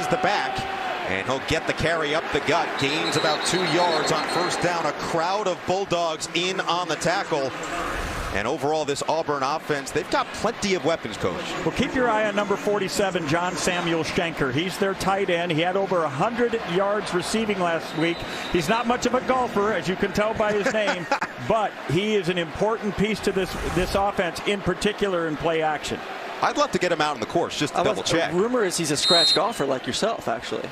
is the back. And he'll get the carry up the gut. Gains about 2 yards on first down. A crowd of Bulldogs in on the tackle. And overall, this Auburn offense, they've got plenty of weapons, Coach. Well, keep your eye on number 47, John Samuel Schenker. He's their tight end. He had over 100 yards receiving last week. He's not much of a golfer, as you can tell by his name, but he is an important piece to this offense, in particular in play action. I'd love to get him out on the course just to double check. The rumor is he's a scratch golfer like yourself, actually.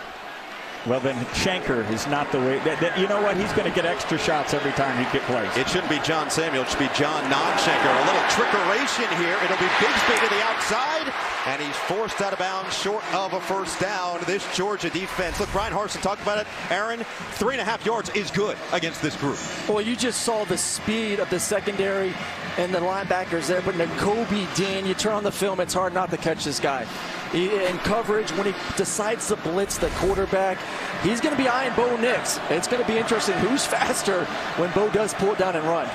Well, then Schenker is not the way. You know what? He's going to get extra shots every time he gets plays. It shouldn't be John Samuel. It should be John Non-Schenker. A little trickeration here. It'll be Bigsby to the outside, and he's forced out of bounds short of a first down. This Georgia defense. Look, Brian Harsin talked about it. Aaron, 3.5 yards is good against this group. Well, you just saw the speed of the secondary and the linebackers there, but Nakobe Dean, you turn on the film, it's hard not to catch this guy. In coverage, when he decides to blitz the quarterback, he's going to be eyeing Bo Nix. It's going to be interesting who's faster when Bo does pull it down and run.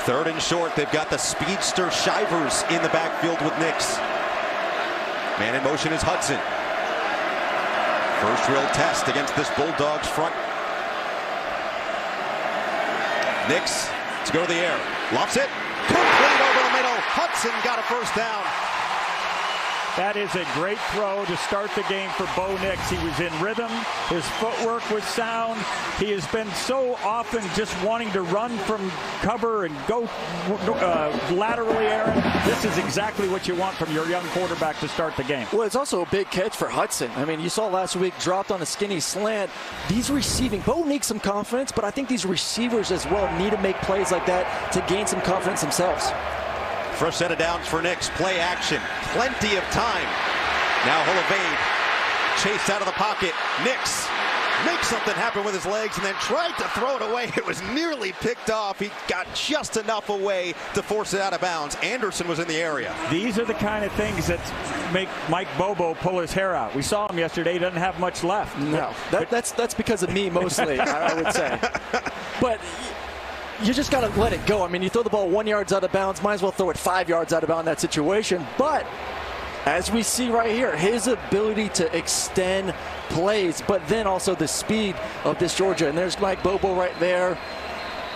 Third and short, they've got the speedster Shivers in the backfield with Nix. Man in motion is Hudson. First real test against this Bulldogs front. Nix to go to the air. Lofts it. Complete over the middle. Hudson got a first down. That is a great throw to start the game for Bo Nix. He was in rhythm. His footwork was sound. He has been so often just wanting to run from cover and go laterally, Aaron. This is exactly what you want from your young quarterback to start the game. Well, it's also a big catch for Hudson. I mean, you saw last week, dropped on a skinny slant. These receiving, Bo needs some confidence, but I think these receivers as well need to make plays like that to gain some confidence themselves. First set of downs for Nix. Play action. Plenty of time. Now he'll evade. Chased out of the pocket. Nix makes something happen with his legs and then tried to throw it away. It was nearly picked off. He got just enough away to force it out of bounds. Anderson was in the area. These are the kind of things that make Mike Bobo pull his hair out. We saw him yesterday. He doesn't have much left. No, that's because of me mostly, I would say. But you just got to let it go. I mean, you throw the ball 1 yard out of bounds, might as well throw it 5 yards out of bounds in that situation. But as we see right here, his ability to extend plays, but then also the speed of this Georgia. And there's Mike Bobo right there.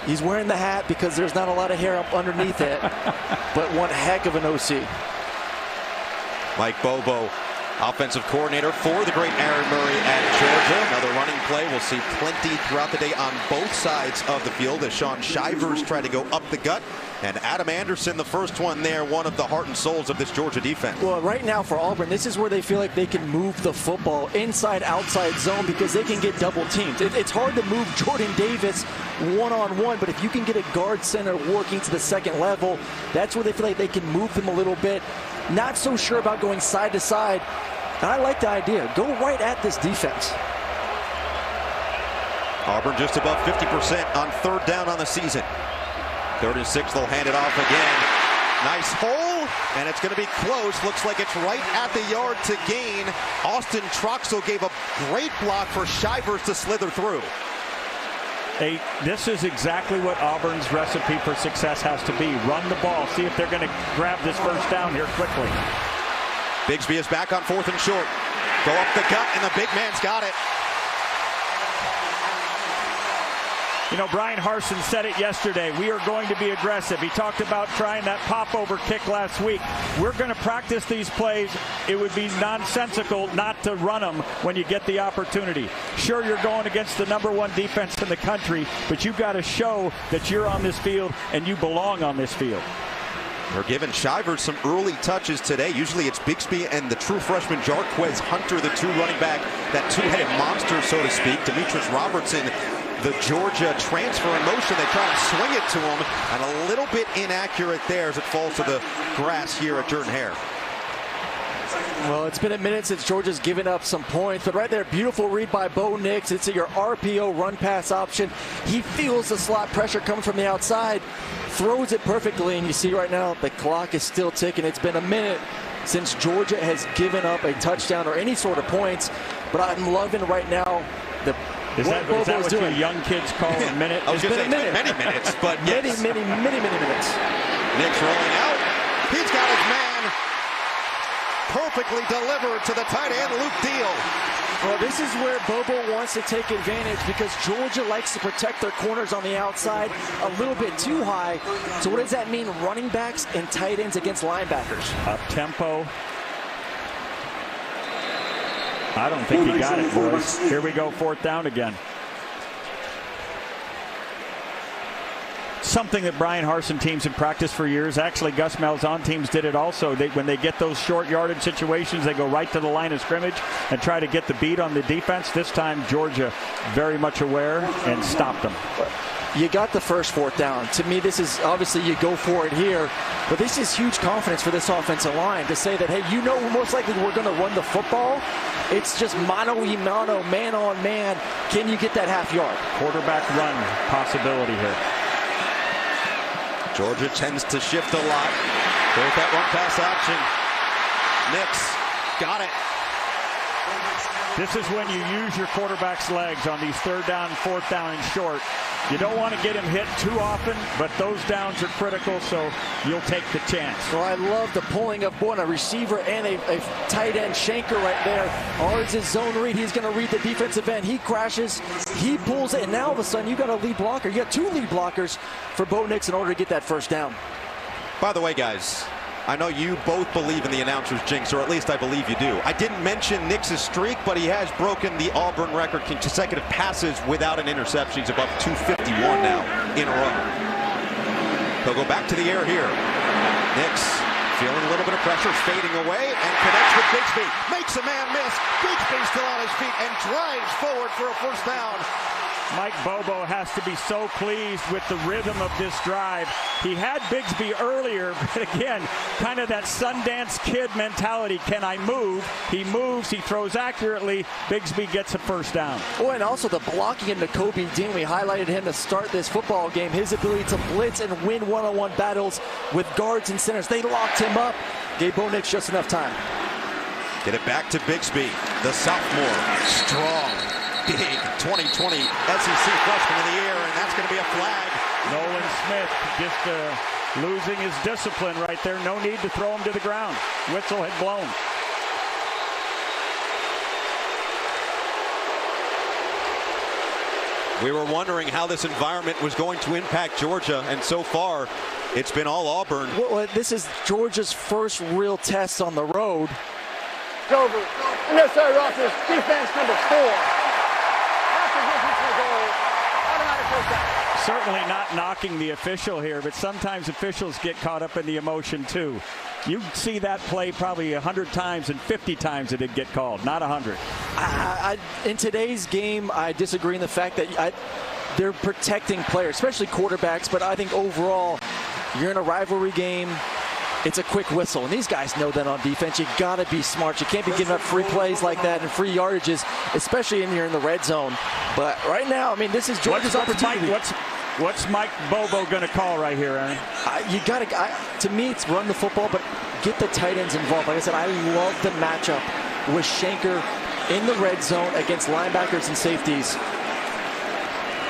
He's wearing the hat because there's not a lot of hair up underneath it. But one heck of an OC. Mike Bobo, offensive coordinator for the great Aaron Murray at Georgia. Another running play. We'll see plenty throughout the day on both sides of the field as Sean Shivers tried to go up the gut. And Adam Anderson, the first one there, one of the heart and souls of this Georgia defense. Well, right now for Auburn, this is where they feel like they can move the football inside, outside zone because they can get double teamed. It's hard to move Jordan Davis one-on-one, but if you can get a guard center working to the second level, that's where they feel like they can move him a little bit. Not so sure about going side to side. And I like the idea. Go right at this defense. Auburn just above 50% on third down on the season. 3rd and 6, they'll hand it off again. Nice hole, and it's going to be close. Looks like it's right at the yard to gain. Austin Troxel gave a great block for Shivers to slither through. Hey, this is exactly what Auburn's recipe for success has to be. Run the ball. See if they're going to grab this first down here quickly. Bigsby is back on 4th and short. Go up the gut, and the big man's got it. You know, Brian Harsin said it yesterday. We are going to be aggressive. He talked about trying that pop-over kick last week. We're going to practice these plays. It would be nonsensical not to run them when you get the opportunity. Sure, you're going against the #1 defense in the country, but you've got to show that you're on this field and you belong on this field. They're giving Shivers some early touches today. Usually it's Bigsby and the true freshman Jarquez Hunter, the two running back, that two-headed monster, so to speak. Demetrius Robertson, the Georgia transfer in motion. They try to swing it to him, and a little bit inaccurate there as it falls to the grass here at Jordan-Hare. Well, it's been a minute since Georgia's given up some points, but right there, beautiful read by Bo Nix. It's your RPO run pass option. He feels the slot pressure coming from the outside, throws it perfectly, and you see right now the clock is still ticking. It's been a minute since Georgia has given up a touchdown or any sort of points, but I'm loving right now Is that what you young kids call a minute? I was going to say many minutes, but yes. Many minutes. Nix rolling out. He's got his man. Perfectly delivered to the tight end, Luke Deal. Well, this is where Bobo wants to take advantage because Georgia likes to protect their corners on the outside a little bit too high. So what does that mean? Running backs and tight ends against linebackers. Up tempo. I don't think he got it, boys. Here we go, 4th down again. Something that Brian Harsin teams have practiced for years. Actually, Gus Malzahn teams did it also. When they get those short yardage situations, they go right to the line of scrimmage and try to get the beat on the defense. This time, Georgia very much aware and stopped them. You got the first 4th down. To me, this is obviously you go for it here, but this is huge confidence for this offensive line to say that, hey, you know, most likely we're going to run the football. It's just mano-a-mano, man-on-man. Can you get that half yard? Quarterback run possibility here. Georgia tends to shift a lot. There's that one pass action. Nix got it. This is when you use your quarterback's legs on these 3rd down, 4th down, and short. You don't want to get him hit too often, but those downs are critical, so you'll take the chance. Well, I love the pulling of one, a receiver and a tight end Shanker right there. Ours is zone read. He's going to read the defensive end. He crashes, he pulls it, and now all of a sudden you got a lead blocker. You got 2 lead blockers for Bo Nix in order to get that 1st down. By the way, guys, I know you both believe in the announcer's jinx, or at least I believe you do. I didn't mention Nix's streak, but he has broken the Auburn record, consecutive passes without an interception. He's above 251 now in a row. He'll go back to the air here. Nix feeling a little bit of pressure, fading away, and connects with Bigsby. Makes a man miss. Bigsby still on his feet and drives forward for a 1st down. Mike Bobo has to be so pleased with the rhythm of this drive. He had Bigsby earlier, but again, kind of that Sundance Kid mentality. Can I move? He moves, he throws accurately. Bigsby gets a 1st down. Oh, and also the blocking in Nakobe Dean. We highlighted him to start this football game. His ability to blitz and win one-on-one battles with guards and centers. They locked him up. Gave Bo Nix just enough time. Get it back to Bigsby, the sophomore. Strong. Big 2020 SEC freshman in the air, and that's going to be a flag. Nolan Smith just losing his discipline right there. No need to throw him to the ground. Whistle had blown. We were wondering how this environment was going to impact Georgia, and so far, it's been all Auburn. Well, this is Georgia's first real test on the road. Over. Unnecessary roughness. Defense number 4. Certainly not knocking the official here, but sometimes officials get caught up in the emotion too. You see that play probably 100 times and 50 times it did get called, not 100. In today's game, I disagree in the fact that they're protecting players, especially quarterbacks, but I think overall, you're in a rivalry game. It's a quick whistle, and these guys know that on defense. You got to be smart. You can't be giving up free plays like that and free yardages, especially when you're in the red zone. But right now, I mean, this is Georgia's opportunity. What's Mike Bobo going to call right here, Aaron? You got to. To me, it's run the football, but get the tight ends involved. Like I said, I love the matchup with Shanker in the red zone against linebackers and safeties.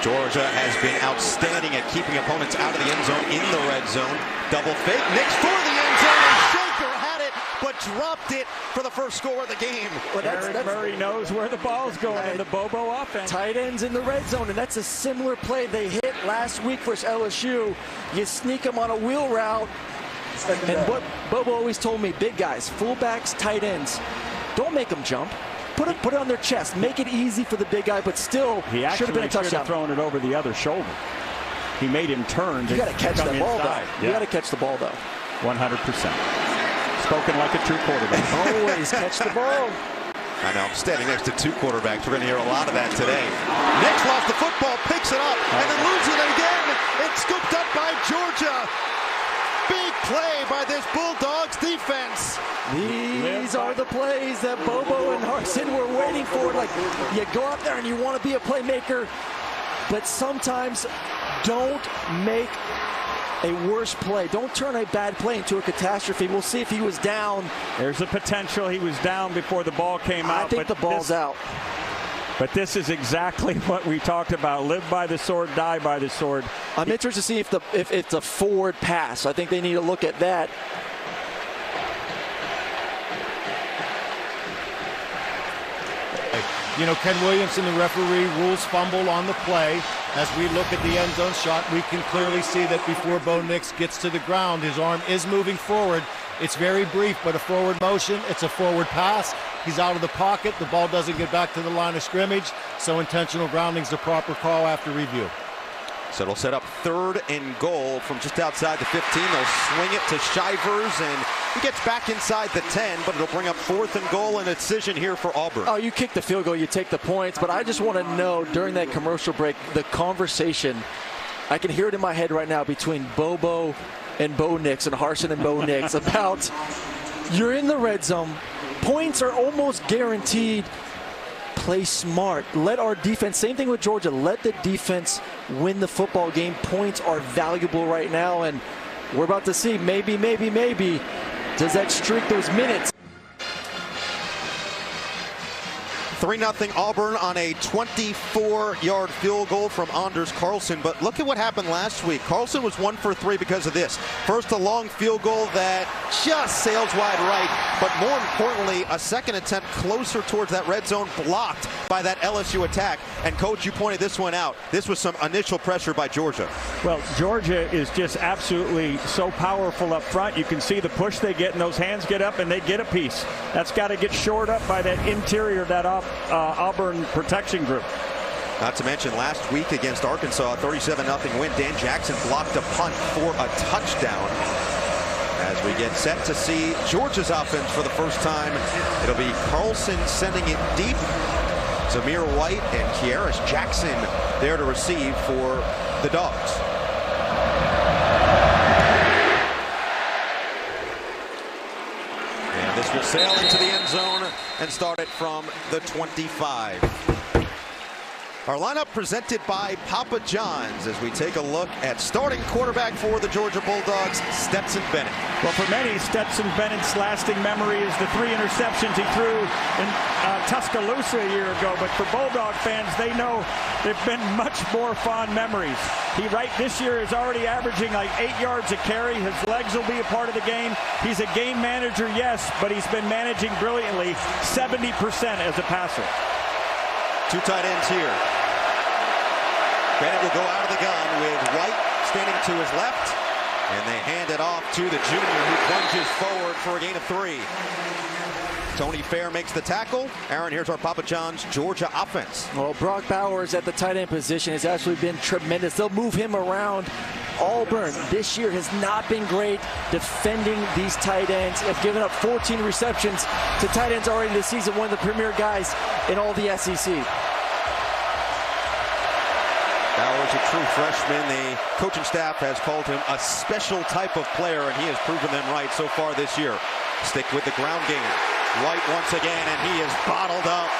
Georgia has been outstanding at keeping opponents out of the end zone in the red zone. Double fake, Nix for the end zone, and Shanker had it, but dropped it for the first score of the game. Well, Aaron Murray knows where the ball's going in the Bobo offense. Tight ends in the red zone, and that's a similar play they hit last week versus LSU. You sneak them on a wheel route, and what Bobo always told me, big guys, fullbacks, tight ends, don't make them jump. Put it on their chest. Make it easy for the big guy, but still he should have been a touchdown. Should have thrown it over the other shoulder. He made him turn. You got to catch the ball, though. Yeah. You got to catch the ball, though. 100%. Spoken like a true quarterback. Always catch the ball. I know. I'm standing next to 2 quarterbacks. We're going to hear a lot of that today. Nix lost the football, picks it up, and then loses it again. It's scooped up by Georgia. Big play by this Bulldogs defense. These are the plays that Bobo and Harsin were waiting for. Like, you go out there and you want to be a playmaker, but sometimes don't make a worse play. Don't turn a bad play into a catastrophe. We'll see if he was down. There's a potential he was down before the ball came out. I think the ball's out. But this is exactly what we talked about. Live by the sword, die by the sword. I'm interested to see if it's a forward pass. I think they need to look at that. You know, Ken Williamson, the referee, rules fumble on the play. As we look at the end zone shot, we can clearly see that before Bo Nix gets to the ground, his arm is moving forward. It's very brief, but a forward motion. It's a forward pass. He's out of the pocket. The ball doesn't get back to the line of scrimmage, so intentional grounding is the proper call after review. So it'll set up 3rd and goal from just outside the 15. They'll swing it to Shivers, and he gets back inside the 10, but it'll bring up 4th and goal and a decision here for Auburn. Oh, you kick the field goal, you take the points, but I just want to know during that commercial break, the conversation, I can hear it in my head right now between Bobo and Bo Nix and Harsin and Bo Nix about you're in the red zone, points are almost guaranteed. Play smart. Let our defense, same thing with Georgia, let the defense win the football game. Points are valuable right now, and we're about to see maybe, does that streak those minutes? 3-0 Auburn on a 24-yard field goal from Anders Carlson. But look at what happened last week. Carlson was 1 for 3 because of this. First, a long field goal that just sails wide right. But more importantly, a second attempt closer towards that red zone, blocked by that LSU attack. And, Coach, you pointed this one out. This was some initial pressure by Georgia. Well, Georgia is just absolutely so powerful up front. You can see the push they get, and those hands get up, and they get a piece. That's got to get shored up by that interior, that Auburn protection group. Not to mention last week against Arkansas, a 37-0 win. Dan Jackson blocked a punt for a touchdown. As we get set to see Georgia's offense for the first time, it'll be Carlson sending it deep. Zamir White and Kieris Jackson there to receive for the Dogs. And this will sail into the end zone and start it from the 25. Our lineup presented by Papa John's as we take a look at starting quarterback for the Georgia Bulldogs, Stetson Bennett. Well, for many, Stetson Bennett's lasting memory is the 3 interceptions he threw in Tuscaloosa a year ago. But for Bulldog fans, they know they've been much more fond memories. He this year is already averaging like 8 yards a carry. His legs will be a part of the game. He's a game manager, yes, but he's been managing brilliantly, 70% as a passer. 2 tight ends here. Bennett will go out of the gun with White standing to his left, and they hand it off to the junior, who plunges forward for a gain of 3. Tony Fair makes the tackle. Aaron, here's our Papa John's Georgia offense. Well, Brock Bowers at the tight end position has actually been tremendous. They'll move him around. Auburn this year has not been great defending these tight ends. Have given up 14 receptions to tight ends already this season, one of the premier guys in all the SEC. Bowers, a true freshman. The coaching staff has called him a special type of player, and he has proven them right so far this year. Stick with the ground game. White once again, and he is bottled up.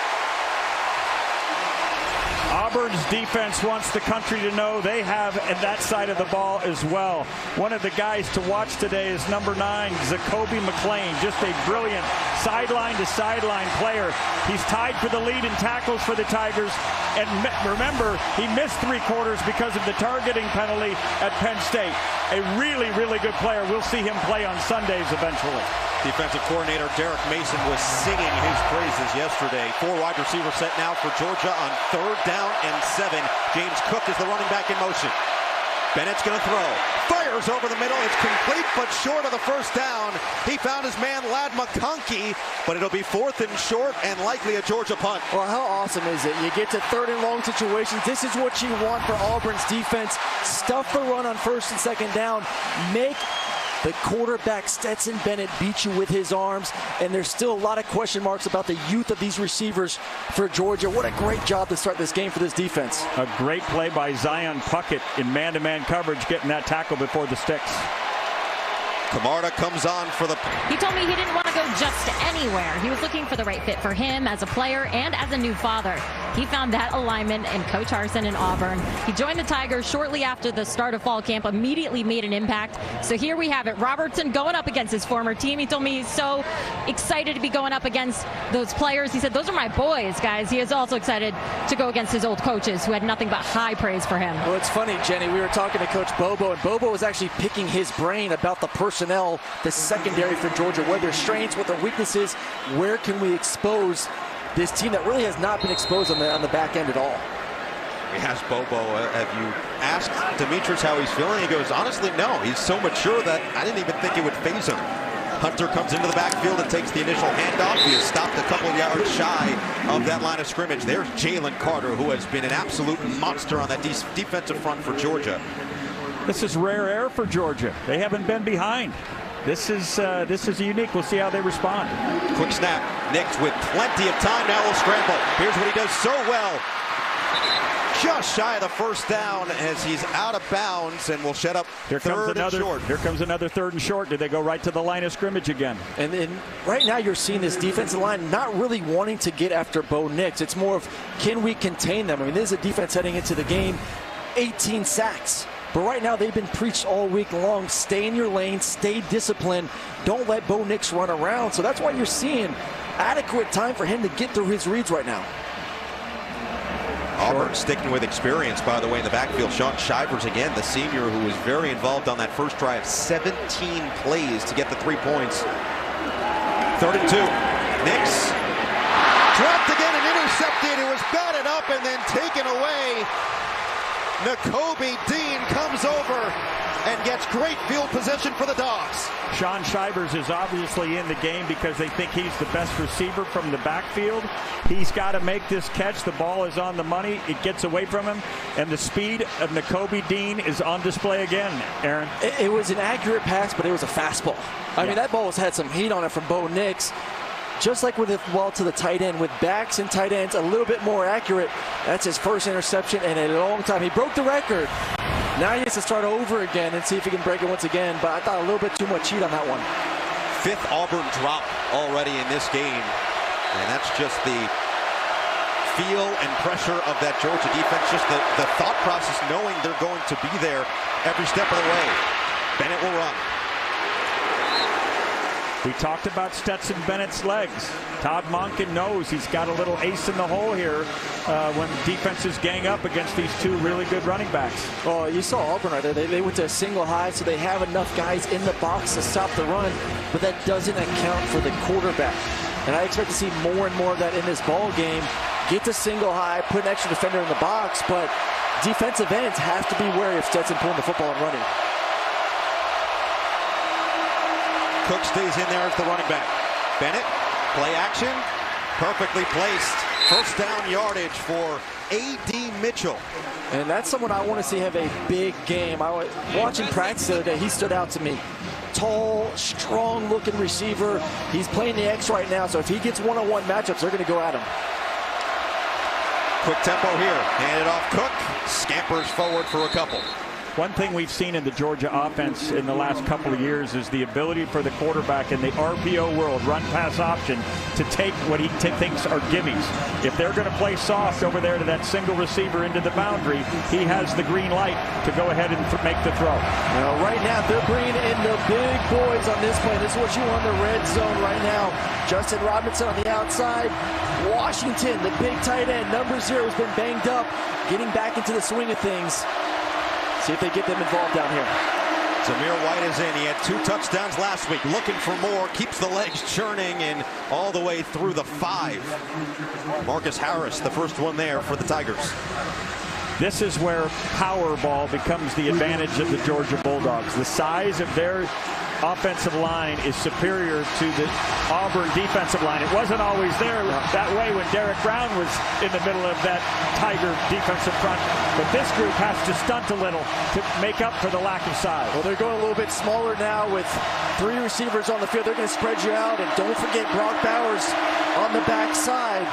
Auburn's defense wants the country to know they have that side of the ball as well. One of the guys to watch today is number 9, Zacoby McClain. Just a brilliant sideline-to-sideline player. He's tied for the lead in tackles for the Tigers. And remember, he missed 3 quarters because of the targeting penalty at Penn State. A really, really good player. We'll see him play on Sundays eventually. Defensive coordinator Derek Mason was singing his praises yesterday. 4 wide receivers set now for Georgia on 3rd down and 7. James Cook is the running back in motion. Bennett's going to throw. Fires over the middle. It's complete, but short of the first down. He found his man, Ladd McConkey, but it'll be 4th and short and likely a Georgia punt. Well, how awesome is it? You get to 3rd and long situations. This is what you want for Auburn's defense. Stuff the run on 1st and 2nd down. Make the quarterback, Stetson Bennett, beat you with his arms, and there's still a lot of question marks about the youth of these receivers for Georgia. What a great job to start this game for this defense. A great play by Zion Puckett in man-to-man coverage, getting that tackle before the sticks. Camarda comes on for the... He told me he didn't want to go just anywhere. He was looking for the right fit for him as a player and as a new father. He found that alignment in Coach Harsin in Auburn. He joined the Tigers shortly after the start of fall camp, immediately made an impact. So here we have it. Robertson going up against his former team. He told me he's so excited to be going up against those players. He said, those are my boys, guys. He is also excited to go against his old coaches who had nothing but high praise for him. Well, it's funny, Jenny. We were talking to Coach Bobo, and Bobo was actually picking his brain about the personnel, the secondary for Georgia, what their strengths, what their weaknesses, where can we expose this team that really has not been exposed on the back end at all. We asked Bobo, have you asked Demetrius how he's feeling? He goes, honestly, no. He's so mature that I didn't even think it would faze him. Hunter comes into the backfield and takes the initial handoff. He has stopped a couple yards shy of that line of scrimmage. There's Jalen Carter, who has been an absolute monster on that defensive front for Georgia. This is rare air for Georgia. They haven't been behind. This is unique. We'll see how they respond. Quick snap. Nix with plenty of time. Now will scramble. Here's what he does so well. Just shy of the first down as he's out of bounds and will set up third and short. Here comes another third and short. Do they go right to the line of scrimmage again? And right now you're seeing this defensive line not really wanting to get after Bo Nix. It's more of, can we contain them? I mean, this is a defense heading into the game, 18 sacks. But right now they've been preached all week long. Stay in your lane, stay disciplined. Don't let Bo Nix run around. So that's why you're seeing adequate time for him to get through his reads right now. Auburn sticking with experience, by the way, in the backfield. Sean Shivers, again, the senior who was very involved on that first drive. 17 plays to get the 3 points. 3rd and 2. Nix dropped again and intercepted. It was batted up and then taken away. Nakobe Dean comes over and gets great field position for the Dawgs. Sean Shivers is obviously in the game because they think he's the best receiver from the backfield. He's got to make this catch. The ball is on the money. It gets away from him. And the speed of Nakobe Dean is on display again, Aaron. It was an accurate pass, but it was a fastball. I mean, that ball has had some heat on it from Bo Nix. Just like with the ball to the tight end, with backs and tight ends a little bit more accurate. That's his first interception in a long time. He broke the record. Now he has to start over again and see if he can break it once again. But I thought a little bit too much heat on that one. 5th Auburn drop already in this game. And that's just the feel and pressure of that Georgia defense. Just the thought process, knowing they're going to be there every step of the way. Bennett will run. We talked about Stetson Bennett's legs. Todd Monken knows he's got a little ace in the hole here when defenses gang up against these two really good running backs. Oh, you saw Auburn right there. They went to a single high, so they have enough guys in the box to stop the run, but that doesn't account for the quarterback. And I expect to see more and more of that in this ball game. Get to single high, put an extra defender in the box, but defensive ends have to be wary of Stetson pulling the football and running. Cook stays in there as the running back. Bennett, play action, perfectly placed. First down yardage for A.D. Mitchell. And that's someone I want to see have a big game. I was watching practice the other day. He stood out to me. Tall, strong-looking receiver. He's playing the X right now, so if he gets one-on-one matchups, they're going to go at him. Quick tempo here. Hand it off Cook. Scampers forward for a couple. One thing we've seen in the Georgia offense in the last couple of years is the ability for the quarterback in the RPO world, run-pass option, to take what he thinks are gimmies. If they're going to play soft over there to that single receiver into the boundary, he has the green light to go ahead and make the throw. Now, right now, they're bringing in the big boys on this play. This is what you want in the red zone right now. Justin Robinson on the outside. Washington, the big tight end, number 0, has been banged up, getting back into the swing of things. See if they get them involved down here. Zamir White is in. He had 2 touchdowns last week. Looking for more. Keeps the legs churning and all the way through the 5. Marcus Harris, the first one there for the Tigers. This is where power ball becomes the advantage of the Georgia Bulldogs. The size of their offensive line is superior to the Auburn defensive line. It wasn't always there that way when Derek Brown was in the middle of that Tiger defensive front. But this group has to stunt a little to make up for the lack of size. Well, they're going a little bit smaller now with 3 receivers on the field. They're going to spread you out. And don't forget Brock Bowers on the backside.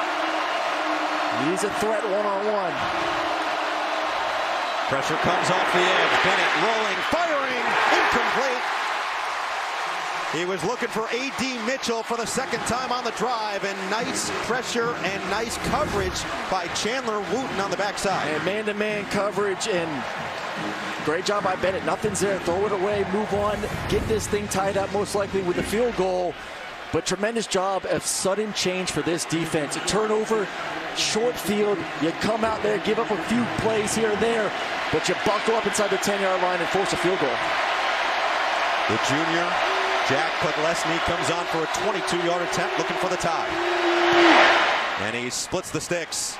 He's a threat one-on-one. Pressure comes off the edge. Bennett rolling, firing, incomplete. He was looking for A.D. Mitchell for the 2nd time on the drive, and nice pressure and nice coverage by Chandler Wooten on the backside. And man-to-man coverage, and great job by Bennett. Nothing's there. Throw it away, move on, get this thing tied up most likely with the field goal. But tremendous job of sudden change for this defense. A turnover, short field, you come out there, give up a few plays here and there, but you buckle up inside the 10-yard line and force a field goal. The junior, Jack Podlesny, comes on for a 22-yard attempt looking for the tie. And he splits the sticks.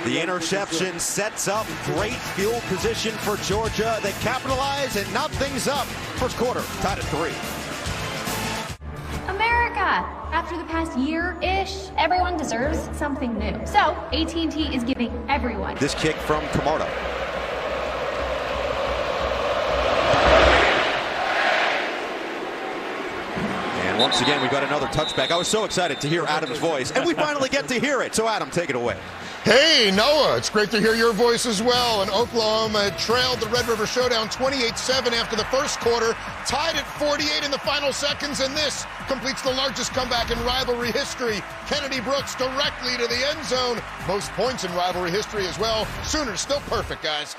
The interception sets up great field position for Georgia. They capitalize and knock things up. First quarter, tied at 3. America! After the past year-ish, everyone deserves something new. So, AT&T is giving everyone. This kick from Camarda. And once again, we've got another touchback. I was so excited to hear Adam's voice, and we finally get to hear it. So, Adam, take it away. Hey, Noah, it's great to hear your voice as well. And Oklahoma trailed the Red River Showdown 28-7 after the first quarter, tied at 48 in the final seconds, and this completes the largest comeback in rivalry history. Kennedy Brooks directly to the end zone. Most points in rivalry history as well. Sooners still perfect, guys.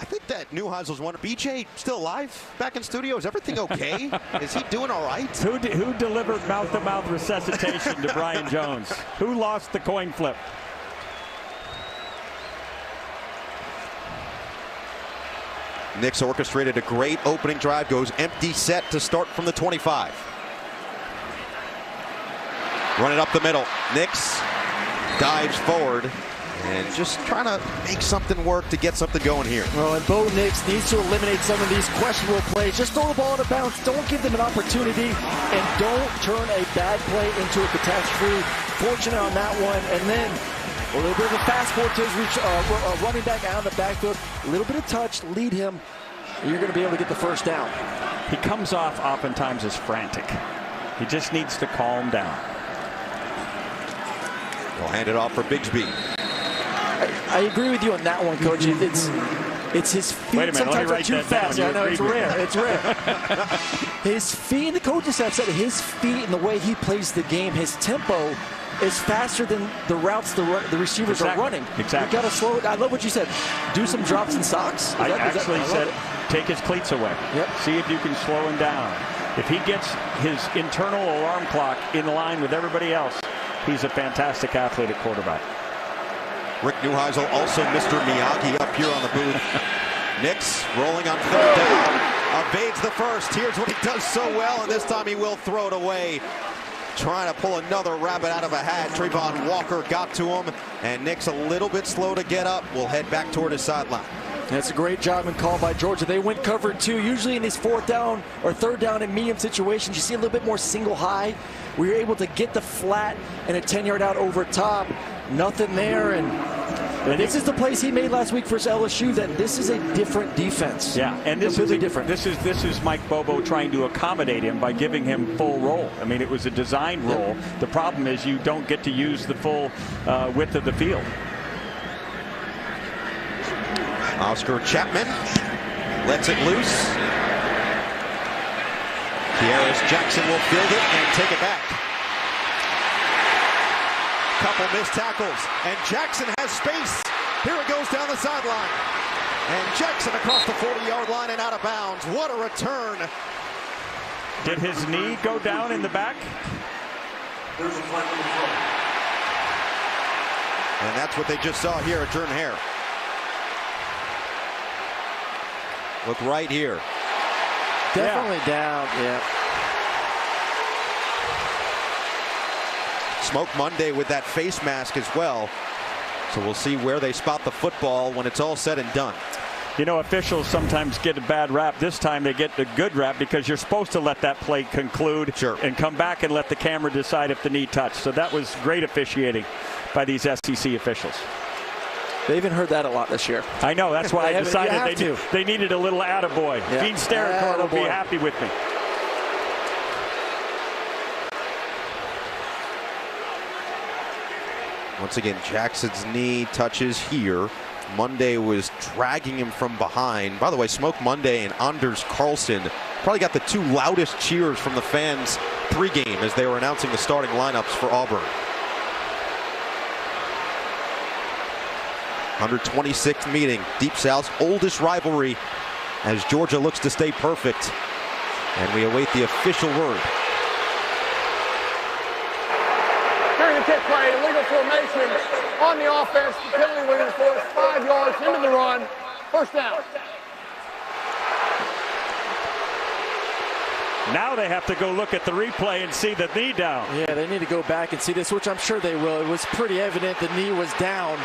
I think that Neuheisel's one. BJ still alive back in studio? Is everything okay? Is he doing all right? Who delivered mouth-to-mouth resuscitation to Brian Jones? Who lost the coin flip? Nix orchestrated a great opening drive, goes empty set to start from the 25. Run it up the middle. Nix dives forward. And just trying to make something work to get something going here. Well, and Bo Nix needs to eliminate some of these questionable plays. Just throw the ball out of bounds. Don't give them an opportunity. And don't turn a bad play into a catastrophe. Fortunate on that one. And then a little bit of a fast forward to his running back out of the backfield. A little bit of touch. Lead him. You're going to be able to get the first down. He comes off oftentimes as frantic. He just needs to calm down. We'll hand it off for Bigsby. I agree with you on that one, Coach. It's his feet. Wait a minute, sometimes let me write too that fast. down. Yeah, I know, it's rare. It's rare. His feet, the coaching staff said his feet and the way he plays the game, his tempo is faster than the routes the receivers are running. Exactly. You got to slow it. I love what you said. Do some drops and socks. I actually said take his cleats away. Yep. See if you can slow him down. If he gets his internal alarm clock in line with everybody else, he's a fantastic athlete at quarterback. Rick Neuheisel, also Mr. Miyagi up here on the booth. Nix rolling on third down. Evades the first. Here's what he does so well, and this time he will throw it away. Trying to pull another rabbit out of a hat. Trayvon Walker got to him, and Nix a little bit slow to get up. Will head back toward his sideline. That's a great job and call by Georgia. They went cover 2. Usually in these fourth down or third down in medium situations, you see a little bit more single high. We were able to get the flat and a 10-yard out over top. Nothing there, and this is the plays he made last week versus LSU. That this is a different defense. Yeah, and this completely is different. This is Mike Bobo trying to accommodate him by giving him full roll. I mean, it was a designed roll. The problem is you don't get to use the full width of the field. Oscar Chapman lets it loose. Kearis Jackson will field it and take it back. Couple missed tackles, and Jackson has space. Here it goes down the sideline. And Jackson across the 40-yard line and out of bounds. What a return. Did his knee go down in the back? And that's what they just saw here at Jordan Hare. Look right here. Definitely down, yeah. Smoke Monday with that face mask as well. So we'll see where they spot the football when it's all said and done. You know, officials sometimes get a bad rap. This time they get a good rap because you're supposed to let that play conclude and come back and let the camera decide if the knee touched. So that was great officiating by these SEC officials. They even heard that a lot this year. I know. That's why I decided they needed a little attaboy. Yeah. Gene Sterrico will be happy with me. Once again, Jackson's knee touches here. Monday was dragging him from behind. By the way, Smoke Monday and Anders Carlson probably got the two loudest cheers from the fans pregame as they were announcing the starting lineups for Auburn. 126th meeting, Deep South's oldest rivalry, as Georgia looks to stay perfect. And we await the official word. During the kick play, illegal formation on the offense. The penalty will enforce 5 yards into the run. First down. Now they have to go look at the replay and see the knee down. Yeah, they need to go back and see this, which I'm sure they will. It was pretty evident the knee was down.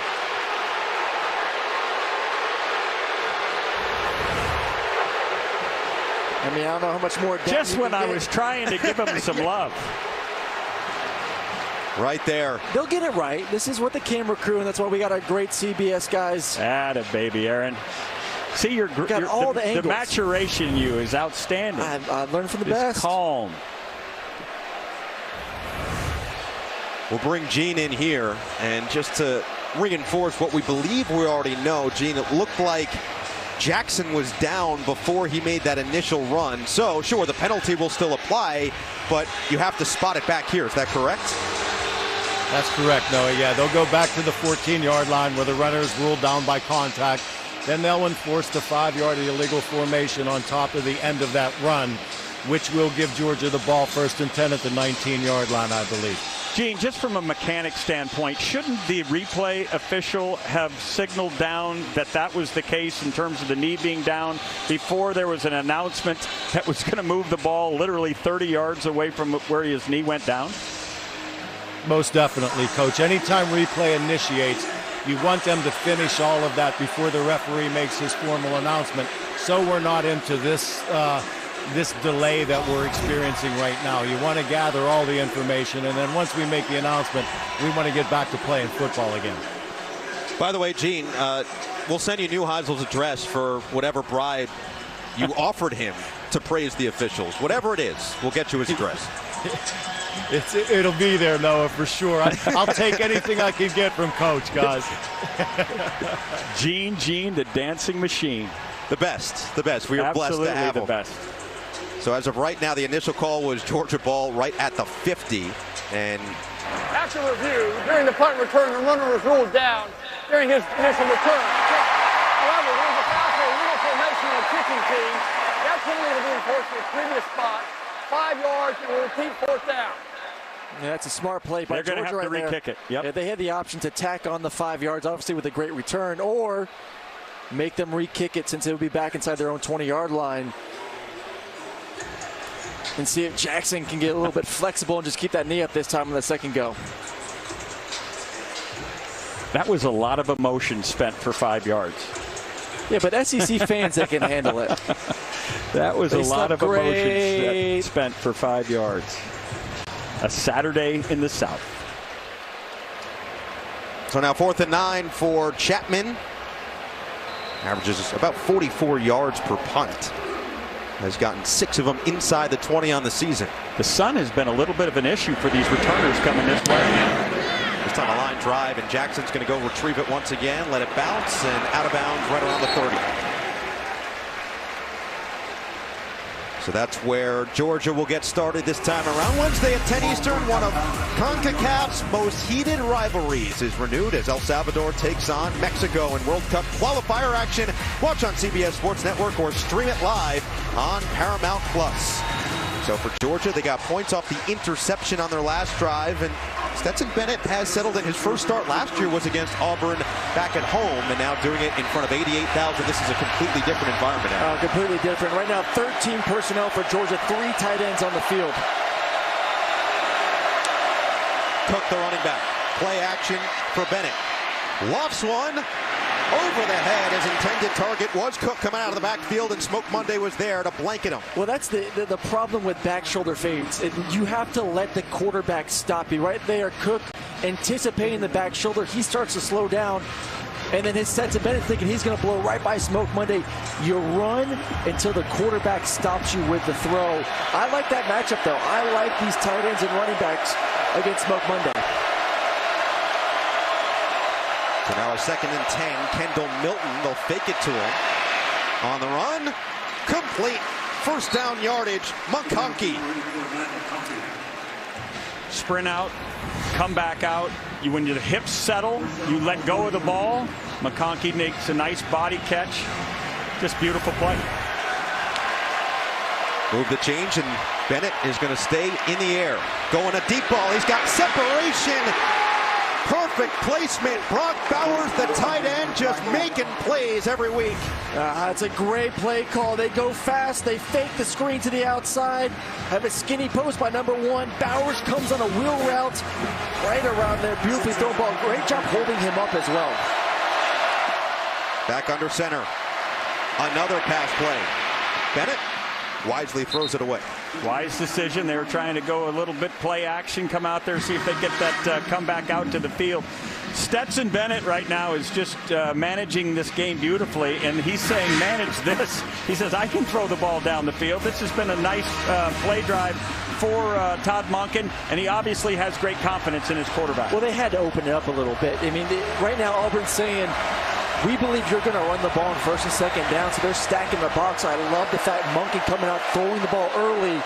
I mean, I don't know how much more. Just when I was trying to give him some love. Right there. They'll get it right. This is what the camera crew, and that's why we got our great CBS guys. Atta baby, Aaron. See, the maturation you is outstanding. I learned from the best. Calm. We'll bring Gene in here, and just to reinforce what we believe we already know, Gene, it looked like Jackson was down before he made that initial run. So, sure, the penalty will still apply, but you have to spot it back here. Is that correct? That's correct, Noah. Yeah, they'll go back to the 14-yard line where the runner is ruled down by contact. Then they'll enforce the 5-yard illegal formation on top of the end of that run, which will give Georgia the ball 1st and 10 at the 19-yard line, I believe. Gene, just from a mechanic standpoint, shouldn't the replay official have signaled down that was the case in terms of the knee being down before there was an announcement that was going to move the ball literally 30 yards away from where his knee went down? Most definitely, Coach. Anytime replay initiates, you want them to finish all of that before the referee makes his formal announcement, so we're not into this this delay that we're experiencing right now. You want to gather all the information, and then once we make the announcement, we want to get back to playing football again. By the way, Gene, we'll send you Neuheisel's address for whatever bribe you offered him to praise the officials. Whatever it is, we'll get you his address. It'll be there, Noah, for sure. I'll take anything I can get from Coach, guys. Gene, the dancing machine. The best, the best. We are blessed to have him. The best. So as of right now, the initial call was Georgia ball right at the 50. And after review, during the punt return, the runner was ruled down during his initial return. However, there was a foul for illegal formation on the kicking team. That penalty will be enforced in the previous spot. 5 yards, and we'll repeat 4th down. Yeah, that's a smart play by Georgia. They're going to have to re-kick it. Yep. Yeah, they had the option to tack on the 5 yards, obviously with a great return, or make them re-kick it since it would be back inside their own 20-yard line. And see if Jackson can get a little bit flexible and just keep that knee up this time on the second go. That was a lot of emotion spent for 5 yards. Yeah, but SEC fans that can handle it. That was a lot of emotion spent for 5 yards. A Saturday in the South. So now 4th and 9 for Chapman. Averages about 44 yards per punt. Has gotten 6 of them inside the 20 on the season. The sun has been a little bit of an issue for these returners coming this way. Just on a line drive, and Jackson's going to go retrieve it once again, let it bounce, and out of bounds right around the 30. So that's where Georgia will get started this time around. Wednesday at 10 Eastern, one of CONCACAF's most heated rivalries is renewed as El Salvador takes on Mexico in World Cup qualifier action. Watch on CBS Sports Network or stream it live on Paramount Plus. So for Georgia, they got points off the interception on their last drive, and Stetson Bennett has settled in. His first start last year was against Auburn back at home, and now doing it in front of 88,000. This is a completely different environment now. Completely different. Right now, 13 personnel for Georgia, 3 tight ends on the field. Cook, the running back. Play action for Bennett. Lofts one. Over the head. His intended target was Cook coming out of the backfield, and Smoke Monday was there to blanket him. Well, that's the problem with back shoulder fades. You have to let the quarterback stop you. Right there, Cook anticipating the back shoulder. He starts to slow down, and then his Stetson Bennett thinking he's going to blow right by Smoke Monday. You run until the quarterback stops you with the throw. I like that matchup, though. I like these tight ends and running backs against Smoke Monday. So now a 2nd and 10. Kendall Milton, they'll fake it to him. On the run, complete. First down yardage, McConkey. Sprint out, come back out. When your hips settle, you let go of the ball. McConkey makes a nice body catch. Just beautiful play. Move the change, and Bennett is going to stay in the air. Going a deep ball. He's got separation. Perfect placement. Brock Bowers, the tight end, just making plays every week. It's a great play call. They go fast. They fake the screen to the outside. Have a skinny post by number 1. Bowers comes on a wheel route right around there. Beautifully thrown ball. Great job holding him up as well. Back under center. Another pass play. Bennett wisely throws it away. Wise decision. They were trying to go a little bit play action, come out there, see if they get that comeback out to the field. Stetson Bennett right now is just managing this game beautifully, and he's saying, manage this. He says, I can throw the ball down the field. This has been a nice play drive for Todd Monken, and he obviously has great confidence in his quarterback. Well, they had to open it up a little bit. I mean, right now Auburn's saying, we believe you're going to run the ball on first and second down, so they're stacking the box. I love the fact Monken coming out, throwing the ball early.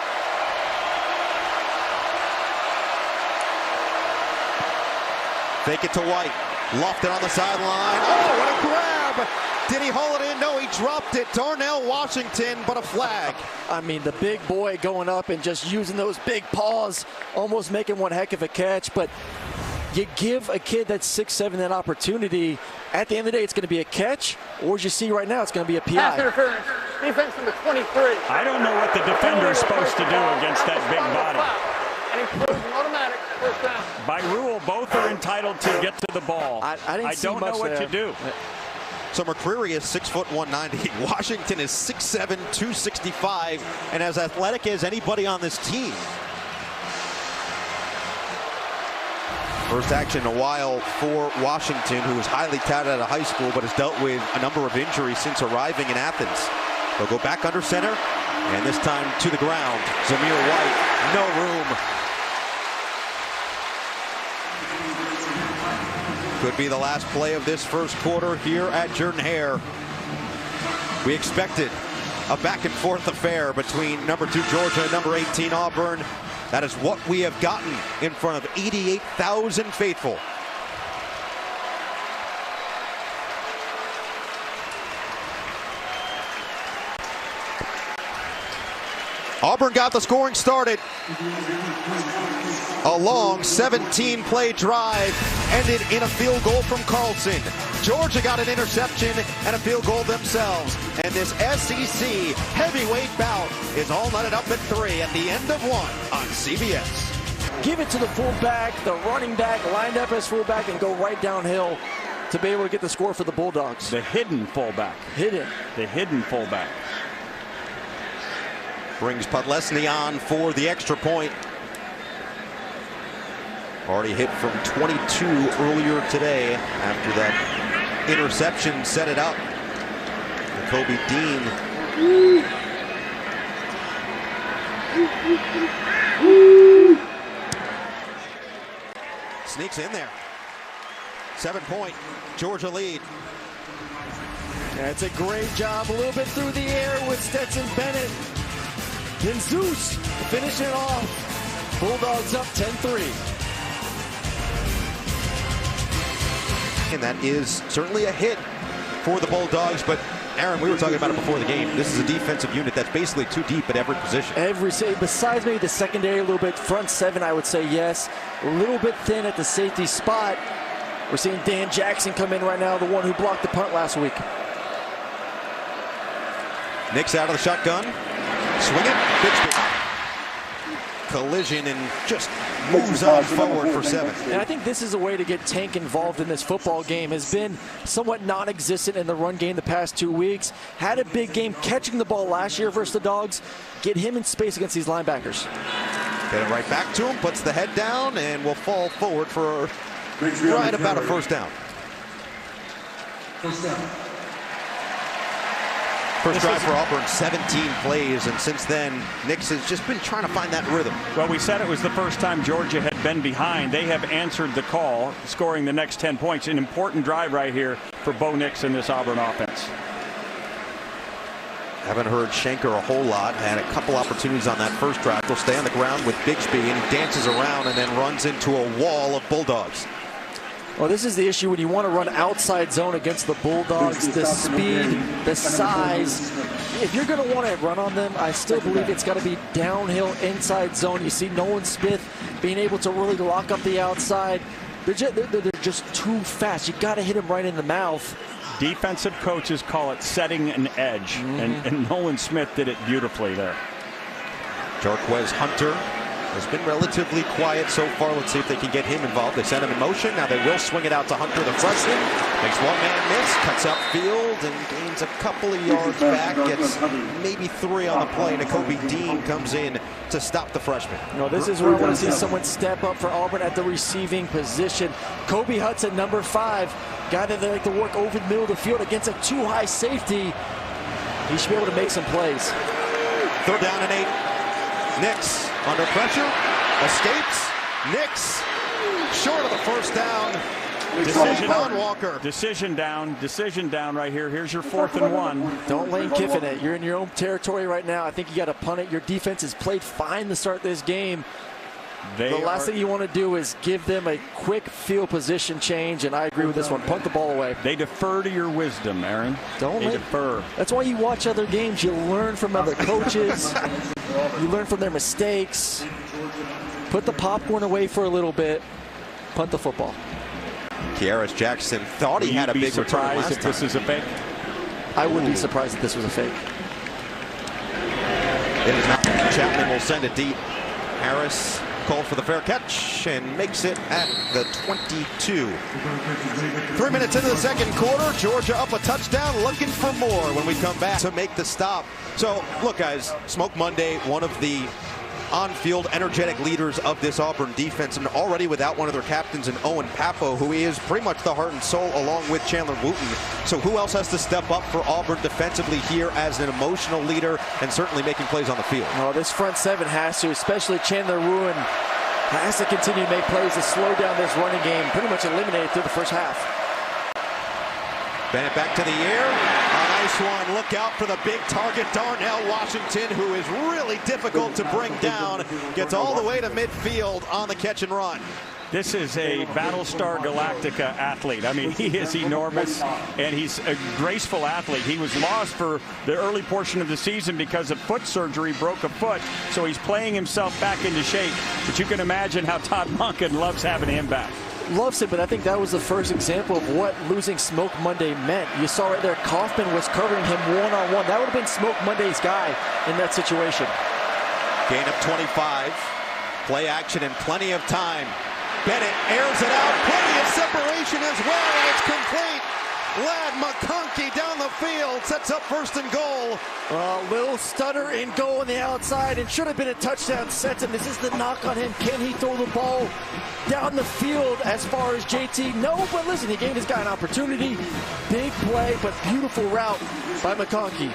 Fake it to White. Lofted on the sideline. Oh, what a grab! Did he haul it in? No, he dropped it. Darnell Washington, but a flag. I mean, the big boy going up and just using those big paws, almost making one heck of a catch. But you give a kid that's 6'7" that opportunity. At the end of the day, it's going to be a catch, or as you see right now, it's going to be a PI. Pass interference. Defense number 23. I don't know what the defender is supposed to do against that big body. And he throws an automatic first down. By rule, both are entitled to get to the ball. I don't know what to do. So McCreary is 6 foot 190. Washington is 6'7", 265, and as athletic as anybody on this team. First action in a while for Washington, who is highly touted out of high school, but has dealt with a number of injuries since arriving in Athens. They'll go back under center, and this time to the ground. Zamir White, no room. Could be the last play of this first quarter here at Jordan-Hare. We expected a back and forth affair between number 2 Georgia and number 18 Auburn. That is what we have gotten in front of 88,000 faithful. Auburn got the scoring started. A long 17-play drive ended in a field goal from Carlson. Georgia got an interception and a field goal themselves. And this SEC heavyweight bout is all knotted up at 3 at the end of 1 on CBS. Give it to the fullback, the running back lined up as fullback and go right downhill to be able to get the score for the Bulldogs. The hidden fullback. Hidden. The hidden fullback. Brings Podlesny on for the extra point. Already hit from 22 earlier today after that interception set it up. Kobe Dean. Sneaks in there. 7-point Georgia lead. That's a great job. A little bit through the air with Stetson Bennett. Then Zeus finish it off. Bulldogs up 10-3. And that is certainly a hit for the Bulldogs, but Aaron, we were talking about it before the game. This is a defensive unit that's basically too deep at every position. Besides maybe the secondary, a little bit front 7, I would say yes. A little bit thin at the safety spot. We're seeing Dan Jackson come in right now, the one who blocked the punt last week. Nick's out of the shotgun. Swing it. Bixby. Collision and just moves on forward for 7. And I think this is a way to get Tank involved in this football game. Has been somewhat non-existent in the run game the past 2 weeks. Had a big game catching the ball last year versus the Dogs. Get him in space against these linebackers. Get it right back to him, puts the head down, and will fall forward for right about a first down. First drive for Auburn, 17 plays, and since then, Nix has just been trying to find that rhythm. Well, we said it was the first time Georgia had been behind. They have answered the call, scoring the next 10 points. An important drive right here for Bo Nix and this Auburn offense. Haven't heard Schenker a whole lot. Had a couple opportunities on that first drive. He'll stay on the ground with Bixby, and he dances around and then runs into a wall of Bulldogs. Well, this is the issue when you want to run outside zone against the Bulldogs, the speed, the size. If you're going to want to run on them, I still believe it's got to be downhill inside zone. You see Nolan Smith being able to really lock up the outside. They're just too fast. You got to hit him right in the mouth. Defensive coaches call it setting an edge, and Nolan Smith did it beautifully there. Jarquez Hunter has been relatively quiet so far. Let's see if they can get him involved. They sent him in motion. Now they will swing it out to Hunter, the freshman. Makes one-man miss, cuts upfield, and gains a couple of yards back. Gets maybe 3 on the play. Nakobe Dean comes in to stop the freshman. No, this is where I want to see someone step up for Auburn at the receiving position. Kobe Hudson, number 5, guy that they like to work over the middle of the field against a too-high safety. He should be able to make some plays. 3rd down and 8. Nix under pressure, escapes. Nix short of the first down. Decision down right here. Here's your 4th and 1. Don't Lane Kiffin it. You're in your own territory right now. I think you got to punt it. Your defense has played fine to start this game. The last thing you want to do is give them a quick field position change, and I agree with this one. Punt the ball away. They defer to your wisdom, Aaron. They defer. That's why you watch other games. You learn from other coaches. You learn from their mistakes. Put the popcorn away for a little bit. Punt the football. Kearis Jackson thought he had a big return last time. This is a fake? I wouldn't be surprised if this was a fake. It is not. Chapman will send it deep. Harris called for the fair catch and makes it at the 22. 3 minutes into the second quarter, Georgia up a touchdown, looking for more when we come back to make the stop. So, look, guys, Smoke Monday, one of the on-field energetic leaders of this Auburn defense, and already without one of their captains in Owen Pappo, who is pretty much the heart and soul along with Chandler Wooten. So who else has to step up for Auburn defensively here as an emotional leader and certainly making plays on the field? Oh, this front 7 has to, especially Chandler Wooten, has to continue to make plays to slow down this running game, pretty much eliminated through the first half. Bennett back to the air. A nice one. Look out for the big target, Darnell Washington, who is really difficult to bring down. Gets all the way to midfield on the catch and run. This is a Battlestar Galactica athlete. I mean, he is enormous, and he's a graceful athlete. He was lost for the early portion of the season because of foot surgery, broke a foot, so he's playing himself back into shape. But you can imagine how Todd Monken loves having him back. Loves it, but I think that was the first example of what losing Smoke Monday meant. You saw right there, Kaufman was covering him one-on-one. That would have been Smoke Monday's guy in that situation. Gain of 25. Play action and plenty of time. Bennett airs it out. Plenty of separation as well, and it's complete. Ladd McConkey down the field, sets up 1st and goal. Little stutter and goal on the outside, and should have been a touchdown. Sets him. This is the knock on him. Can he throw the ball down the field as far as JT? No, but listen, he gave this guy an opportunity. Big play, but beautiful route by McConkey.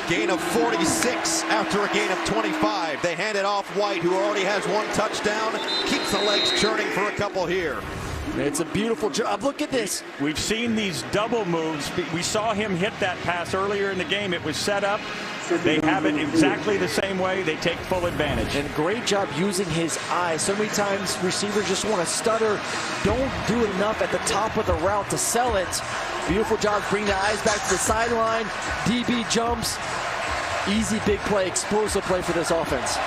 Gain of 46 after a gain of 25. They hand it off White, who already has 1 touchdown. Keeps the legs churning for a couple here. It's a beautiful job. Look at this. We've seen these double moves. We saw him hit that pass earlier in the game. It was set up. They have it exactly the same way. They take full advantage. And great job using his eyes. So many times receivers just want to stutter. Don't do enough at the top of the route to sell it. Beautiful job bringing the eyes back to the sideline. DB jumps. Easy big play, explosive play for this offense.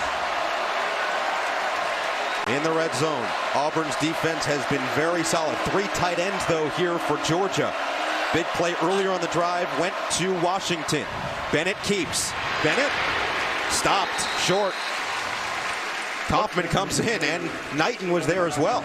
In the red zone, Auburn's defense has been very solid. 3 tight ends, though, here for Georgia. Big play earlier on the drive, went to Washington. Bennett keeps. Bennett stopped short. Kaufman comes in, and Knighton was there as well.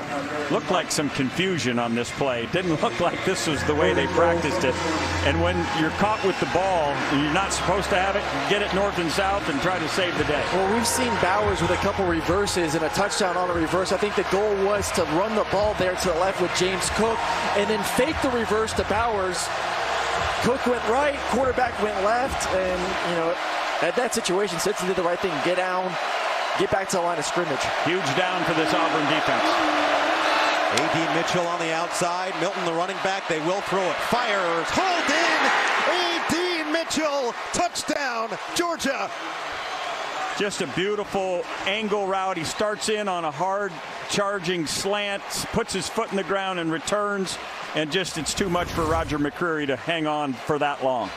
Looked like some confusion on this play. Didn't look like this was the way they practiced it. And when you're caught with the ball, you're not supposed to have it. Get it north and south and try to save the day. Well, we've seen Bowers with a couple reverses and a touchdown on a reverse. I think the goal was to run the ball there to the left with James Cook and then fake the reverse to Bowers. Cook went right, quarterback went left, and, you know, at that situation, Simpson did the right thing. Get down. Get back to the line of scrimmage. Huge down for this Auburn defense. A.D. Mitchell on the outside. Milton, the running back. They will throw it. Fires. Hold in. A.D. Mitchell. Touchdown. Georgia. Just a beautiful angle route. He starts in on a hard charging slant, puts his foot in the ground and returns. And just it's too much for Roger McCreary to hang on for that long.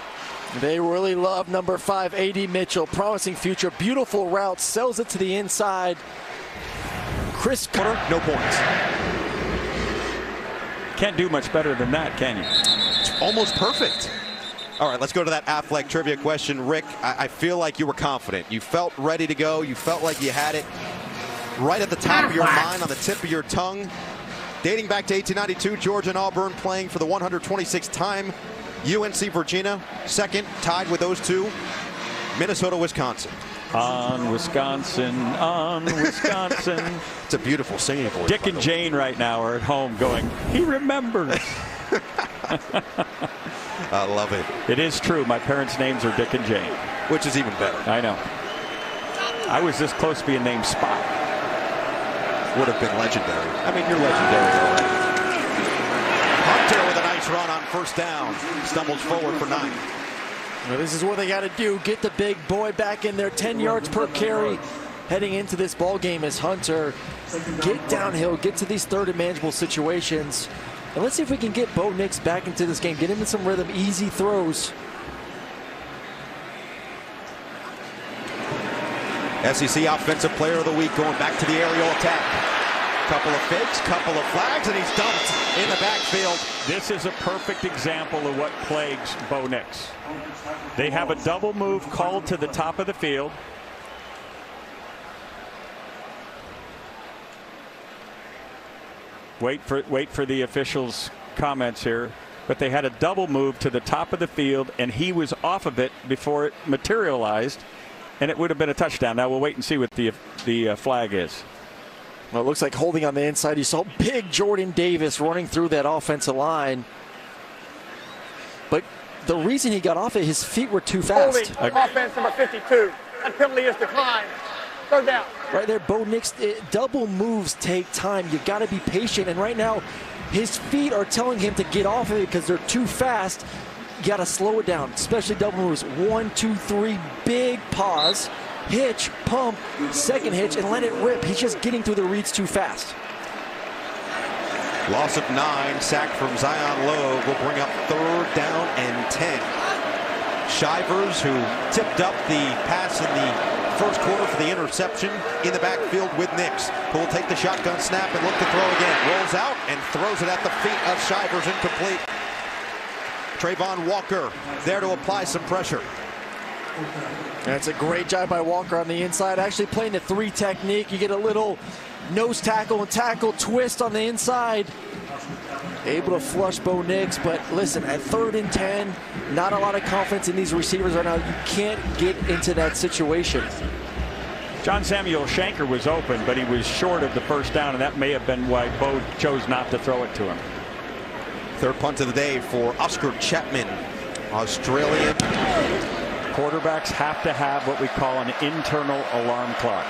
They really love number 5, A.D. Mitchell. Promising future. Beautiful route. Sells it to the inside. Chris Carter. No points. can't do much better than that, can you? It's almost perfect. All right, let's go to that Affleck trivia question. Rick, I feel like you were confident. You felt ready to go. You felt like you had it right at the top of your mind, on the tip of your tongue. Dating back to 1892, Georgia and Auburn playing for the 126th time. UNC Virginia, second, tied with those two. Minnesota, Wisconsin. On Wisconsin, on Wisconsin. It's a beautiful singing voice. Dick and Jane right now are at home going, he remembers. I love it. It is true. My parents' names are Dick and Jane. Which is even better. I know. I was this close to being named Spot. Would have been legendary. I mean, you're legendary already. Hunter with a nice run on first down. Stumbles forward for 9. Well, this is what they got to do. Get the big boy back in there. 10 yards per carry heading into this ball game as Hunter get downhill, get to these third and manageable situations. And let's see if we can get Bo Nix back into this game. Get him in some rhythm, easy throws. SEC Offensive Player of the Week going back to the aerial attack. Couple of fakes, couple of flags, and he's dumped in the backfield. This is a perfect example of what plagues Bo Nix. They have a double move called to the top of the field. Wait for the officials' comments here. But they had a double move to the top of the field, and he was off of it before it materialized, and it would have been a touchdown. Now we'll wait and see what the flag is. Well, it looks like holding on the inside. You saw big Jordan Davis running through that offensive line. But the reason he got off it, his feet were too fast. Holding, offense number 52. That penalty is declined. Third down. Right there, Bo Nix, double moves take time. You got to be patient. And right now, his feet are telling him to get off of it because they're too fast. You got to slow it down, especially double moves. 1, 2, 3, big pause. Hitch, pump, second hitch, and let it rip. He's just getting through the reads too fast. Loss of 9, sack from Zion Logue will bring up third down and 10. Shivers, who tipped up the pass in the first quarter for the interception, in the backfield with Nix, who will take the shotgun snap and look to throw again. Rolls out and throws it at the feet of Shivers, incomplete. Trayvon Walker there to apply some pressure. That's a great job by Walker on the inside, actually playing the 3 technique. You get a little nose tackle and tackle twist on the inside. Able to flush Bo Nix, but listen, at 3rd and 10, not a lot of confidence in these receivers right now. You can't get into that situation. John Samuel Shanker was open, but he was short of the first down, and that may have been why Bo chose not to throw it to him. Third punt of the day for Oscar Chapman, Australian. Quarterbacks have to have what we call an internal alarm clock.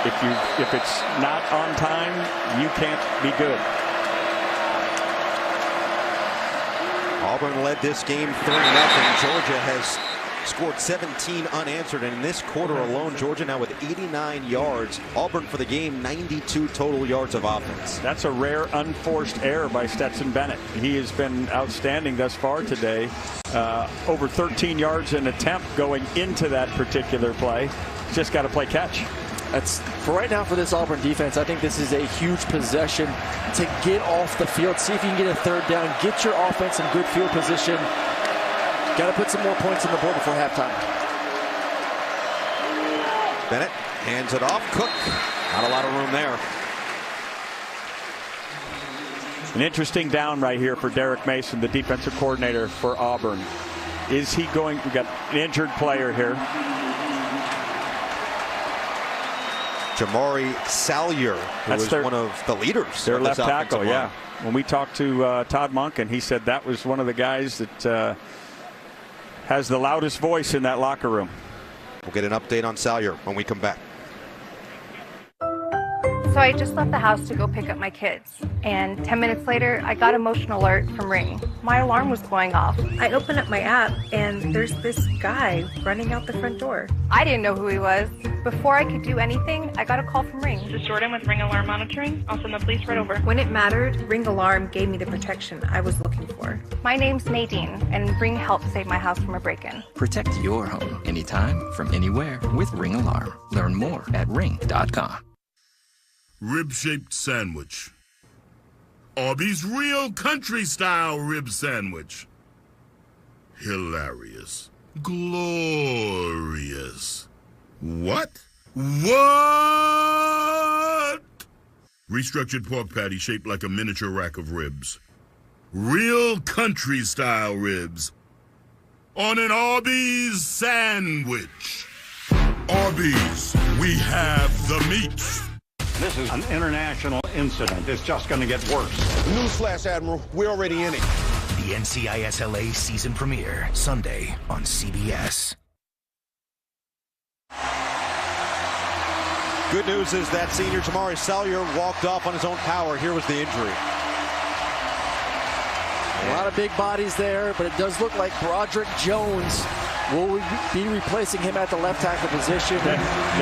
If it's not on time, you can't be good. Auburn led this game 3-0. Georgia has scored 17 unanswered, and in this quarter alone, Georgia now with 89 yards. Auburn for the game, 92 total yards of offense. That's a rare unforced error by Stetson Bennett. He has been outstanding thus far today. Over 13 yards an attempt going into that particular play. Just got to play catch. That's for right now for this Auburn defense. I think this is a huge possession to get off the field. See if you can get a third down. Get your offense in good field position. Got to put some more points on the board before halftime. Bennett hands it off. Cook, not a lot of room there. An interesting down right here for Derek Mason, the defensive coordinator for Auburn. Is he going? We got an injured player here. Jamari Salyer, who was one of the leaders. Their left tackle, yeah. When we talked to Todd Monken, he said that was one of the guys that has the loudest voice in that locker room. We'll get an update on Salyer when we come back. So I just left the house to go pick up my kids, and 10 minutes later I got a motion alert from Ring. My alarm was going off. I opened up my app and there's this guy running out the front door. I didn't know who he was. Before I could do anything, I got a call from Ring. This is Jordan with Ring Alarm Monitoring. I'll send the police right over. When it mattered, Ring Alarm gave me the protection I was looking for. My name's Nadine, and Ring helped save my house from a break-in. Protect your home anytime, from anywhere with Ring Alarm. Learn more at ring.com. Rib-shaped sandwich. Arby's real country-style rib sandwich. Hilarious. Glorious. What? What? Restructured pork patty shaped like a miniature rack of ribs. Real country-style ribs. On an Arby's sandwich. Arby's, we have the meats. This is an international incident. It's just going to get worse. Newsflash, Admiral. We're already in it. The NCISLA season premiere, Sunday on CBS. Good news is that senior Jamari Salyer walked off on his own power. Here was the injury. A lot of big bodies there, but it does look like Broderick Jones will be replacing him at the left tackle position. The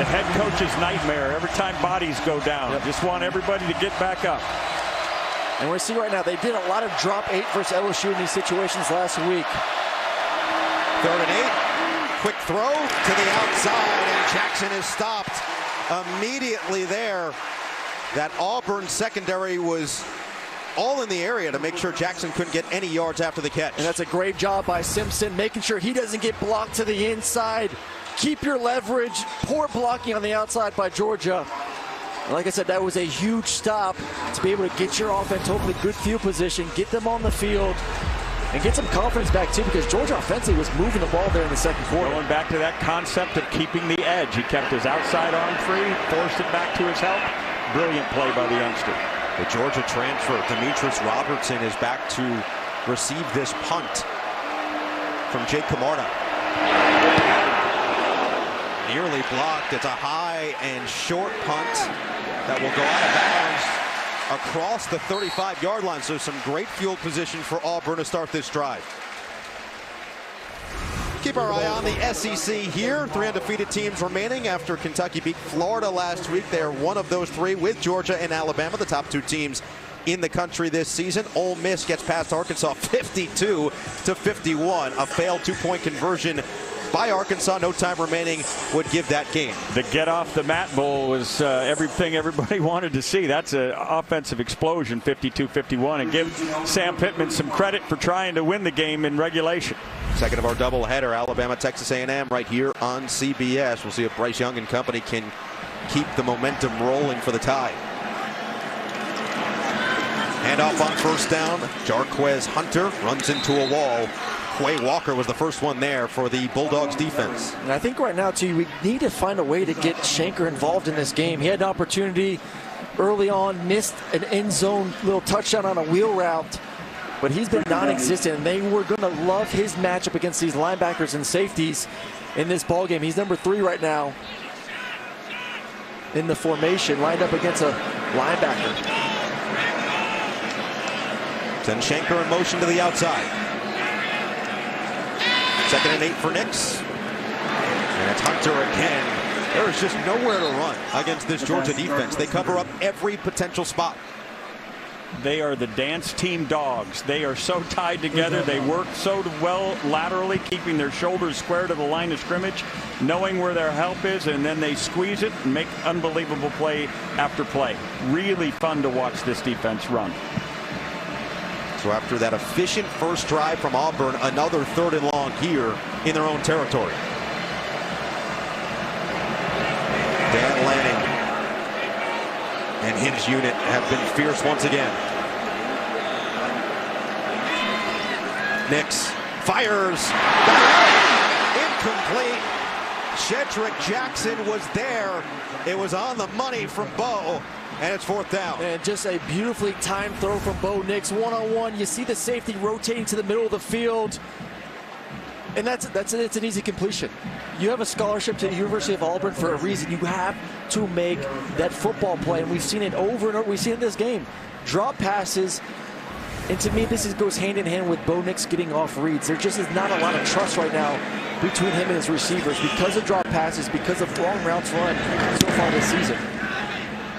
head coach's nightmare every time bodies go down. Yep. Just want everybody to get back up. And we're seeing right now, they did a lot of drop 8 versus LSU in these situations last week. 3rd and 8. Quick throw to the outside, and Jackson is stopped immediately there. That Auburn secondary was all in the area to make sure Jackson couldn't get any yards after the catch. And that's a great job by Simpson, making sure he doesn't get blocked to the inside. Keep your leverage. Poor blocking on the outside by Georgia. And like I said, that was a huge stop to be able to get your offense, hopefully good field position, get them on the field, and get some confidence back too, because Georgia offensively was moving the ball there in the second quarter. Going back to that concept of keeping the edge. He kept his outside arm free, forced it back to his help. Brilliant play by the youngster. The Georgia transfer, Demetrius Robertson, is back to receive this punt from Jake Camarda. Nearly blocked. It's a high and short punt that will go out of bounds across the 35-yard line. So some great field position for Auburn to start this drive. Keep our eye on the SEC here. 3 undefeated teams remaining after Kentucky beat Florida last week. They are one of those 3 with Georgia and Alabama, the top 2 teams in the country this season. Ole Miss gets past Arkansas 52-51. A failed 2-point conversion by Arkansas. No time remaining would give that game. The get off the mat bowl was everything everybody wanted to see. That's an offensive explosion, 52-51, and give Sam Pittman some credit for trying to win the game in regulation. Second of our doubleheader, Alabama, Texas A&M, right here on CBS. We'll see if Bryce Young and company can keep the momentum rolling for the Tide. Handoff on first down. Jarquez Hunter runs into a wall. Quay Walker was the first one there for the Bulldogs defense. And I think right now, too, we need to find a way to get Shanker involved in this game. He had an opportunity early on, missed an end zone little touchdown on a wheel route, but he's been non-existent, and they were going to love his matchup against these linebackers and safeties in this ball game. He's number 3 right now in the formation, lined up against a linebacker. Send Shanker in motion to the outside. 2nd and 8 for Nix. And it's Hunter again. There is just nowhere to run against this Georgia defense. They cover up every potential spot. They are the dance team Dawgs. They are so tied together. They work so well laterally, keeping their shoulders square to the line of scrimmage, knowing where their help is, and then they squeeze it and make unbelievable play after play. Really fun to watch this defense run. So after that efficient first drive from Auburn, another 3rd and long here in their own territory. Dan Lanning and his unit have been fierce once again. Nix fires. Incomplete. Shedrick Jackson was there. It was on the money from Bo. And it's 4th down. And just a beautifully timed throw from Bo Nix. One-on-one. You see the safety rotating to the middle of the field. And it's an easy completion. You have a scholarship to the University of Auburn for a reason. You have to make that football play. And we've seen it over and over. We've seen it in this game. Drop passes. And to me, this goes hand in hand with Bo Nix getting off reads. There just is not a lot of trust right now between him and his receivers because of drop passes, because of long routes run so far this season.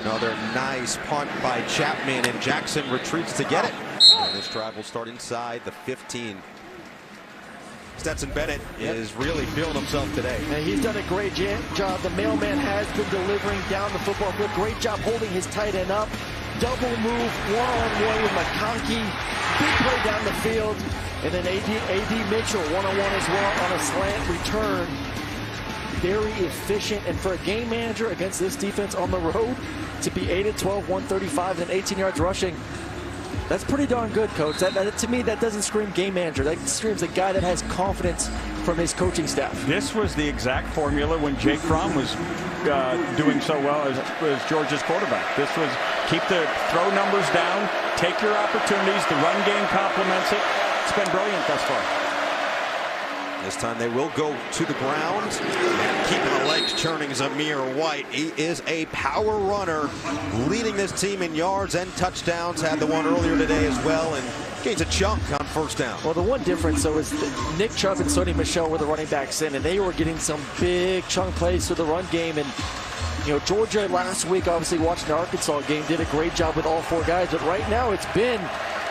Another nice punt by Chapman, and Jackson retreats to get it. And this drive will start inside the 15. Stetson Bennett is really feeling himself today. And he's done a great job. The mailman has been delivering down the football field. Great job holding his tight end up. double move, one-on-one with McConkey. Big play down the field. And then A.D. Mitchell, one-on-one as well on a slant return. Very efficient. And for a game manager against this defense on the road, to be 8 of 12, 135, and 18 yards rushing, that's pretty darn good, Coach. That, to me, that doesn't scream game manager. That screams a guy that has confidence from his coaching staff. This was the exact formula when Jake Fromm was doing so well as Georgia's quarterback. This was keep the throw numbers down, take your opportunities. The run game complements it. It's been brilliant thus far. This time they will go to the ground. And keeping the legs churning is Amir White. He is a power runner, leading this team in yards and touchdowns. Had the one earlier today as well, and gains a chunk on first down. Well, the one difference, though, is that Nick Chubb and Sonny Michel were the running backs in, and they were getting some big chunk plays through the run game. And, you know, Georgia last week, obviously watching the Arkansas game, did a great job with all four guys. But right now it's been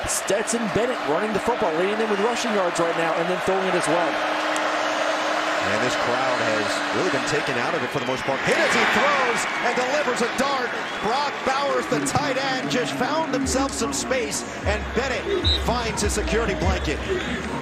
Stetson Bennett running the football, leading them with rushing yards right now, and then throwing it as well. And this crowd has really been taken out of it for the most part. Hit as he throws and delivers a dart. Brock Bowers, the tight end, just found himself some space, and Bennett finds his security blanket.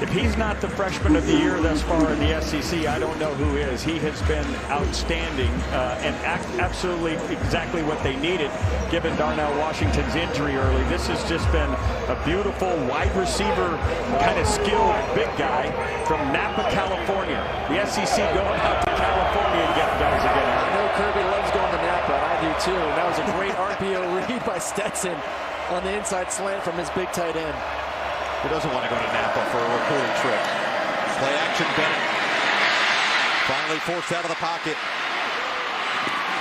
If he's not the freshman of the year thus far in the SEC, I don't know who is. He has been outstanding and absolutely exactly what they needed, given Darnell Washington's injury early. This has just been a beautiful wide receiver, kind of skilled big guy from Napa, California. The SEC going out to California and getting guys again. I know Kirby loves going to Napa, and I do too. And that was a great RPO read by Stetson on the inside slant from his big tight end. Who doesn't want to go to Napa for a recruiting trip? Play action Bennett. Finally forced out of the pocket.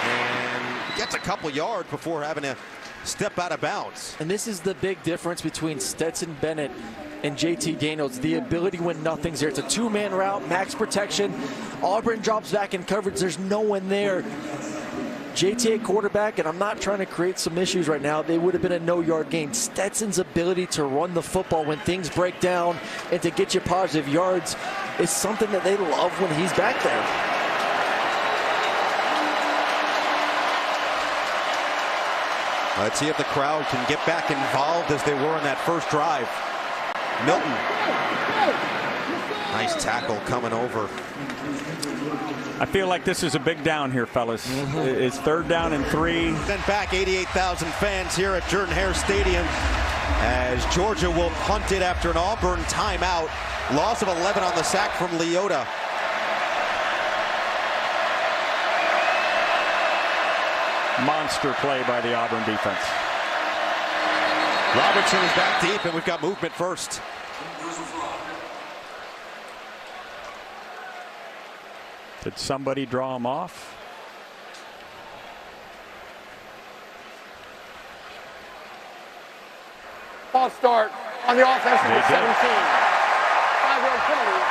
And gets a couple yards before having to step out of bounds. And this is the big difference between Stetson Bennett and JT Daniels. The ability when nothing's there. It's a two-man route, max protection. Auburn drops back in coverage. There's no one there. JT at quarterback, and I'm not trying to create some issues right now. They would have been a no-yard game. Stetson's ability to run the football when things break down and to get you positive yards is something that they love when he's back there. Let's see if the crowd can get back involved as they were in that first drive. Milton. Nice tackle coming over. I feel like this is a big down here, fellas. It's 3rd down and 3. Then back 88,000 fans here at Jordan-Hare Stadium as Georgia will punt it after an Auburn timeout. Loss of 11 on the sack from Leota. Monster play by the Auburn defense. Robertson is back deep, and we've got movement first. Did somebody draw him off? False start on the offense of the 17. 5-yard penalty.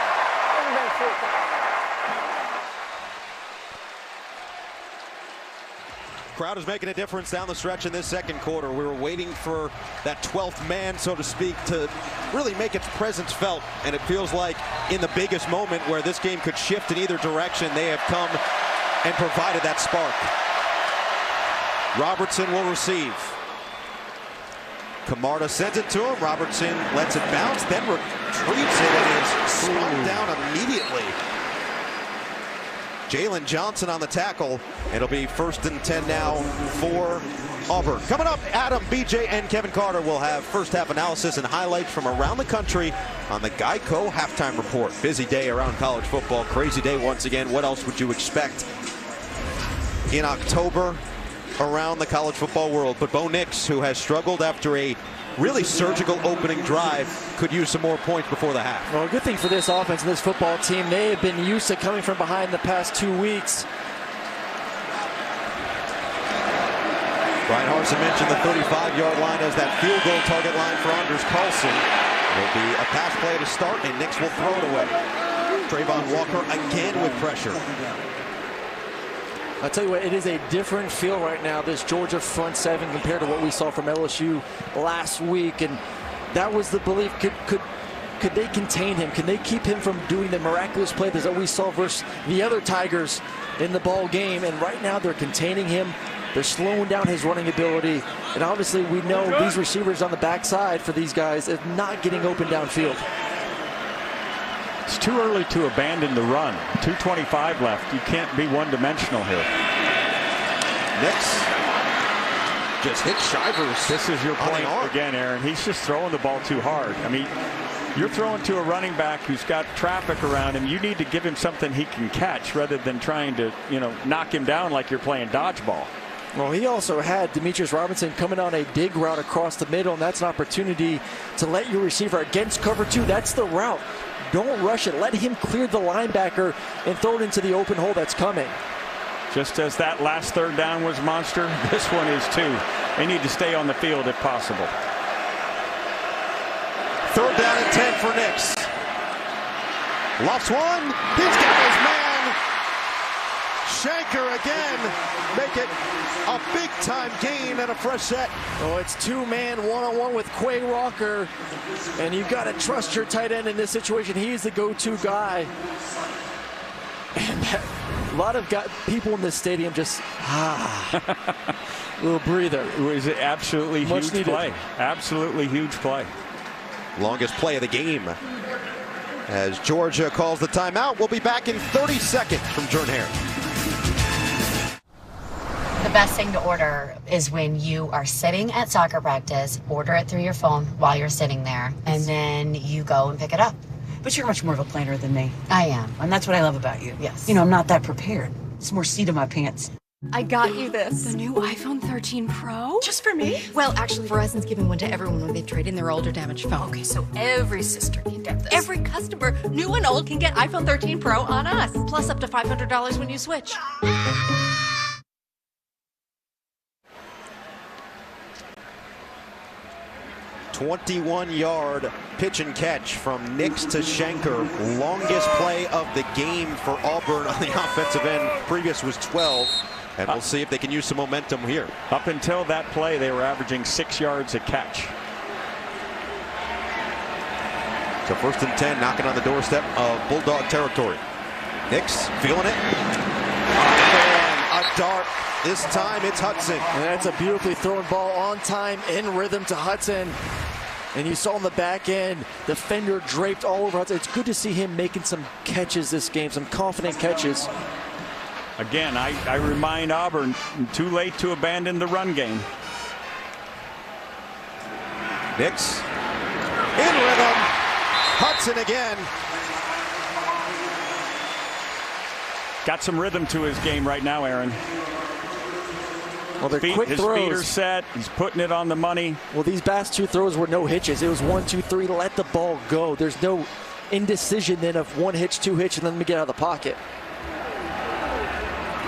Crowd is making a difference down the stretch in this second quarter. We were waiting for that 12th man, so to speak, to really make its presence felt. And it feels like in the biggest moment where this game could shift in either direction, they have come and provided that spark. Robertson will receive. Camarda sends it to him. Robertson lets it bounce, then retrieves it and is slowed down immediately. Jalen Johnson on the tackle. It'll be 1st and 10 now for Auburn. Coming up, Adam, BJ, and Kevin Carter will have first half analysis and highlights from around the country on the Geico Halftime Report. Busy day around college football. Crazy day once again. What else would you expect in October around the college football world? But Bo Nix, who has struggled after a really surgical opening drive, could use some more points before the half. Well, a good thing for this offense and this football team, they have been used to coming from behind the past 2 weeks. Brian Harsin mentioned the 35-yard line as that field goal target line for Anders Carlson. Will be a pass play to start, and Nix will throw it away. Trayvon Walker again with pressure. I'll tell you what, it is a different feel right now, this Georgia front seven, compared to what we saw from LSU last week. And that was the belief. Could they contain him? Can they keep him from doing the miraculous play that we saw versus the other Tigers in the ball game? And right now they're containing him. They're slowing down his running ability. And obviously we know these receivers on the backside for these guys is not getting open downfield. It's too early to abandon the run. 2:25 left. You can't be one-dimensional here. Nix just hit Shivers. This is your point again, Aaron. He's just throwing the ball too hard. I mean, you're throwing to a running back who's got traffic around him. You need to give him something he can catch rather than trying to, knock him down like you're playing dodgeball. Well, he also had Demetrius Robinson coming on a dig route across the middle, and that's an opportunity to let your receiver against cover 2. That's the route. Don't rush it. Let him clear the linebacker and throw it into the open hole that's coming. Just as that last third down was monster, this one is too. They need to stay on the field if possible. 3rd down and 10 for Nix. Lofts one. He's got his man. Shanker again. Make it a big-time gain and a fresh set. Oh, it's 2-man, one-on-one with Quay Walker. And you've got to trust your tight end in this situation. He's the go-to guy. And a lot of people in this stadium just, little breather. It was an absolutely huge play. Absolutely huge play. Longest play of the game. As Georgia calls the timeout, we'll be back in 30 seconds from Jordan Hare. The best thing to order is when you are sitting at soccer practice, order it through your phone while you're sitting there, and then you go and pick it up. But you're much more of a planner than me. I am. And that's what I love about you. Yes. I'm not that prepared. It's more seat in my pants. I got you this. The new iPhone 13 Pro? Just for me? Well, actually, Verizon's giving one to everyone when they trade in their old or damaged phone. Okay, so every sister can get this. Every customer, new and old, can get iPhone 13 Pro on us. Plus up to $500 when you switch. 21-yard pitch and catch from Nix to Shanker. Longest play of the game for Auburn on the offensive end. Previous was 12. And we'll see if they can use some momentum here. Up until that play, they were averaging 6 yards a catch. So 1st and 10, knocking on the doorstep of Bulldog territory. Nix feeling it. And a dart. This time it's Hudson. And that's a beautifully thrown ball on time, in rhythm to Hudson. And you saw on the back end, defender draped all over Hudson. It's good to see him making some catches this game, some confident catches. Again, I remind Auburn, too late to abandon the run game. Nix in rhythm. Hudson again. Got some rhythm to his game right now, Aaron. Well, they're quick his throws. Feet are set. He's putting it on the money. Well, these past 2 throws were no hitches. It was 1, 2, 3. Let the ball go. There's no indecision then of 1 hitch, 2 hitch, and then let me get out of the pocket.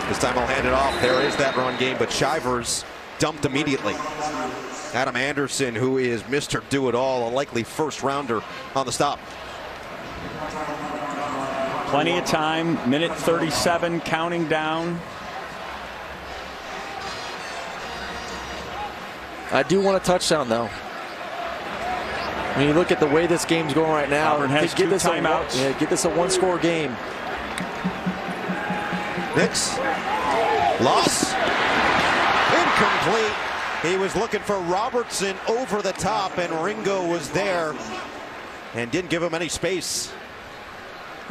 This time I'll hand it off. There is that run game, but Shivers dumped immediately. Adam Anderson, who is Mr. Do-It-All, a likely first-rounder on the stop. Plenty of time. Minute 37, counting down. I do want a touchdown, though. When you look at the way this game's going right now, Auburn has 2 timeouts. Get this a 1-score game. Nix. Loss. Incomplete. He was looking for Robertson over the top, and Ringo was there and didn't give him any space.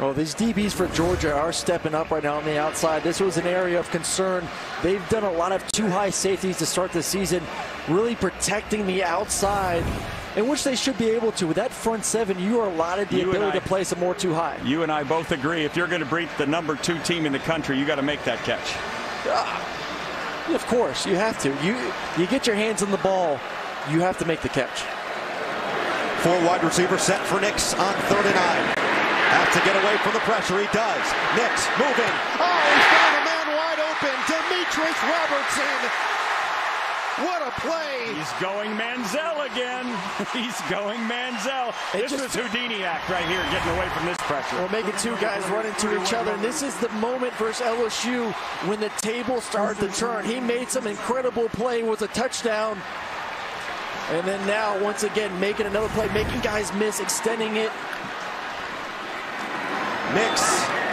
Well, these DBs for Georgia are stepping up right now on the outside. This was an area of concern. They've done a lot of too high safeties to start the season, really protecting the outside, in which they should be able to. With that front 7, you are allotted the ability to play some more too high. You and I both agree, if you're going to beat the number 2 team in the country, you got to make that catch. Of course, you have to. You get your hands on the ball, you have to make the catch. 4 wide receivers set for Nix on 3rd and 9. Has to get away from the pressure. He does. Nix moving. Oh, he's found a man wide open. Demetrius Robertson. What a play. He's going Manziel again. He's going Manziel. This is Houdini act right here, getting away from this pressure. We're making 2 guys run into each other. And this is the moment versus LSU when the table started to turn. He made some incredible play with a touchdown. And then now, once again, making another play, making guys miss, extending it. Nix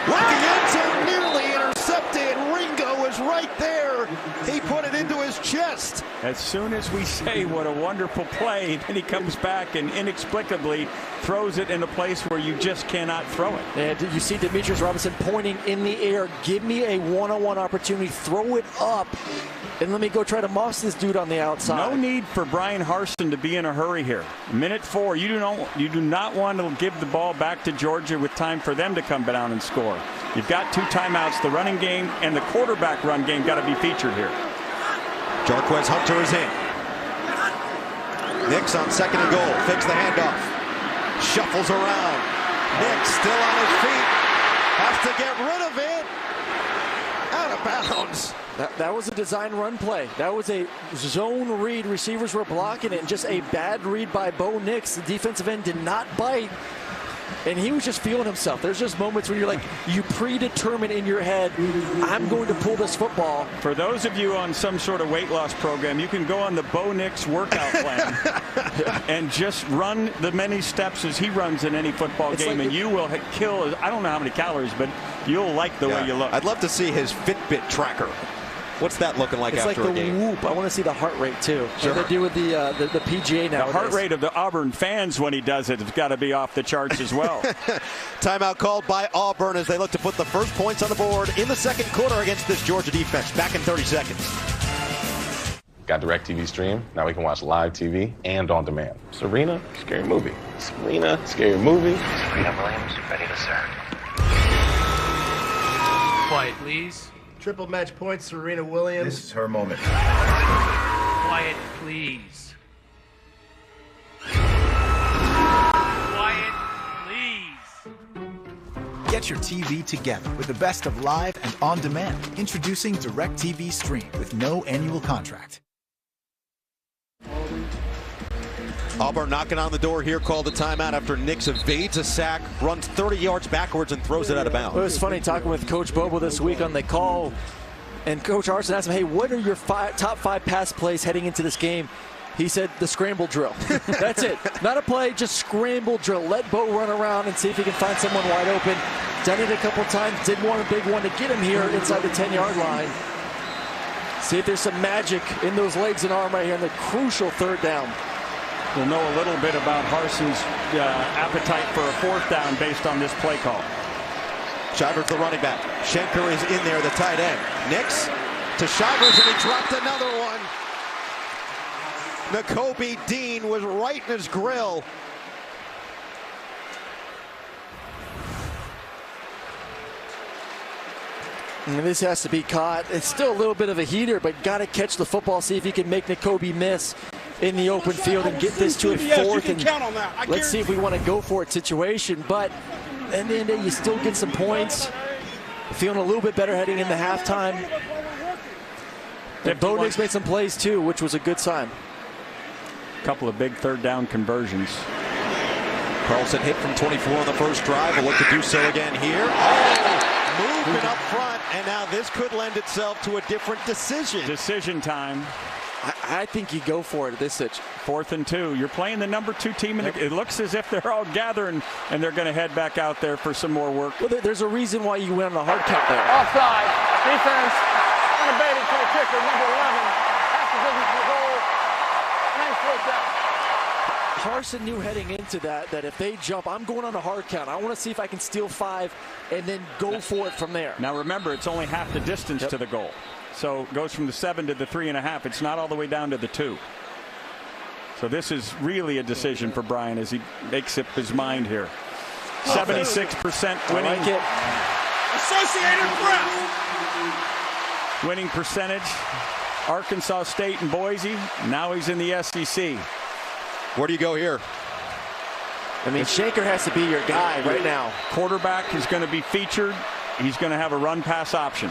looking into nearly intercepted. Ringo is right there. He put it into his chest. As soon as we say what a wonderful play, then he comes back and inexplicably throws it in a place where you just cannot throw it. And you see Demetrius Robinson pointing in the air. Give me a one-on-one opportunity. Throw it up. And let me go try to moss this dude on the outside. No need for Brian Harsin to be in a hurry here. Minute 4, you do not want to give the ball back to Georgia with time for them to come down and score. You've got 2 timeouts. The running game and the quarterback run game got to be featured here. Jarquez Hunter is in. Nix on 2nd and goal. Fakes the handoff. Shuffles around. Nix still on his feet. Has to get rid of it. Out of bounds. That was a design run play. That was a zone read. Receivers were blocking it, and just a bad read by Bo Nix. The defensive end did not bite, and he was just feeling himself. There's just moments where you're like, you predetermine in your head, I'm going to pull this football. For those of you on some sort of weight loss program, you can go on the Bo Nix workout plan and just run the many steps as he runs in any football game, and you will kill, I don't know how many calories, but you'll like the way you look. I'd love to see his Fitbit tracker. What's that looking like after a game? It's like the whoop. I want to see the heart rate, too. Sure. What they do with the PGA now. The heart rate of the Auburn fans when he does it has got to be off the charts as well. Timeout called by Auburn as they look to put the first points on the board in the 2nd quarter against this Georgia defense. Back in 30 seconds. Got DirecTV Stream. Now we can watch live TV and on demand. Serena, scary movie. Serena, scary movie. Serena Williams, ready to serve. Quiet, please. Triple match points, Serena Williams. This is her moment. Quiet, please. Quiet, please. Get your TV together with the best of live and on demand. Introducing DirecTV Stream with no annual contract. Auburn knocking on the door here, called the timeout after Nix evades a sack, runs 30 yards backwards and throws it out of bounds. It was funny talking with Coach Bobo this week on the call, and Coach Arson asked him, hey, what are your top 5 pass plays heading into this game? He said the scramble drill. That's it. Not a play, just scramble drill. Let Bo run around and see if he can find someone wide open. Done it a couple times, did want a big one to get him here inside the 10-yard line. See if there's some magic in those legs and arm right here in the crucial 3rd down. We'll know a little bit about Harsin's appetite for a 4th down based on this play call. Shivers the running back. Schenker is in there, the tight end. Nix to Shivers, and he dropped another one. Nakobe Dean was right in his grill. And this has to be caught. It's still a little bit of a heater, but got to catch the football, see if he can make Nakobe miss in the open field and get this to a 4th. And let's see if we want to go for it situation. But at the end of the day, you still get some points. Feeling a little bit better heading into halftime. And Bo Nix made some plays too, which was a good sign. A couple of big 3rd down conversions. Carlson hit from 24 on the first drive. Will look to do so again here. Oh, movement up front, and now this could lend itself to a different decision. Decision time. I think you go for it at this situation. 4th and 2. You're playing the number 2 team, and it looks as if they're all gathering, and they're going to head back out there for some more work. Well, there's a reason why you went on the hard count there. Offside. Defense unabated to the kicker, number 11. Pass position to the goal. Nice work out. Harsin knew heading into that if they jump, I'm going on a hard count. I want to see if I can steal 5 and then go for it from there. Now remember, it's only half the distance to the goal. So it goes from the 7 to the 3.5. It's not all the way down to the 2. So this is really a decision for Brian as he makes up his mind here. 76% winning. I like it. Associated Press. Winning percentage. Arkansas State and Boise. Now he's in the SEC. Where do you go here? I mean, Schenker has to be your guy right now. Quarterback is going to be featured. He's going to have a run-pass option.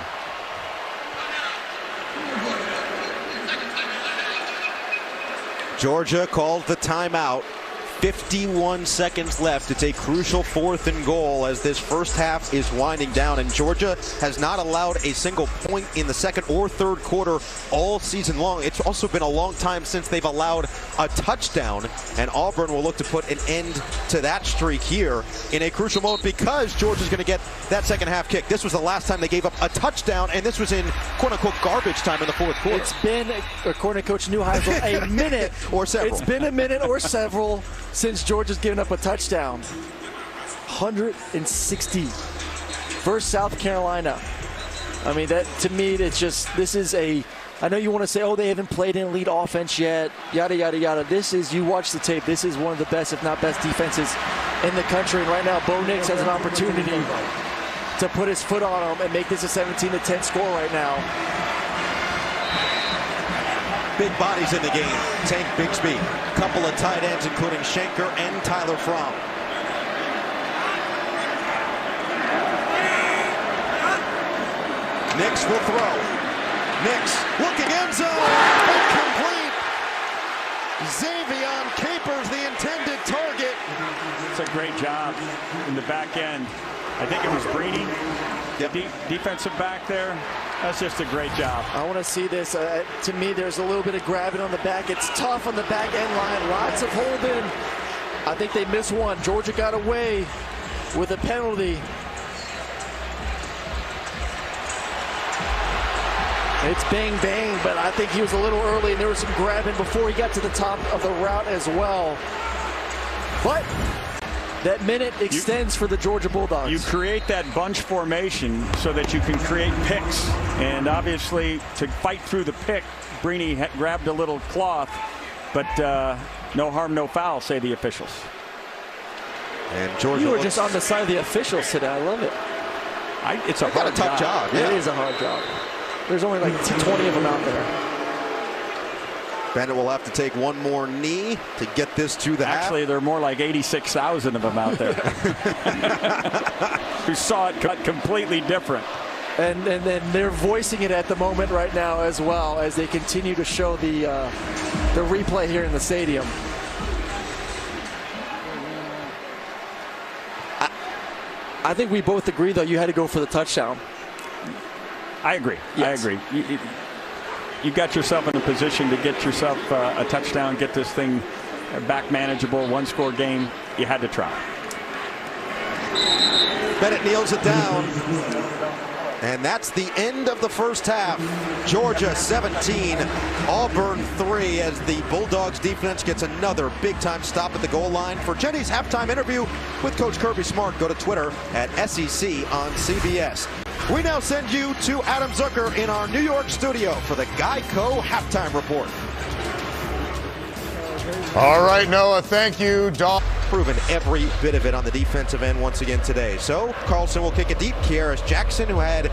Georgia called the timeout. 51 seconds left. It's a crucial 4th and goal as this first half is winding down, and Georgia has not allowed a single point in the second or third quarter all season long. It's also been a long time since they've allowed a touchdown, and Auburn will look to put an end to that streak here in a crucial moment because Georgia's going to get that second half kick. This was the last time they gave up a touchdown, and this was in quote-unquote garbage time in the fourth quarter. It's been, according to Coach Neuheisel, a minute or several. It's been a minute or several since Georgia's given up a touchdown. 160 versus South Carolina. I mean, that to me, it's just, this is a, I know you want to say, oh, they haven't played an elite offense yet, yada, yada, yada. This is, you watch the tape, this is one of the best, if not best, defenses in the country. And right now, Bo Nix has an opportunity to put his foot on them and make this a 17-10 score right now. Big bodies in the game. Tank Bigsby. Couple of tight ends, including Schenker and Tyler Fromm. Nix will throw. Nix looking end zone. Incomplete. Xavion Capers, the intended target. It's a great job in the back end. I think it was Breedy, the defensive back there. That's just a great job. I want to see this. To me, there's a little bit of grabbing on the back. It's tough on the back end line. Lots of holding. I think they missed one. Georgia got away with a penalty. It's bang, bang, but I think he was a little early, and there was some grabbing before he got to the top of the route as well. But that minute extends for the Georgia Bulldogs. You create that bunch formation so that you can create picks. And obviously, to fight through the pick, Breedy grabbed a little cloth, but no harm, no foul, say the officials. And Georgia, you were just on the side of the officials today. I love it. It's a hard tough job. Yeah. It is a hard job. There's only like 20 of them out there. Bennett will have to take one more knee to get this to the Actually, half. there are more like 86,000 of them out there who saw it cut completely different. And then they're voicing it at the moment right now as well as they continue to show the replay here in the stadium. I think we both agree, though, you had to go for the touchdown. I agree. Yes. I agree. You got yourself in a position to get yourself a touchdown, get this thing back manageable, one-score game. You had to try. Bennett kneels it down. And that's the end of the first half. Georgia 17, Auburn 3, as the Bulldogs defense gets another big-time stop at the goal line. For Jenny's halftime interview with Coach Kirby Smart, go to Twitter at SEC on CBS. We now send you to Adam Zucker in our New York studio for the Geico halftime report. All right, Noah, thank you. Proven every bit of it on the defensive end once again today. So Carlson will kick it deep. Kearis Jackson, who had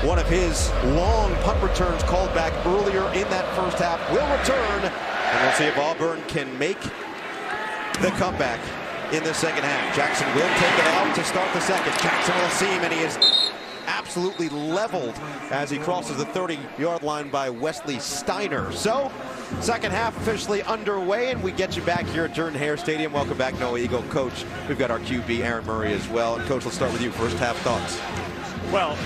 one of his long punt returns called back earlier in that first half, will return. And we'll see if Auburn can make the comeback in the second half. Jackson will take it out to start the second. Jackson will see him, and he is absolutely leveled as he crosses the 30-yard line by Wesley Steiner. So, second half officially underway, and we get you back here at Jordan-Hare Stadium. Welcome back, Noah Eagle. Coach, we've got our QB, Aaron Murray, as well. And Coach, let's start with you. First half thoughts. Well,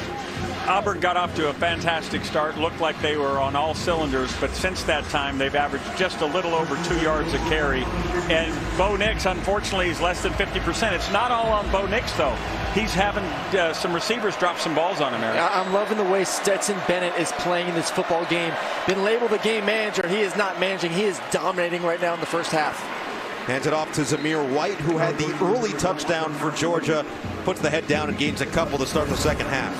Auburn got off to a fantastic start. Looked like they were on all cylinders, but since that time, they've averaged just a little over 2 yards a carry. And Bo Nix, unfortunately, is less than 50%. It's not all on Bo Nix, though. He's having some receivers drop some balls on him, Eric. I'm loving the way Stetson Bennett is playing in this football game. Been labeled the game manager. He is not managing. He is dominating right now in the first half. Hands it off to Zamir White, who had the early touchdown for Georgia. Puts the head down and gains a couple to start the second half.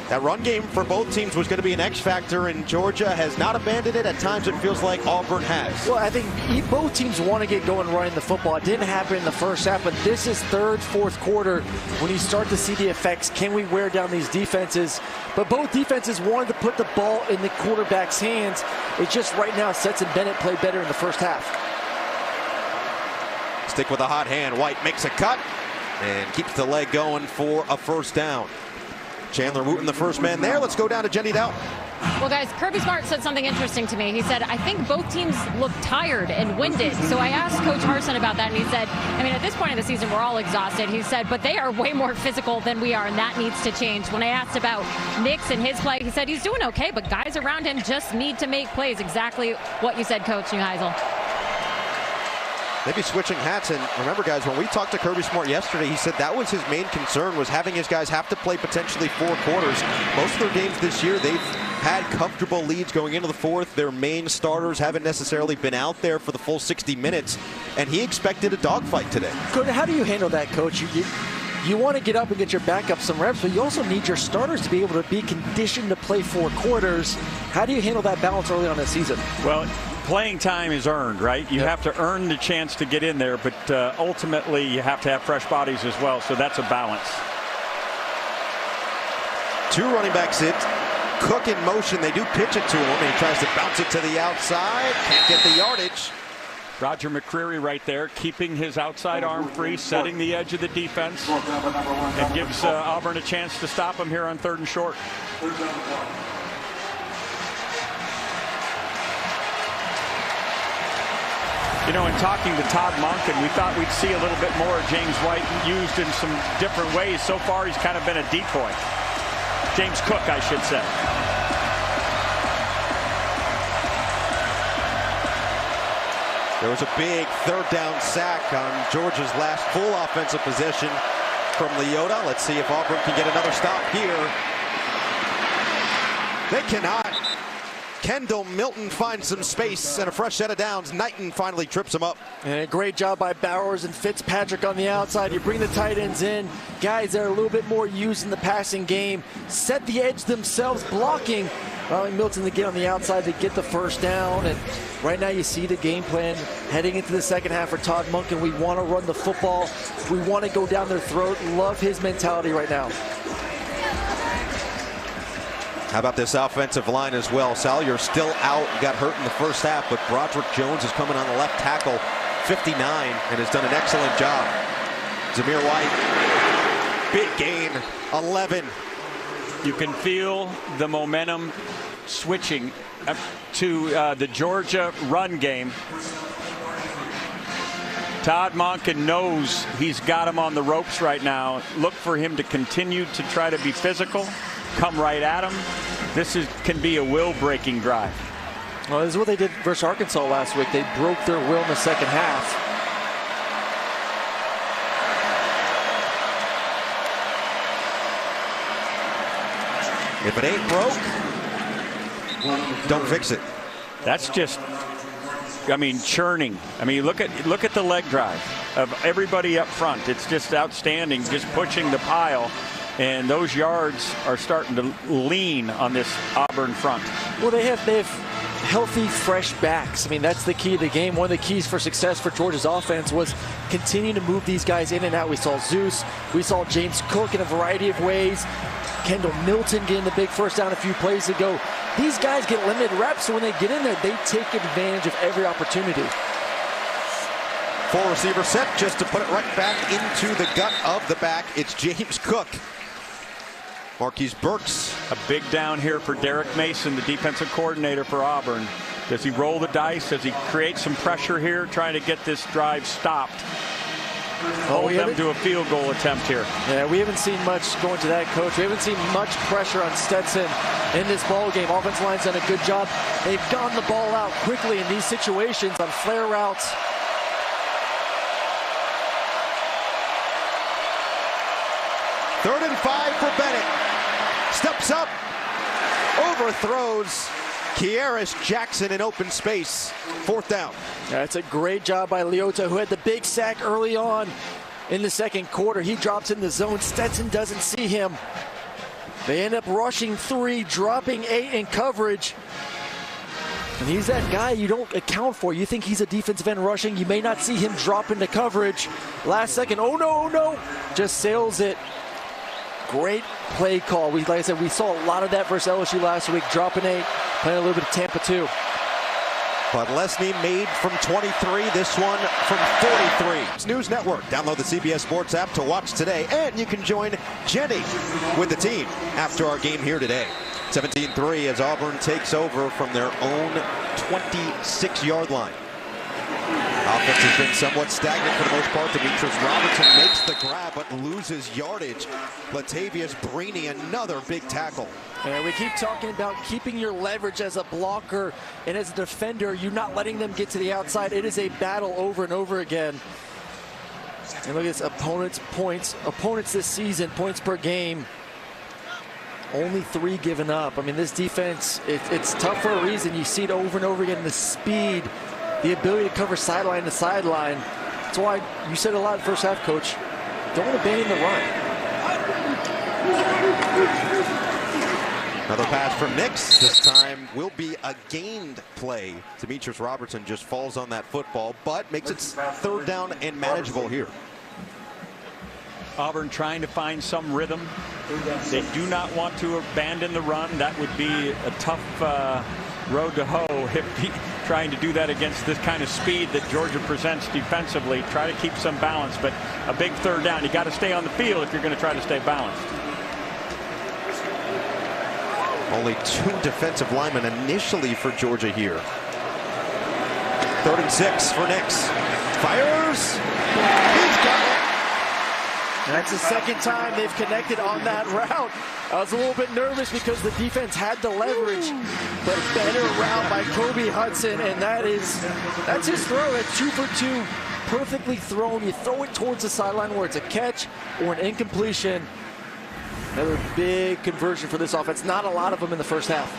That run game for both teams was going to be an X factor, and Georgia has not abandoned it. At times it feels like Auburn has. Well, I think both teams want to get going running the football. It didn't happen in the first half, but this is third, fourth quarter when you start to see the effects. Can we wear down these defenses? But both defenses wanted to put the ball in the quarterback's hands. It's just right now Stetson Bennett played better in the first half. Stick with a hot hand. White makes a cut and keeps the leg going for a first down. Chandler Wooten, the first man there. Let's go down to Jenny Dow. Well, guys, Kirby Smart said something interesting to me. He said, I think both teams look tired and winded. So I asked Coach Harsin about that, and he said, I mean, at this point in the season, we're all exhausted. He said, but they are way more physical than we are, and that needs to change. When I asked about Nix and his play, he said he's doing okay, but guys around him just need to make plays. Exactly what you said, Coach Neuheisel. Maybe switching hats, and remember, guys, when we talked to Kirby Smart yesterday, he said that was his main concern, was having his guys have to play potentially 4 quarters. Most of their games this year, they've had comfortable leads going into the fourth. Their main starters haven't necessarily been out there for the full 60 minutes, and he expected a dogfight today. How do you handle that, Coach? You want to get up and get your backup some reps, but you also need your starters to be able to be conditioned to play 4 quarters. How do you handle that balance early on in the season? Well, playing time is earned, right? You have to earn the chance to get in there, but ultimately you have to have fresh bodies as well, so that's a balance. 2 running backs in. Cook in motion. They do pitch it to him, and he tries to bounce it to the outside. Can't get the yardage. Roger McCreary right there, keeping his outside arm free, setting the edge of the defense, and gives Auburn a chance to stop him here on 3rd and short. You know, in talking to Todd Monken, we thought we'd see a little bit more of James White used in some different ways. So far, he's kind of been a decoy. James Cook, I should say. There was a big 3rd down sack on Georgia's last full offensive possession from Leota. Let's see if Auburn can get another stop here. They cannot. Kendall Milton finds some space and a fresh set of downs. Knighton finally trips him up. And a great job by Bowers and Fitzpatrick on the outside. You bring the tight ends in. Guys that are a little bit more used in the passing game. Set the edge themselves, blocking. Allowing Milton to get on the outside to get the 1st down. And right now you see the game plan heading into the second half for Todd Monken. We want to run the football. We want to go down their throat. Love his mentality right now. How about this offensive line as well? Salyer still out, got hurt in the first half, but Broderick Jones is coming on the left tackle, 59, and has done an excellent job. Zamir White, big gain, 11. You can feel the momentum switching to the Georgia run game. Todd Monken knows he's got him on the ropes right now. Look for him to continue to try to be physical. Come right at him. This can be a will-breaking drive. Well, this is what they did versus Arkansas last week. They broke their will in the second half. If it ain't broke, don't fix it. That's just, I mean, churning. I mean, look at the leg drive of everybody up front. It's just outstanding, just pushing the pile. And those yards are starting to lean on this Auburn front. Well, they have healthy, fresh backs. I mean, that's the key of the game. One of the keys for success for Georgia's offense was continuing to move these guys in and out. We saw Zeus. We saw James Cook in a variety of ways. Kendall Milton getting the big 1st down a few plays ago. These guys get limited reps, so when they get in there, they take advantage of every opportunity. 4 receiver set just to put it right back into the gut of the back. It's James Cook. Marquise Burks. A big down here for Derek Mason, the defensive coordinator for Auburn. Does he roll the dice? Does he create some pressure here, trying to get this drive stopped? Hold them to a field goal attempt here. Yeah, we haven't seen much going to that, Coach. We haven't seen much pressure on Stetson in this ball game. Offensive line's done a good job. They've gotten the ball out quickly in these situations on flare routes. Third and 5 for Bennett. Steps up, overthrows Kieris Jackson in open space. 4th down. That's a great job by Leota, who had the big sack early on in the second quarter. He drops in the zone. Stetson doesn't see him. They end up rushing 3, dropping 8 in coverage. And he's that guy you don't account for. You think he's a defensive end rushing. You may not see him drop into coverage. Last second, oh no. Just sails it. Great play call. Like I said, we saw a lot of that versus LSU last week. Dropping 8, playing a little bit of Tampa too. But Lesney made from 23, this one from 43. It's News Network. Download the CBS Sports app to watch today, and you can join Jenny with the team after our game here today. 17-3 as Auburn takes over from their own 26-yard line. Offense has been somewhat stagnant for the most part. Demetrius Robertson makes the grab but loses yardage. Latavius Brini, another big tackle. And we keep talking about keeping your leverage as a blocker and as a defender. You're not letting them get to the outside. It is a battle over and over again. And look at this, opponents this season, points per game. Only 3 given up. I mean, this defense, it's tough for a reason. You see it over and over again, the speed, the ability to cover sideline to sideline. That's why you said a lot in the first half, Coach. Don't abandon the run. Another pass from Nix. This time will be a gained play. Demetrius Robertson just falls on that football, but makes it 3rd down and manageable here. Auburn trying to find some rhythm. They do not want to abandon the run. That would be a tough road to hoe if trying to do that against this kind of speed that Georgia presents defensively. Try to keep some balance, but a big 3rd down. You got to stay on the field if you're going to try to stay balanced. Only 2 defensive linemen initially for Georgia here. 3rd and 6 for Nix. Fires. He's got it. And that's the 2nd time they've connected on that route. I was a little bit nervous because the defense had the leverage, but better route by Kobe Hudson, and that's his throw. That's 2 for 2, perfectly thrown. You throw it towards the sideline where it's a catch or an incompletion. Another big conversion for this offense. Not a lot of them in the first half.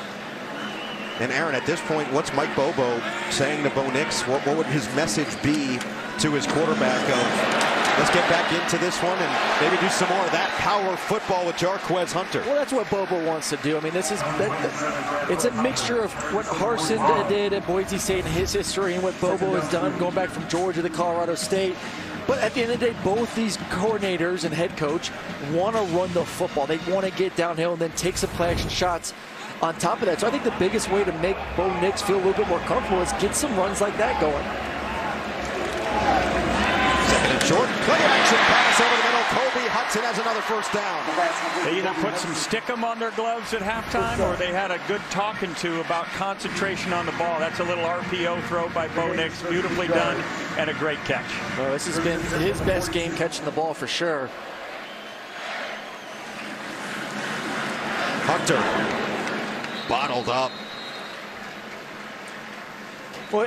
And Aaron, at this point, what's Mike Bobo saying to Bo Nix? What would his message be to his quarterback of, let's get back into this one and maybe do some more of that power football with Jarquez Hunter? Well, that's what Bobo wants to do. I mean, it's a mixture of what Harsin did at Boise State in his history and what Bobo has done going back from Georgia to Colorado State. But at the end of the day, both these coordinators and head coach want to run the football. They want to get downhill and then take some play action shots on top of that. So I think the biggest way to make Bo Nix feel a little bit more comfortable is get some runs like that going. 2nd and short. Play action pass over the middle. Kobe Hudson has another 1st down. They either put some stickum on their gloves at halftime or they had a good talking to about concentration on the ball. That's a little RPO throw by Bo Nix. Beautifully done and a great catch. Well, this has been his best game catching the ball for sure. Hunter bottled up. Well,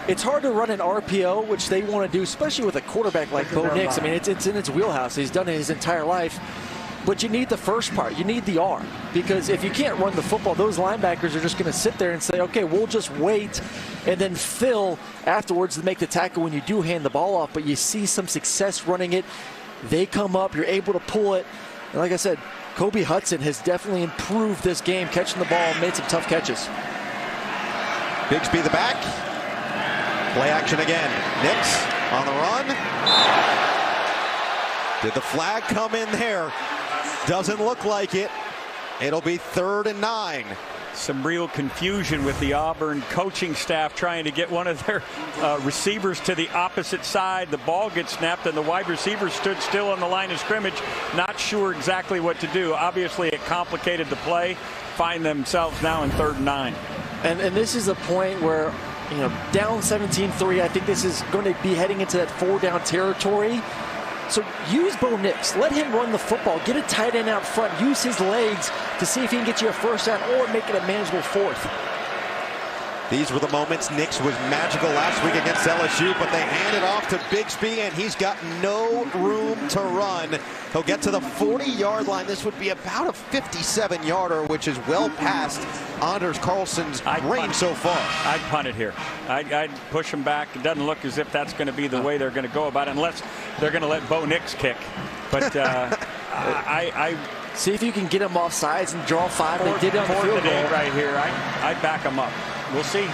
it's hard to run an RPO, which they want to do, especially with a quarterback like Bo Nix. I mean, it's in its wheelhouse. He's done it his entire life. But you need the first part. You need the arm. Because if you can't run the football, those linebackers are just going to sit there and say, okay, we'll just wait and then fill afterwards to make the tackle when you do hand the ball off. But you see some success running it. They come up. You're able to pull it. And like I said, Kobe Hudson has definitely improved this game, catching the ball, made some tough catches. Bigsby the back. Play action again. Nix on the run. Did the flag come in there? Doesn't look like it. It'll be 3rd and 9. Some real confusion with the Auburn coaching staff trying to get one of their receivers to the opposite side. The ball gets snapped and the wide receiver stood still on the line of scrimmage, not sure exactly what to do. Obviously it complicated the play. Find themselves now in 3rd and 9. And this is a point where, you know, down 17-3, I think this is going to be heading into that 4-down territory. So use Bo Nix. Let him run the football. Get a tight end out front. Use his legs to see if he can get you a 1st down or make it a manageable 4th. These were the moments. Nix was magical last week against LSU, but they hand it off to Bigsby, and he's got no room to run. He'll get to the 40-yard line. This would be about a 57-yarder, which is well past Anders Carlson's range so far. I'd punt it here. I'd push him back. It doesn't look as if that's going to be the way they're going to go about it, unless they're going to let Bo Nix kick. But I see if you can get him off sides and draw 5. They did it on the field goal right here. I'd back him up. We'll see.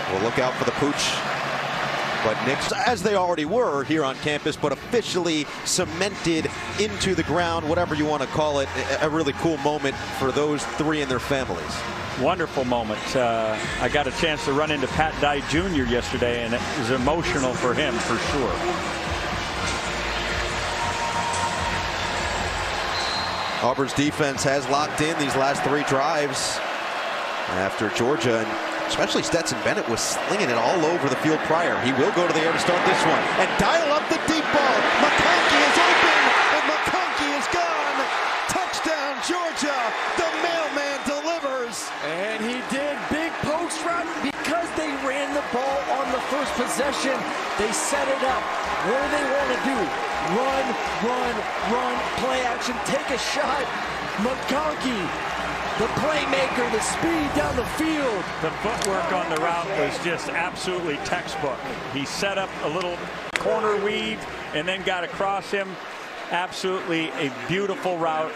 We'll look out for the pooch. But Nix, as they already were here on campus, but officially cemented into the ground, whatever you want to call it. A really cool moment for those 3 and their families. Wonderful moment. I got a chance to run into Pat Dye Jr. yesterday, and it was emotional for him for sure. Auburn's defense has locked in these last 3 drives after Georgia, and especially Stetson Bennett was slinging it all over the field prior. He will go to the air to start this one and dial up the deep ball. McConkey is open, and McConkey is gone. Touchdown, Georgia. The mailman delivers. And he did. Big post route because they ran the ball on the first possession. They set it up. What do they want to do? Run, run, run, play action, take a shot. McConkey, the playmaker, the speed down the field. The footwork on the route was just absolutely textbook. He set up a little corner weave and then got across him. Absolutely a beautiful route.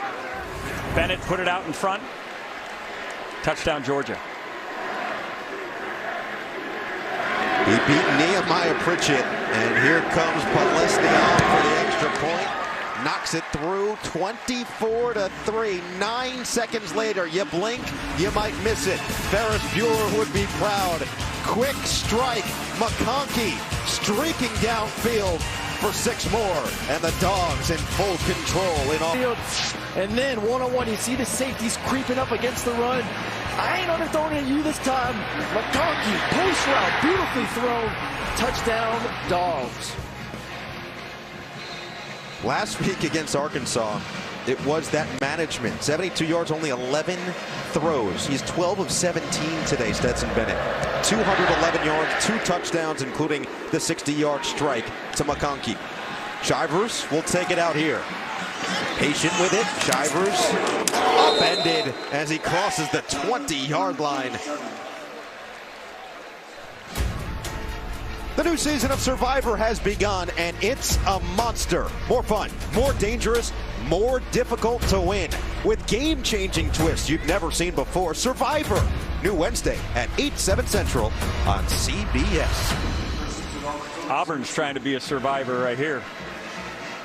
Bennett put it out in front. Touchdown, Georgia. He beat Nehemiah Pritchett, and here comes Palesnian for the extra point. Knocks it through, 24-3. 9 seconds later, you blink, you might miss it. Ferris Bueller would be proud. Quick strike, McConkey streaking downfield for 6 more, and the Dawgs in full control in all. And then one-on-one, you see the safeties creeping up against the run. I ain't underthrowing at you this time. McConkey, post route, beautifully thrown. Touchdown, Dawgs. Last week against Arkansas, it was that management. 72 yards, only 11 throws. He's 12 of 17 today, Stetson Bennett. 211 yards, 2 touchdowns, including the 60-yard strike to McConkey. Shivers will take it out here. Patient with it. Shivers upended as he crosses the 20-yard line. The new season of Survivor has begun, and it's a monster. More fun, more dangerous, more difficult to win. With game-changing twists you've never seen before. Survivor, new Wednesday at 8, 7 Central on CBS. Auburn's trying to be a survivor right here.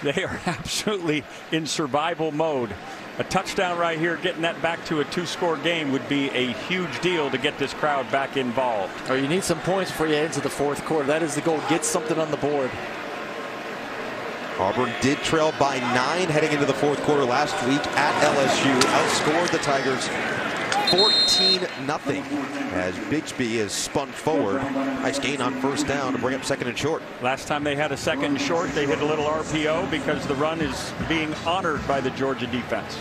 They are absolutely in survival mode. A touchdown right here, getting that back to a 2-score game would be a huge deal to get this crowd back involved. Oh, you need some points before you head into the 4th quarter. That is the goal. Get something on the board. Auburn did trail by 9 heading into the 4th quarter last week at LSU. Outscored the Tigers 14-0 as Bigsby is spun forward. Nice gain on first down to bring up 2nd and short. Last time they had a 2nd and short, they hit a little RPO because the run is being honored by the Georgia defense.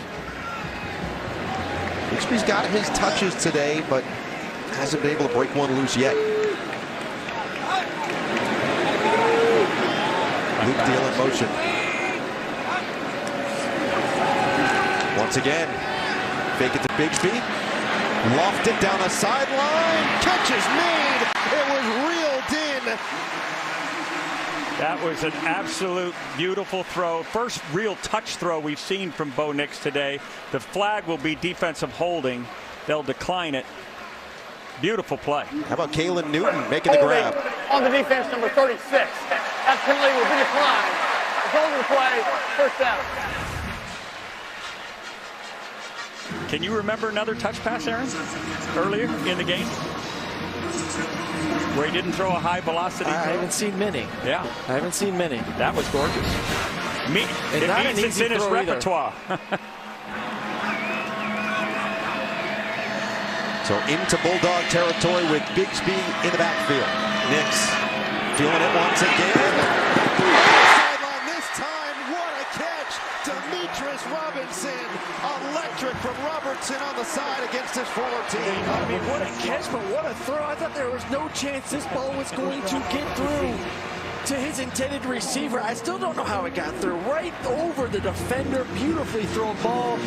Bigsby's got his touches today, but hasn't been able to break one loose yet. Luke Deal in motion. Once again, fake it to Bigsby. Lofted down the sideline. Catch is made. It was reeled in. That was an absolute beautiful throw. First real touch throw we've seen from Bo Nix today. The flag will be defensive holding. They'll decline it. Beautiful play. How about Kalen Newton making the grab? On the defense, number 36. That penalty will be declined. It's over the play. First down. Can you remember another touch pass, Aaron, earlier in the game where he didn't throw a high velocity? I haven't seen many. Yeah, I haven't seen many. That was gorgeous. It means it's in his repertoire. So into Bulldog territory with Bigsby in the backfield. Nix feeling it once again. Sideline this time. What a catch. Demetrius Robinson. Electric from Robertson on the side against his former team. I mean, what a catch, but what a throw. I thought there was no chance this ball was going to get through to his intended receiver. I still don't know how it got through. Right over the defender. Beautifully thrown ball.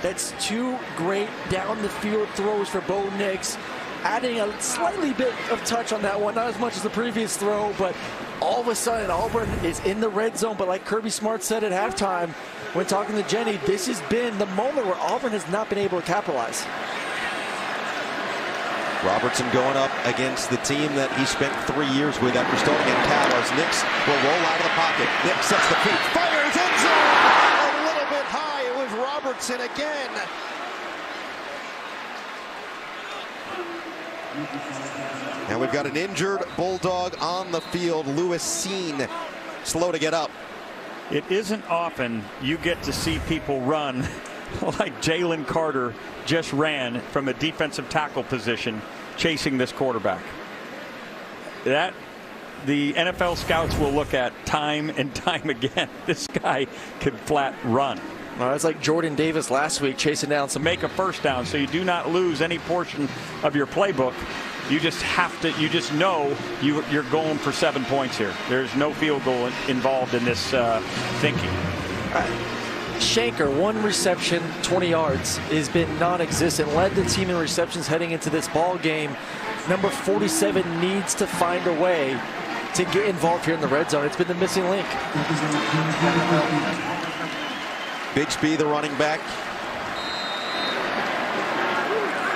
That's 2 great down the field throws for Bo Nix. Adding a slightly bit of touch on that one. Not as much as the previous throw, but all of a sudden Auburn is in the red zone. But like Kirby Smart said at halftime when talking to Jenny, this has been the moment where Auburn has not been able to capitalize. Robertson going up against the team that he spent 3 years with after starting at Cal. As Nix will roll out of the pocket. Nix sets the feet, fires end zone. A little bit high. It was Robertson again. And we've got an injured Bulldog on the field. Lewis Seen slow to get up. It isn't often you get to see people run like Jalen Carter just ran from a defensive tackle position chasing this quarterback. That the NFL scouts will look at time and time again. This guy could flat run. Well, it's like Jordan Davis last week chasing down some. Make a first down so you do not lose any portion of your playbook. You just have to, you just know you're going for 7 points here. There's no field goal involved in this thinking. Shanker, 1 reception, 20 yards, has been non-existent. Led the team in receptions heading into this ball game. Number 47 needs to find a way to get involved here in the red zone. It's been the missing link. Bigsby, the running back.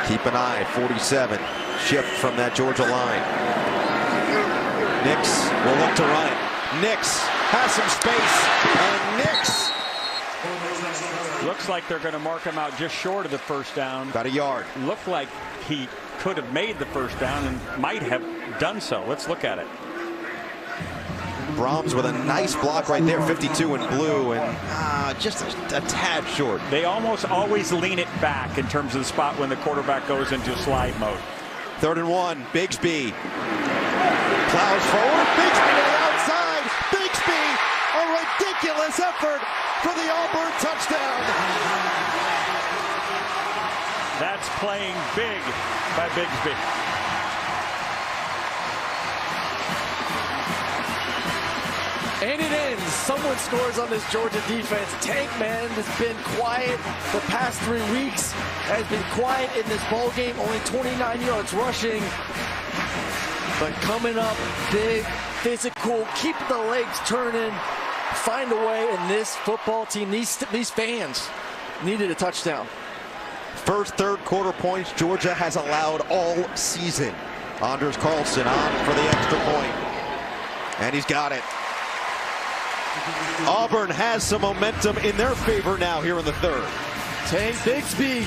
Keep an eye, 47. Shift from that Georgia line. Nix will look to run it. Nix has some space, and Nix. Looks like they're going to mark him out just short of the first down. About a yard. Looked like he could have made the first down and might have done so. Let's look at it. Brahms with a nice block right there, 52 in blue, and just a tad short. They almost always lean it back in terms of the spot when the quarterback goes into slide mode. 3rd and 1, Bigsby. Plows forward, Bigsby to the outside. Bigsby, a ridiculous effort for the Auburn touchdown. That's playing big by Bigsby. And it ends. Someone scores on this Georgia defense. Tank Man has been quiet the past 3 weeks. Has been quiet in this ball game. Only 29 yards rushing. But coming up big, physical, keep the legs turning, find a way. And this football team, these fans needed a touchdown. First 3rd quarter points Georgia has allowed all season. Anders Carlson on for the extra point. And he's got it. Auburn has some momentum in their favor now here in the 3rd. Tank Bigsby.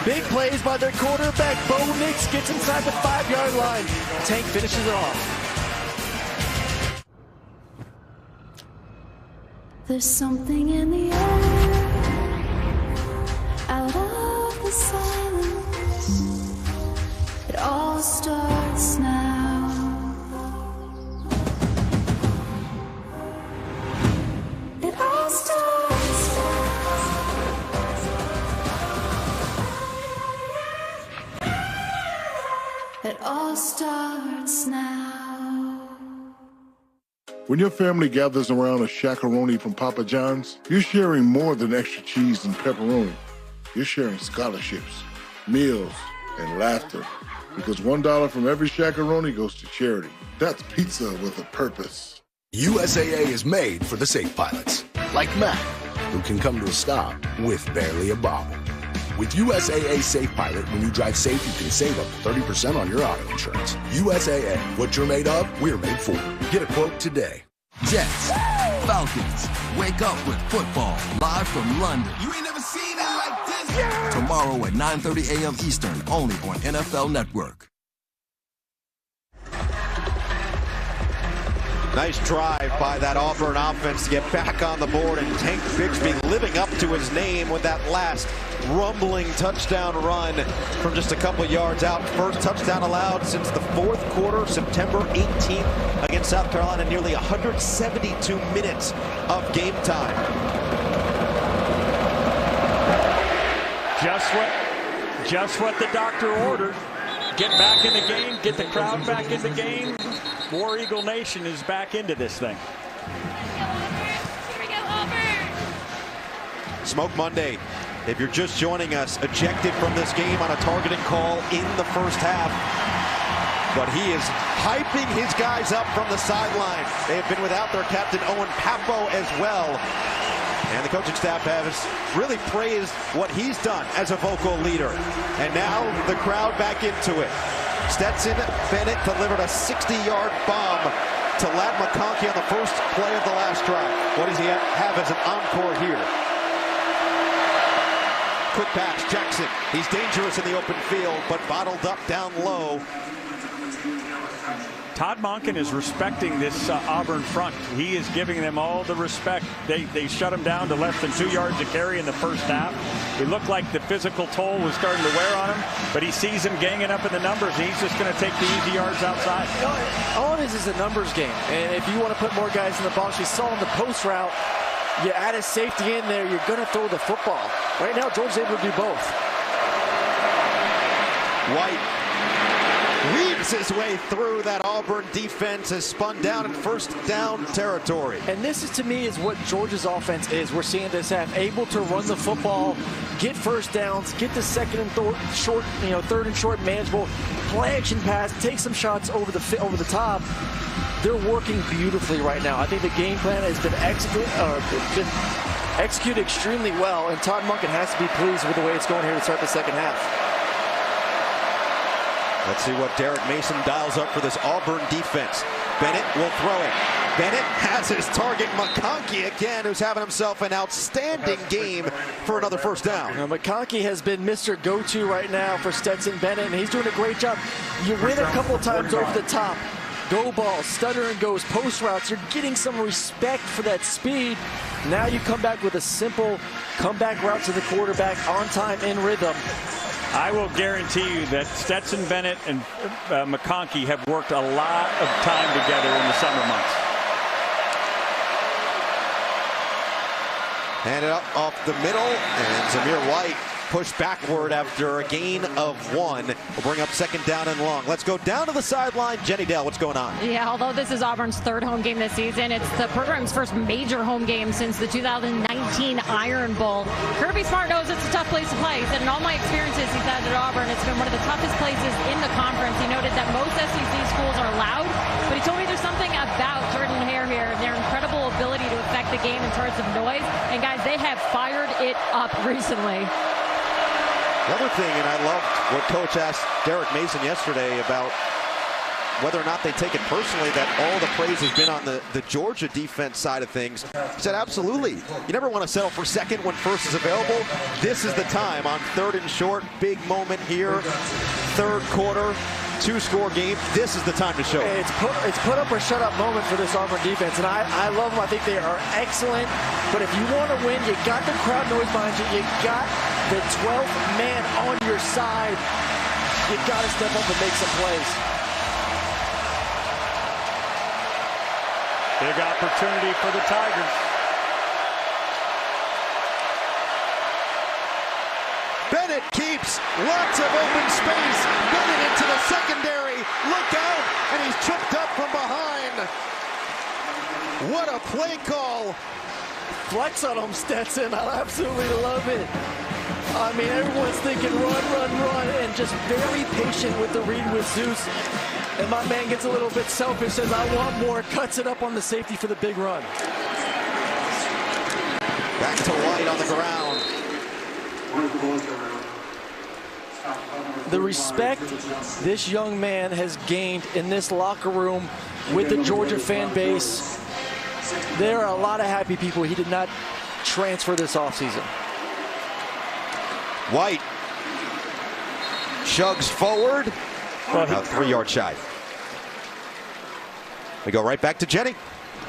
Big plays by their quarterback. Bo Nix gets inside the 5-yard line. Tank finishes it off. There's something in the air, out of the silence. It all starts now. It all starts now. It all starts now. When your family gathers around a shakaroni from Papa John's, you're sharing more than extra cheese and pepperoni. You're sharing scholarships, meals, and laughter. Because $1 from every shakaroni goes to charity. That's pizza with a purpose. USAA is made for the safe pilots, like Matt, who can come to a stop with barely a bobble. With USAA Safe Pilot, when you drive safe, you can save up to 30% on your auto insurance. USAA, what you're made of, we're made for. Get a quote today. Jets, Falcons, wake up with football, live from London. You ain't never seen it like this. Yeah. Tomorrow at 9:30 a.m. Eastern, only on NFL Network. Nice drive by that Auburn offense to get back on the board, and Tank Bigsby living up to his name with that last rumbling touchdown run from just a couple yards out. First touchdown allowed since the 4th quarter, September 18th against South Carolina. Nearly 172 minutes of game time. Just what the doctor ordered. Get back in the game, get the crowd back in the game. War Eagle Nation is back into this thing. Here we go, Auburn! Smoke Monday, if you're just joining us, ejected from this game on a targeting call in the first half. But he is hyping his guys up from the sideline. They have been without their captain, Owen Papo, as well. And the coaching staff has really praised what he's done as a vocal leader. And now the crowd back into it. Stetson Bennett delivered a 60-yard bomb to Ladd McConkey on the first play of the last drive. What does he have as an encore here? Quick pass, Jackson. He's dangerous in the open field, but bottled up down low Todd Monken is respecting this Auburn front. He is giving them all the respect. They shut him down to less than 2 yards a carry in the first half. It looked like the physical toll was starting to wear on him, but he sees him ganging up in the numbers, and he's just going to take the easy yards outside. All it is a numbers game, and if you want to put more guys in the box, we saw in the post route, you add a safety in there, you're going to throw the football. Right now, Georgia's able to do both. White weaves his way through that Auburn defense, has spun down in first down territory. And this is, to me, is what Georgia's offense is. We're seeing this half, able to run the football, get first downs, get the second and short, third and short manageable, play action pass, take some shots over the top. They're working beautifully right now. I think the game plan has been executed extremely well, and Todd Monken has to be pleased with the way it's going here to start the second half. Let's see what Derek Mason dials up for this Auburn defense. Bennett will throw it. Bennett has his target, McConkey again, who's having himself an outstanding game for another first down. McConkey has been Mr. Go-To right now for Stetson Bennett, and he's doing a great job. You win a couple of times over the top. Go ball, stutter and goes, post routes. You're getting some respect for that speed. Now you come back with a simple comeback route to the quarterback, on time, in rhythm. I will guarantee you that Stetson Bennett and McConkey have worked a lot of time together in the summer months. Handed up off the middle, and Zamir White pushed backward after a gain of 1. We'll bring up second down and long. Let's go down to the sideline. Jenny Dale, what's going on? Yeah, although this is Auburn's third home game this season, it's the program's first major home game since the 2019 Iron Bowl. Kirby Smart knows it's a tough place to play. He said, in all my experiences, he said, at Auburn, it's been one of the toughest places in the conference. He noted that most SEC schools are loud, but he told me there's something about Jordan Hare here and their incredible ability to affect the game in terms of noise. And guys, they have fired it up recently. The other thing, and I loved what Coach asked Derek Mason yesterday about whether or not they take it personally that all the praise has been on the Georgia defense side of things. He said, absolutely. You never want to settle for second when first is available. This is the time on third and short. Big moment here. Third quarter. 2-score game. This is the time to show. It's put up or shut up moment for this Auburn defense, and I love them. I think they are excellent. But if you want to win, you got the crowd noise behind you. You got the 12th man on your side. You got to step up and make some plays. Big opportunity for the Tigers. Bennett keeps lots of open space. Bennett into the secondary. Look out, and he's tripped up from behind. What a play call. Flex on him, Stetson. I absolutely love it. I mean, everyone's thinking run, and just very patient with the read with Zeus. And my man gets a little bit selfish, says, I want more, cuts it up on the safety for the big run. Back to White on the ground. The respect this young man has gained in this locker room with the Georgia fan base. There are a lot of happy people. He did not transfer this offseason. White chugs forward. About 3 yards shy. We go right back to Jenny.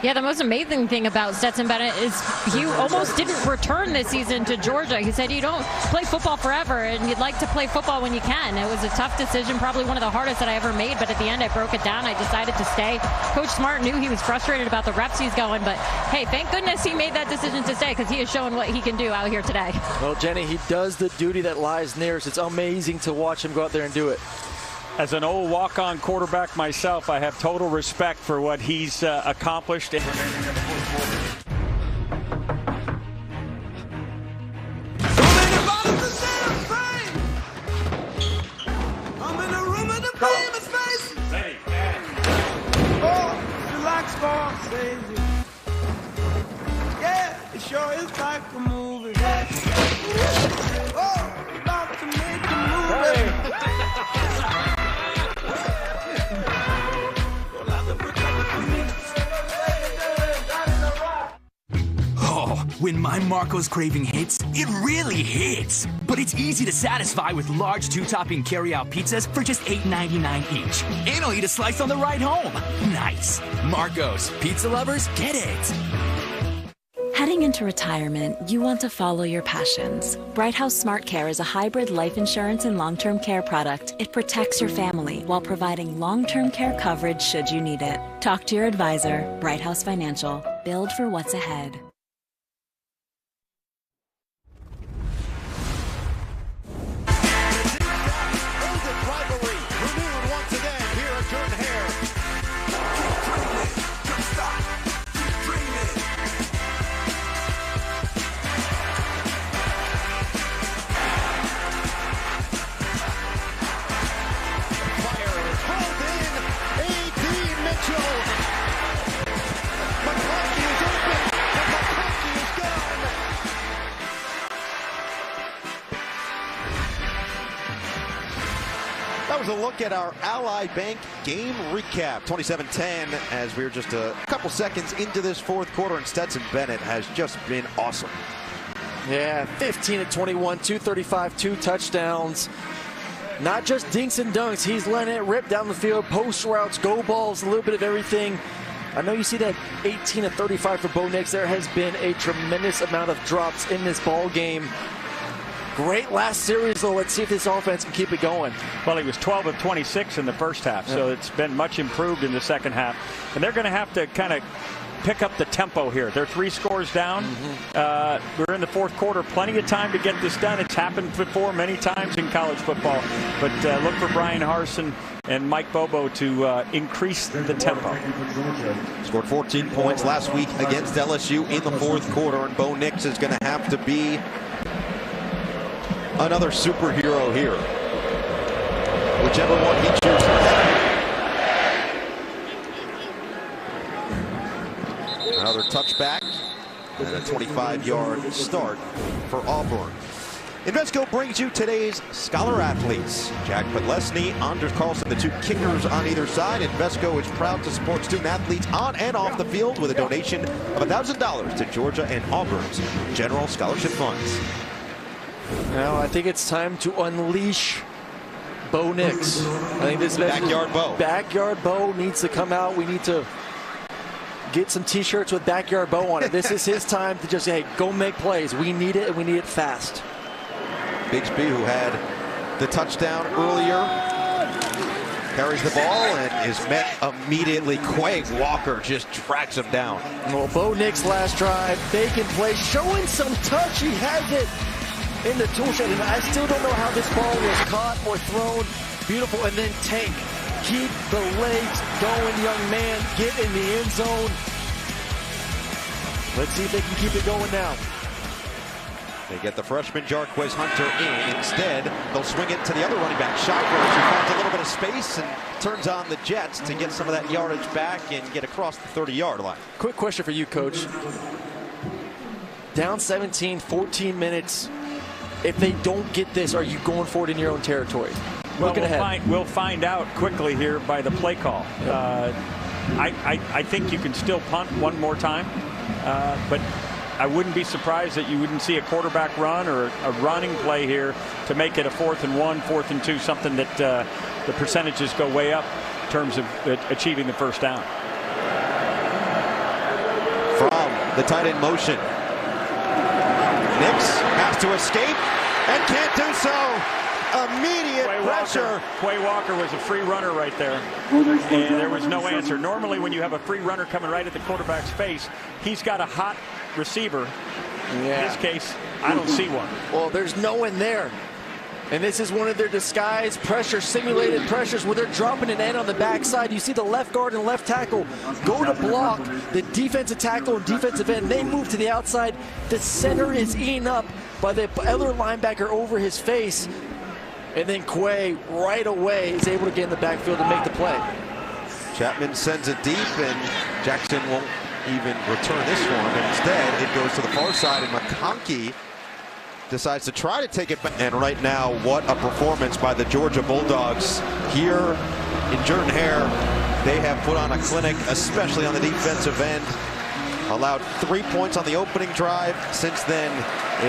Yeah, the most amazing thing about Stetson Bennett is he almost didn't return this season to Georgia. He said you don't play football forever, and you'd like to play football when you can. It was a tough decision, probably one of the hardest that I ever made, but at the end I broke it down. I decided to stay. Coach Smart knew he was frustrated about the reps he's going, but hey, thank goodness he made that decision to stay because he is showing what he can do out here today. Well, Jenny, he does the duty that lies nearest. It's amazing to watch him go out there and do it. As an old walk-on quarterback myself, I have total respect for what he's accomplished. Yeah, it sure is like a movie. Oh, about to make a movie. Oh, when my Marco's craving hits, it really hits. but it's easy to satisfy with large 2-topping carry-out pizzas for just $8.99 each. And I'll eat a slice on the ride home. Nice. Marco's. Pizza lovers, get it. Heading into retirement, you want to follow your passions. Bright House Smart Care is a hybrid life insurance and long-term care product. It protects your family while providing long-term care coverage should you need it. Talk to your advisor. Bright House Financial. Build for what's ahead. That was a look at our Ally Bank game recap. 27-10 as we're just a couple seconds into this fourth quarter, and Stetson Bennett has just been awesome. Yeah, 15 of 21, 235, 2 touchdowns. Not just dinks and dunks. He's letting it rip down the field, post routes, go balls, a little bit of everything. I know you see that 18 of 35 for Bo Nix. There has been a tremendous amount of drops in this ball game. Great last series, though. Let's see if this offense can keep it going. Well, he was 12 of 26 in the first half, so it's been much improved in the second half. And they're going to have to kind of pick up the tempo here. They're 3 scores down. We're in the fourth quarter. Plenty of time to get this done. It's happened before many times in college football. But look for Brian Harsin and Mike Bobo to increase the tempo. Scored 14 points last week against LSU in the fourth quarter, and Bo Nix is going to have to be another superhero here. Whichever one he chooses. Another touchback and a 25-yard start for Auburn. Invesco brings you today's Scholar Athletes. Jack Podlesny, Anders Carlson, the 2 kickers on either side. Invesco is proud to support student athletes on and off the field with a donation of $1,000 to Georgia and Auburn's General Scholarship Funds. Now I think it's time to unleash Bo Nix. I think this Backyard Bo. Backyard Bo needs to come out. We need to get some t-shirts with Backyard Bo on it. This is his time to just say, hey, go make plays. We need it, and we need it fast. Bigsby, who had the touchdown earlier, carries the ball and is met immediately. Quay Walker just tracks him down. Well, Bo Nix last drive, making plays, showing some touch. He has it in the tool shed, and I still don't know how this ball was caught or thrown. Beautiful, and then Tank. Keep the legs going, young man. Get in the end zone. Let's see if they can keep it going now. They get the freshman Jarquez Hunter in. Instead, they'll swing it to the other running back, Shivers, who finds a little bit of space and turns on the Jets to get some of that yardage back and get across the 30-yard line. Quick question for you, Coach. Down 17, 14 minutes. If they don't get this, are you going for it in your own territory? Well, we'll find out quickly here by the play call. I think you can still punt one more time, but I wouldn't be surprised that you wouldn't see a quarterback run or a running play here to make it a 4th and 1, 4th and 2, something that the percentages go way up in terms of achieving the first down. From the tight end motion, Nix has to escape and can't do so. Immediate pressure. Quay Walker was a free runner right there, and there was no answer. Normally when you have a free runner coming right at the quarterback's face, he's got a hot receiver. In this case, I don't see one. Well, there's no one there. And this is one of their disguised pressure, simulated pressures where they're dropping an end on the backside. You see the left guard and left tackle go to block the defensive tackle and defensive end. They move to the outside. The center is eaten up by the other linebacker over his face. And then Quay right away is able to get in the backfield and make the play. Chapman sends it deep, and Jackson won't even return this one. Instead, it goes to the far side, and McConkey decides to try to take it back. And right now, what a performance by the Georgia Bulldogs here in Jordan-Hare. They have put on a clinic, especially on the defensive end. Allowed 3 points on the opening drive. Since then,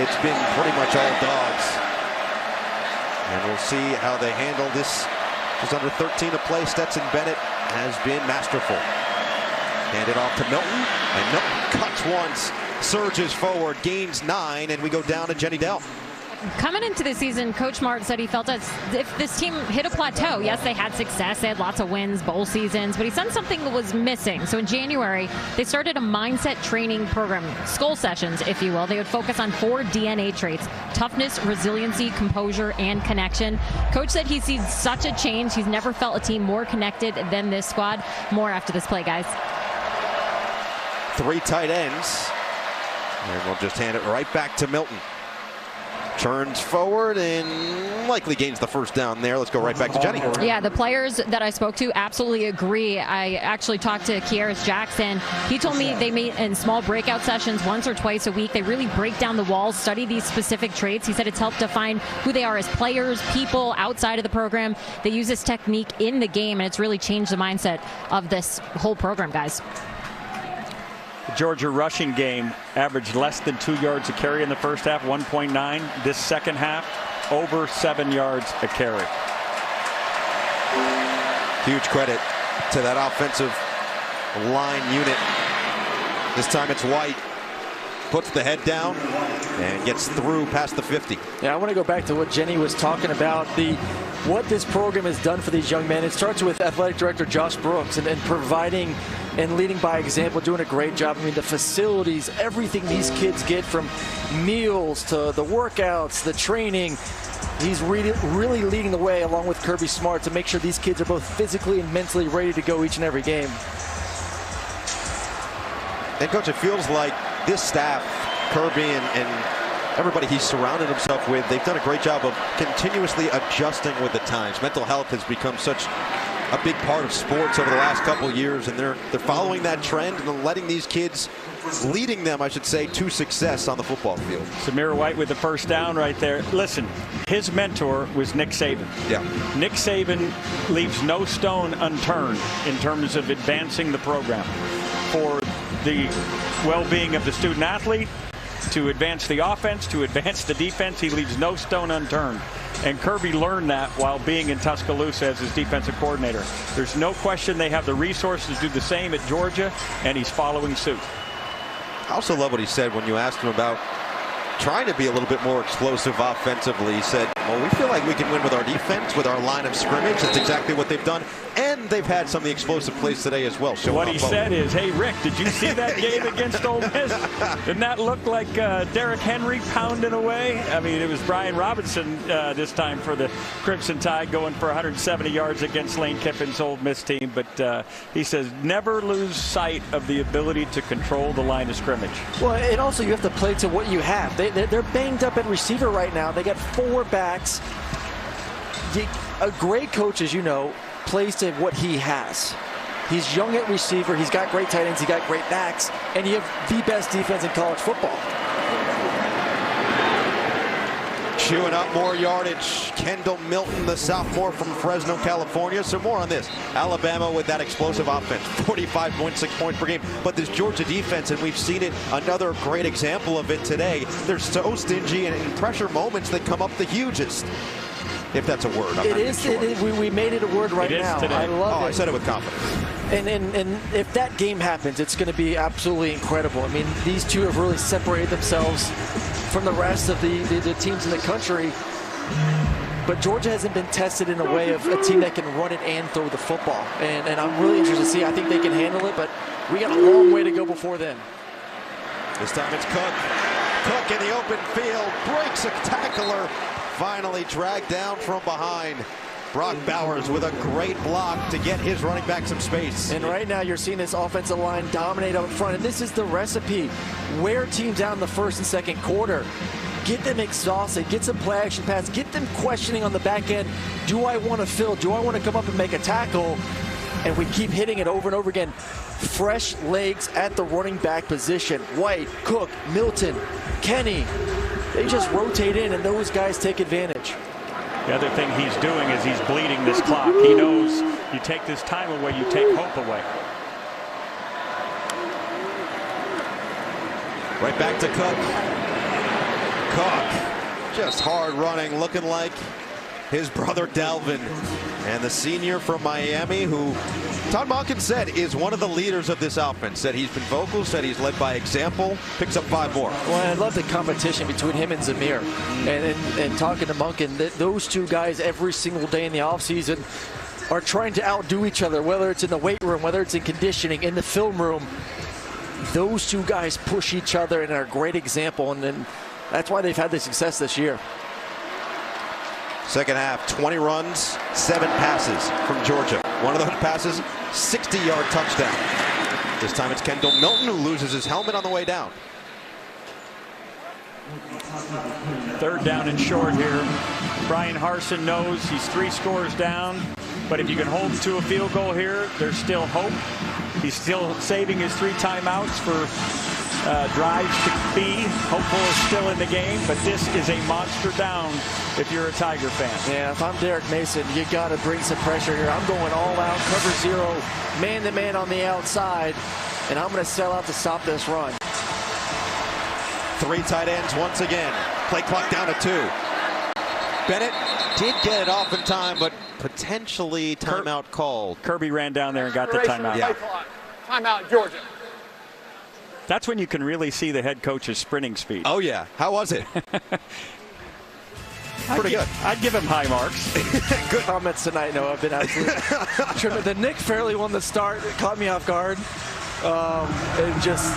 it's been pretty much all Dogs. And we'll see how they handle this. Just under 13 to play. Stetson Bennett has been masterful. Hand it off to Milton, and Milton cuts once, surges forward, gains 9, and we go down to Jenny Dell. Coming into the season, Coach Martin said he felt as if this team hit a plateau. Yes, they had success. They had lots of wins, bowl seasons, but he said something was missing. So in January, they started a mindset training program, school sessions, if you will. They would focus on 4 DNA traits: toughness, resiliency, composure, and connection. Coach said he sees such a change. He's never felt a team more connected than this squad. More after this play, guys. 3 tight ends. And we'll just hand it right back to Milton. Turns forward and likely gains the first down there. Let's go right back to Jenny. Yeah, the players that I spoke to absolutely agree. I actually talked to Kieris Jackson. He told me they meet in small breakout sessions once or twice a week. They really break down the walls, study these specific traits. He said it's helped define who they are as players, people outside of the program. They use this technique in the game, and it's really changed the mindset of this whole program, guys. The Georgia rushing game averaged less than 2 yards a carry in the first half, 1.9. This second half, over 7 yards a carry. Huge credit to that offensive line unit. This time it's White. Puts the head down and gets through past the 50. Yeah, I want to go back to what Jenny was talking about, what this program has done for these young men. It starts with athletic director Josh Brooks and providing and leading by example, doing a great job. I mean, the facilities, everything these kids get, from meals to the workouts, the training. He's really leading the way, along with Kirby Smart, to make sure these kids are both physically and mentally ready to go each and every game. And Coach, it feels like this staff, Kirby and everybody he's surrounded himself with, they've done a great job of continuously adjusting with the times. Mental health has become such a big part of sports over the last couple of years, and they're following that trend and letting these kids, leading them, I should say, to success on the football field. Samir White with the first down right there. Listen, his mentor was Nick Saban. Yeah. Nick Saban leaves no stone unturned in terms of advancing the program for the well-being of the student athlete, to advance the offense, to advance the defense. He leaves no stone unturned. And Kirby learned that while being in Tuscaloosa as his defensive coordinator. There's no question they have the resources to do the same at Georgia, and he's following suit. I also love what he said when you asked him about trying to be a little bit more explosive offensively. He said, well, we feel like we can win with our defense, with our line of scrimmage. That's exactly what they've done. And they've had some of the explosive plays today as well. So what he said is, hey, Rick, did you see that game against Ole Miss? Didn't that look like Derrick Henry pounding away? I mean, it was Brian Robinson this time for the Crimson Tide, going for 170 yards against Lane Kiffin's Ole Miss team. But he says, never lose sight of the ability to control the line of scrimmage. Well, and also you have to play to what you have. They're banged up at receiver right now. They got 4 backs. A great coach, as you know, plays to what he has. He's young at receiver. He's got great tight ends. He's got great backs. And you have the best defense in college football. Chewing up more yardage. Kendall Milton, the sophomore from Fresno, California. So more on this. Alabama with that explosive offense. 45.6 points per game. But this Georgia defense, and we've seen it, another great example of it today. They're so stingy, and in pressure moments, they come up the hugest. If that's a word. It is. We made it a word right now. Today. I love it. I said it with confidence. And if that game happens, it's going to be absolutely incredible. I mean, these two have really separated themselves from the rest of the teams in the country. But Georgia hasn't been tested in a way of a team that can run it and throw the football. And I'm really interested to see. I think they can handle it, but we got a long way to go before then. This time it's Cook. Cook in the open field. Breaks a tackler. Finally dragged down from behind. Brock Bowers with a great block to get his running back some space. And right now you're seeing this offensive line dominate up front. And this is the recipe. Wear teams out in the first and second quarter. Get them exhausted. Get some play action pass. Get them questioning on the back end. Do I want to fill? Do I want to come up and make a tackle? And we keep hitting it over and over again. Fresh legs at the running back position. White, Cook, Milton, Kenny. They just rotate in, and those guys take advantage. The other thing he's doing is he's bleeding this clock. He knows you take this time away, you take hope away. Right back to Cook. Cook, just hard running, looking like his brother Dalvin, and the senior from Miami, who Todd Monken said is one of the leaders of this offense. Said he's been vocal, said he's led by example, picks up 5 more. Well, I love the competition between him and Zamir. And talking to Monken, those two guys every single day in the offseason are trying to outdo each other, whether it's in the weight room, whether it's in conditioning, in the film room. Those two guys push each other and are a great example, and that's why they've had the success this year. Second half, 20 runs, 7 passes from Georgia. One of those passes, 60-yard touchdown. This time it's Kendall Milton who loses his helmet on the way down. 3rd down and short here. Brian Harsin knows he's 3 scores down, but if you can hold to a field goal here, there's still hope. He's still saving his 3 timeouts for drives to be. Hopeful is still in the game, but this is a monster down if you're a Tiger fan. Yeah, if I'm Derek Mason, you got to bring some pressure here. I'm going all out, cover 0, man-to-man on the outside, and I'm going to sell out to stop this run. 3 tight ends once again. Play clock down to 2. Bennett did get it off in time, but potentially timeout called. Kirby ran down there and got the timeout. Yeah. Timeout, Georgia. That's when you can really see the head coach's sprinting speed. Oh, yeah. How was it? Pretty good. I'd give him high marks. Good comments tonight, Noah. I've been absolutely the Nick Fairley one, the start, it caught me off guard. And just,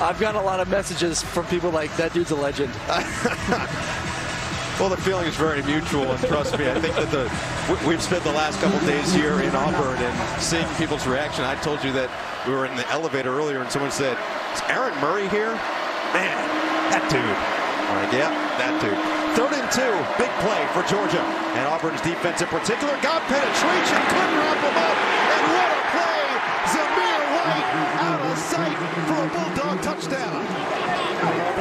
I've gotten a lot of messages from people like, that dude's a legend. Well, the feeling is very mutual, and trust me, I think that we've spent the last couple days here in Auburn and seeing people's reaction. I told you that we were in the elevator earlier, and someone said, "Is Aaron Murray here?" Man, that dude. I'm like, yeah, that dude. 3rd and 2, big play for Georgia, and Auburn's defense in particular got penetration, couldn't wrap them up, and what a play! Zamir White out of sight for a Bulldog touchdown.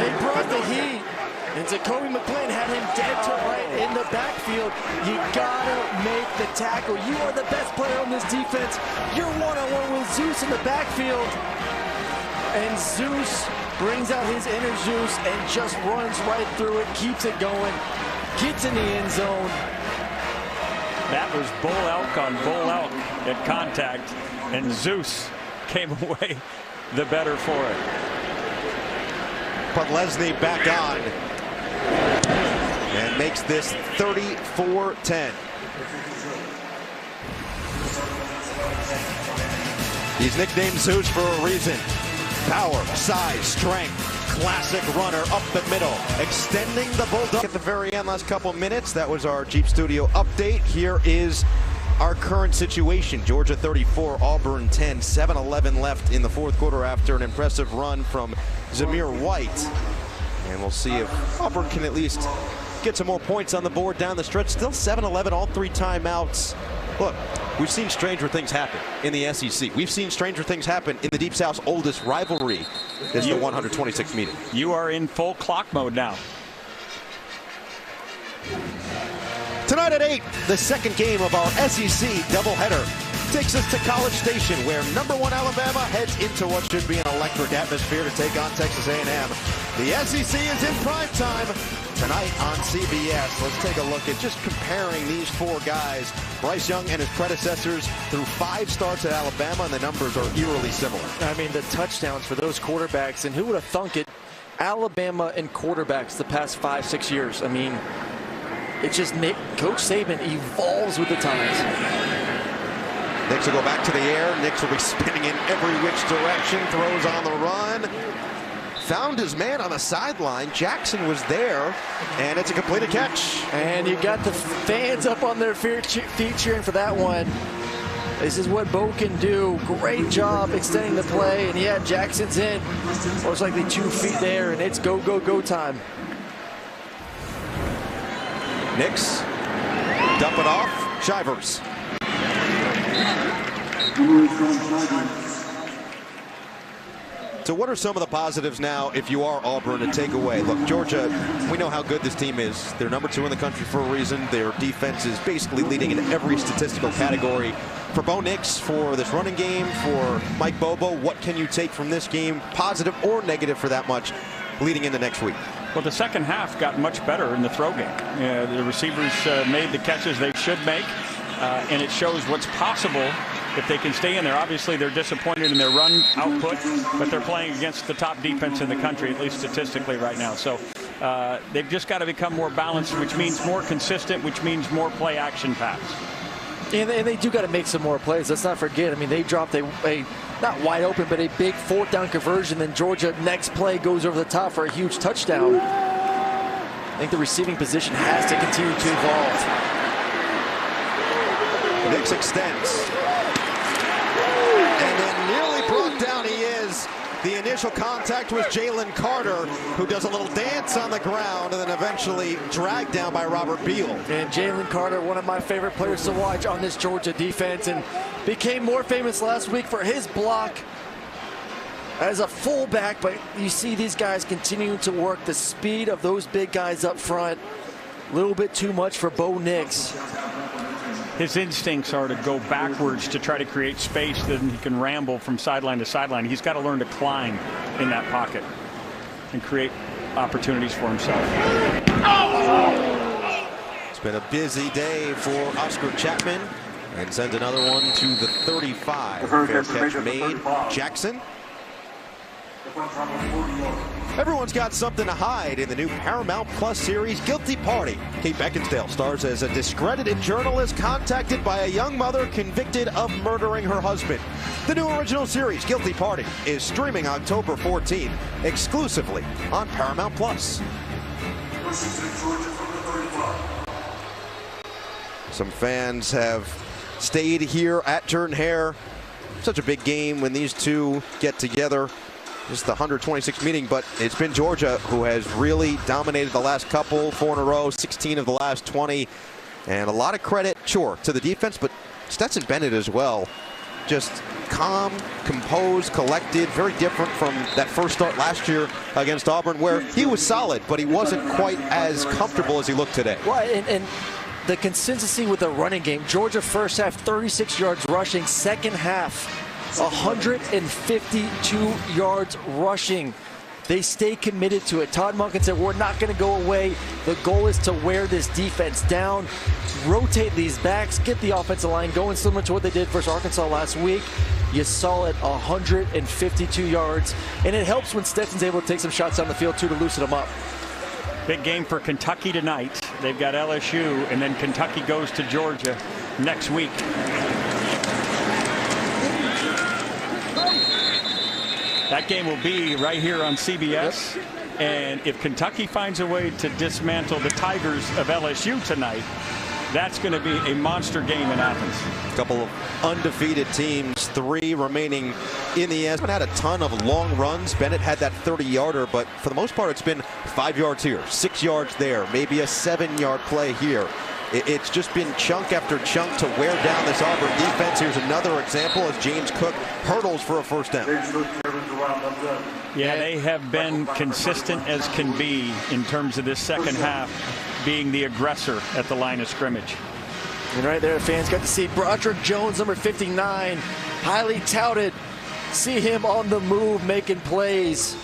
They brought the heat. And Jacoby McClain had him dead to right in the backfield. You gotta make the tackle. You are the best player on this defense. You're one-on-one with Zeus in the backfield. And Zeus brings out his inner Zeus and just runs right through it, keeps it going, gets in the end zone. That was bull elk on bull elk at contact, and Zeus came away the better for it. But Lesney back on and makes this 34-10. He's nicknamed Zeus for a reason. Power, size, strength, classic runner up the middle, extending the Bulldog at the very end. Last couple minutes, that was our Jeep Studio update. Here is our current situation. Georgia 34, Auburn 10, 7-11 left in the 4th quarter after an impressive run from Zamir White. And we'll see if Auburn can at least get some more points on the board down the stretch. Still 7-11, all 3 timeouts. Look, we've seen stranger things happen in the SEC. We've seen stranger things happen in the Deep South's oldest rivalry. This is the 126th meeting. You are in full clock mode now. Tonight at 8, the second game of our SEC doubleheader takes us to College Station, where #1 Alabama heads into what should be an electric atmosphere to take on Texas A&M. The SEC is in prime time tonight on CBS. Let's take a look at just comparing these 4 guys. Bryce Young and his predecessors through 5 starts at Alabama, and the numbers are eerily similar. I mean, the touchdowns for those quarterbacks, and who would have thunk it? Alabama and quarterbacks the past 5-6 years. I mean, it's just Coach Saban evolves with the times. Nix will go back to the air. Nix will be spinning in every which direction. Throws on the run. Found his man on the sideline. Jackson was there, and it's a completed catch. And you got the fans up on their feet cheering for that one. This is what Bo can do. Great job extending the play. And yeah, Jackson's in. Most likely 2 feet there, and it's go, go, go time. Nix, dump it off. Shivers. So what are some of the positives now if you are Auburn to take away? Look, Georgia, we know how good this team is. They're #2 in the country for a reason. Their defense is basically leading in every statistical category. For Bo Nix, for this running game, for Mike Bobo, what can you take from this game, positive or negative for that much, leading into next week? Well, the second half got much better in the throw game. The receivers made the catches they should make, and it shows what's possible if they can stay in there. Obviously, they're disappointed in their run output, but they're playing against the top defense in the country, at least statistically right now. So they've just got to become more balanced, which means more consistent, which means more play action pass. And they do got to make some more plays. Let's not forget. I mean, they dropped a not wide open, but a big 4th down conversion. Then Georgia next play goes over the top for a huge touchdown. I think the receiving position has to continue to evolve. Nix extends. And then nearly brought down he is. The initial contact was Jalen Carter, who does a little dance on the ground and then eventually dragged down by Robert Beal. And Jalen Carter, one of my favorite players to watch on this Georgia defense, and became more famous last week for his block as a fullback. But you see these guys continuing to work the speed of those big guys up front. A little bit too much for Bo Nix. His instincts are to go backwards to try to create space, then he can ramble from sideline to sideline. He's got to learn to climb in that pocket and create opportunities for himself. It's been a busy day for Oscar Chapman, and sends another one to the 35. Fair catch made. Jackson. Everyone's got something to hide in the new Paramount Plus series, Guilty Party. Kate Beckinsale stars as a discredited journalist contacted by a young mother convicted of murdering her husband. The new original series, Guilty Party, is streaming October 14th, exclusively on Paramount Plus. Some fans have stayed here at Jordan-Hare. Such a big game when these two get together. Just the 126th meeting, but it's been Georgia who has really dominated the last couple, 4 in a row, 16 of the last 20. And a lot of credit, sure, to the defense, but Stetson Bennett as well. Just calm, composed, collected, very different from that first start last year against Auburn, where he was solid, but he wasn't quite as comfortable as he looked today. Well, and the consistency with the running game. Georgia first half, 36 yards rushing. Second half, 152 yards rushing. They stay committed to it. Todd Monken said, we're not going to go away. The goal is to wear this defense down, rotate these backs, get the offensive line going, similar to what they did versus Arkansas last week. You saw it, 152 yards. And it helps when Stetson's able to take some shots down the field, too, to loosen them up. Big game for Kentucky tonight. They've got LSU, and then Kentucky goes to Georgia next week. That game will be right here on CBS. Yep. And if Kentucky finds a way to dismantle the Tigers of LSU tonight, that's going to be a monster game in Athens. A couple of undefeated teams, 3 remaining in the end. Haven't had a ton of long runs. Bennett had that 30-yarder, but for the most part, it's been 5 yards here, 6 yards there, maybe a 7-yard play here. It's just been chunk after chunk to wear down this Auburn defense. Here's another example as James Cook hurdles for a first down. Yeah, they have been consistent as can be in terms of this second half, being the aggressor at the line of scrimmage. And right there, fans got to see Broderick Jones, number 59, highly touted. See him on the move, making plays.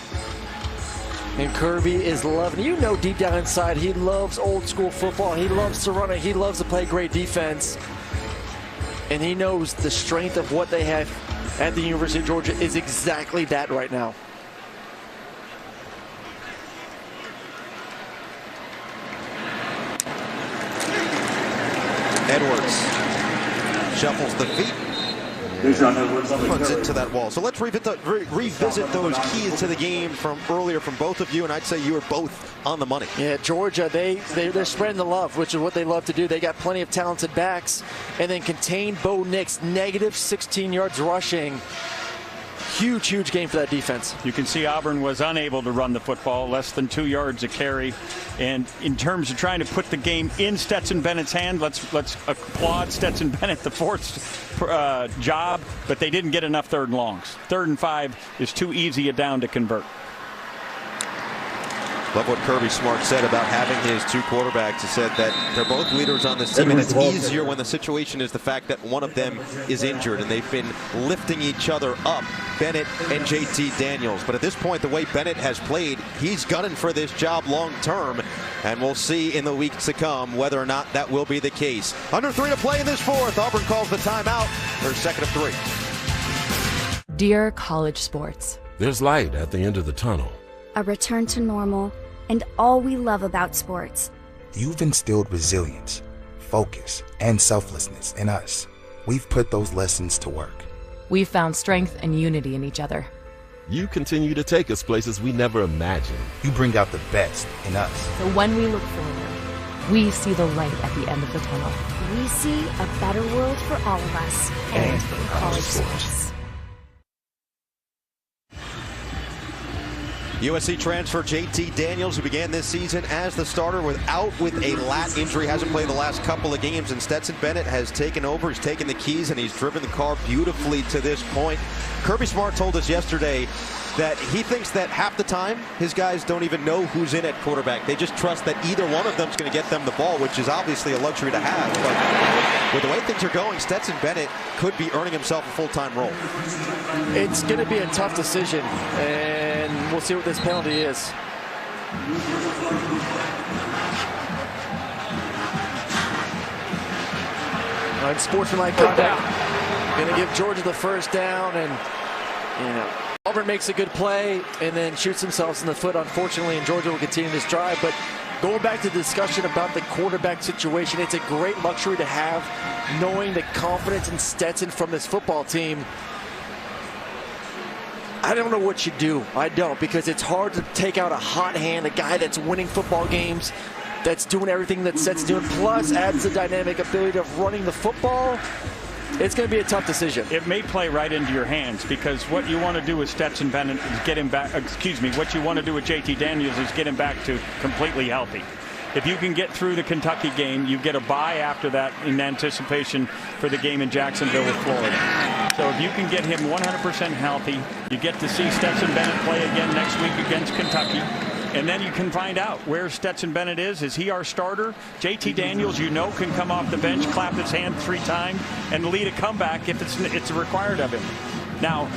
And Kirby is loving it. You know deep down inside, he loves old school football. He loves to run it. He loves to play great defense. And he knows the strength of what they have at the University of Georgia is exactly that right now. Edwards shuffles the feet. Runs into that wall. So let's revisit those keys to the game from earlier from both of you, and I'd say you were both on the money. Yeah, Georgia, they're spreading the love, which is what they love to do. They got plenty of talented backs, and then contain Bo Nix, negative 16 yards rushing. Huge game for that defense. You can see Auburn was unable to run the football, less than 2 yards a carry. And in terms of trying to put the game in Stetson Bennett's hand, let's applaud Stetson Bennett, the fourth job, but they didn't get enough 3rd and longs. 3rd and 5 is too easy a down to convert. Love what Kirby Smart said about having his two quarterbacks. He said that they're both leaders on this team, and it's easier when the situation is the fact that one of them is injured, and they've been lifting each other up, Bennett and JT Daniels. But at this point, the way Bennett has played, he's gunning for this job long term, and we'll see in the weeks to come whether or not that will be the case. Under 3 to play in this fourth. Auburn calls the timeout for 2nd of 3. Dear college sports, there's light at the end of the tunnel. A return to normal, and all we love about sports. You've instilled resilience, focus, and selflessness in us. We've put those lessons to work. We've found strength and unity in each other. You continue to take us places we never imagined. You bring out the best in us. So when we look forward, we see the light at the end of the tunnel. We see a better world for all of us and for college sports. USC transfer JT Daniels, who began this season as the starter with a lat injury, hasn't played the last couple of games, and Stetson Bennett has taken over. He's taken the keys, and he's driven the car beautifully to this point. Kirby Smart told us yesterday that he thinks that half the time his guys don't even know who's in at quarterback. They just trust that either one of them is going to get them the ball, which is obviously a luxury to have. But with the way things are going, Stetson Bennett could be earning himself a full-time role. It's going to be a tough decision, and we'll see what this penalty is. Unsportsmanlike conduct. Going to give Georgia the first down, and Auburn makes a good play and then shoots themselves in the foot, unfortunately, and Georgia will continue this drive. But going back to the discussion about the quarterback situation, it's a great luxury to have, knowing the confidence in Stetson from this football team. I don't know what you do. I don't, because it's hard to take out a hot hand, a guy that's winning football games, that's doing everything that Stetson's doing, plus adds the dynamic ability of running the football. It's going to be a tough decision. It may play right into your hands, because what you want to do with Stetson Bennett is get him back. What you want to do with JT Daniels is get him back to completely healthy. If you can get through the Kentucky game, you get a bye after that in anticipation for the game in Jacksonville with Florida. So if you can get him 100% healthy, you get to see Stetson Bennett play again next week against Kentucky. And then you can find out where Stetson Bennett is. Is he our starter? JT Daniels, can come off the bench, clap his hand 3 times, and lead a comeback if it's required of him. Now,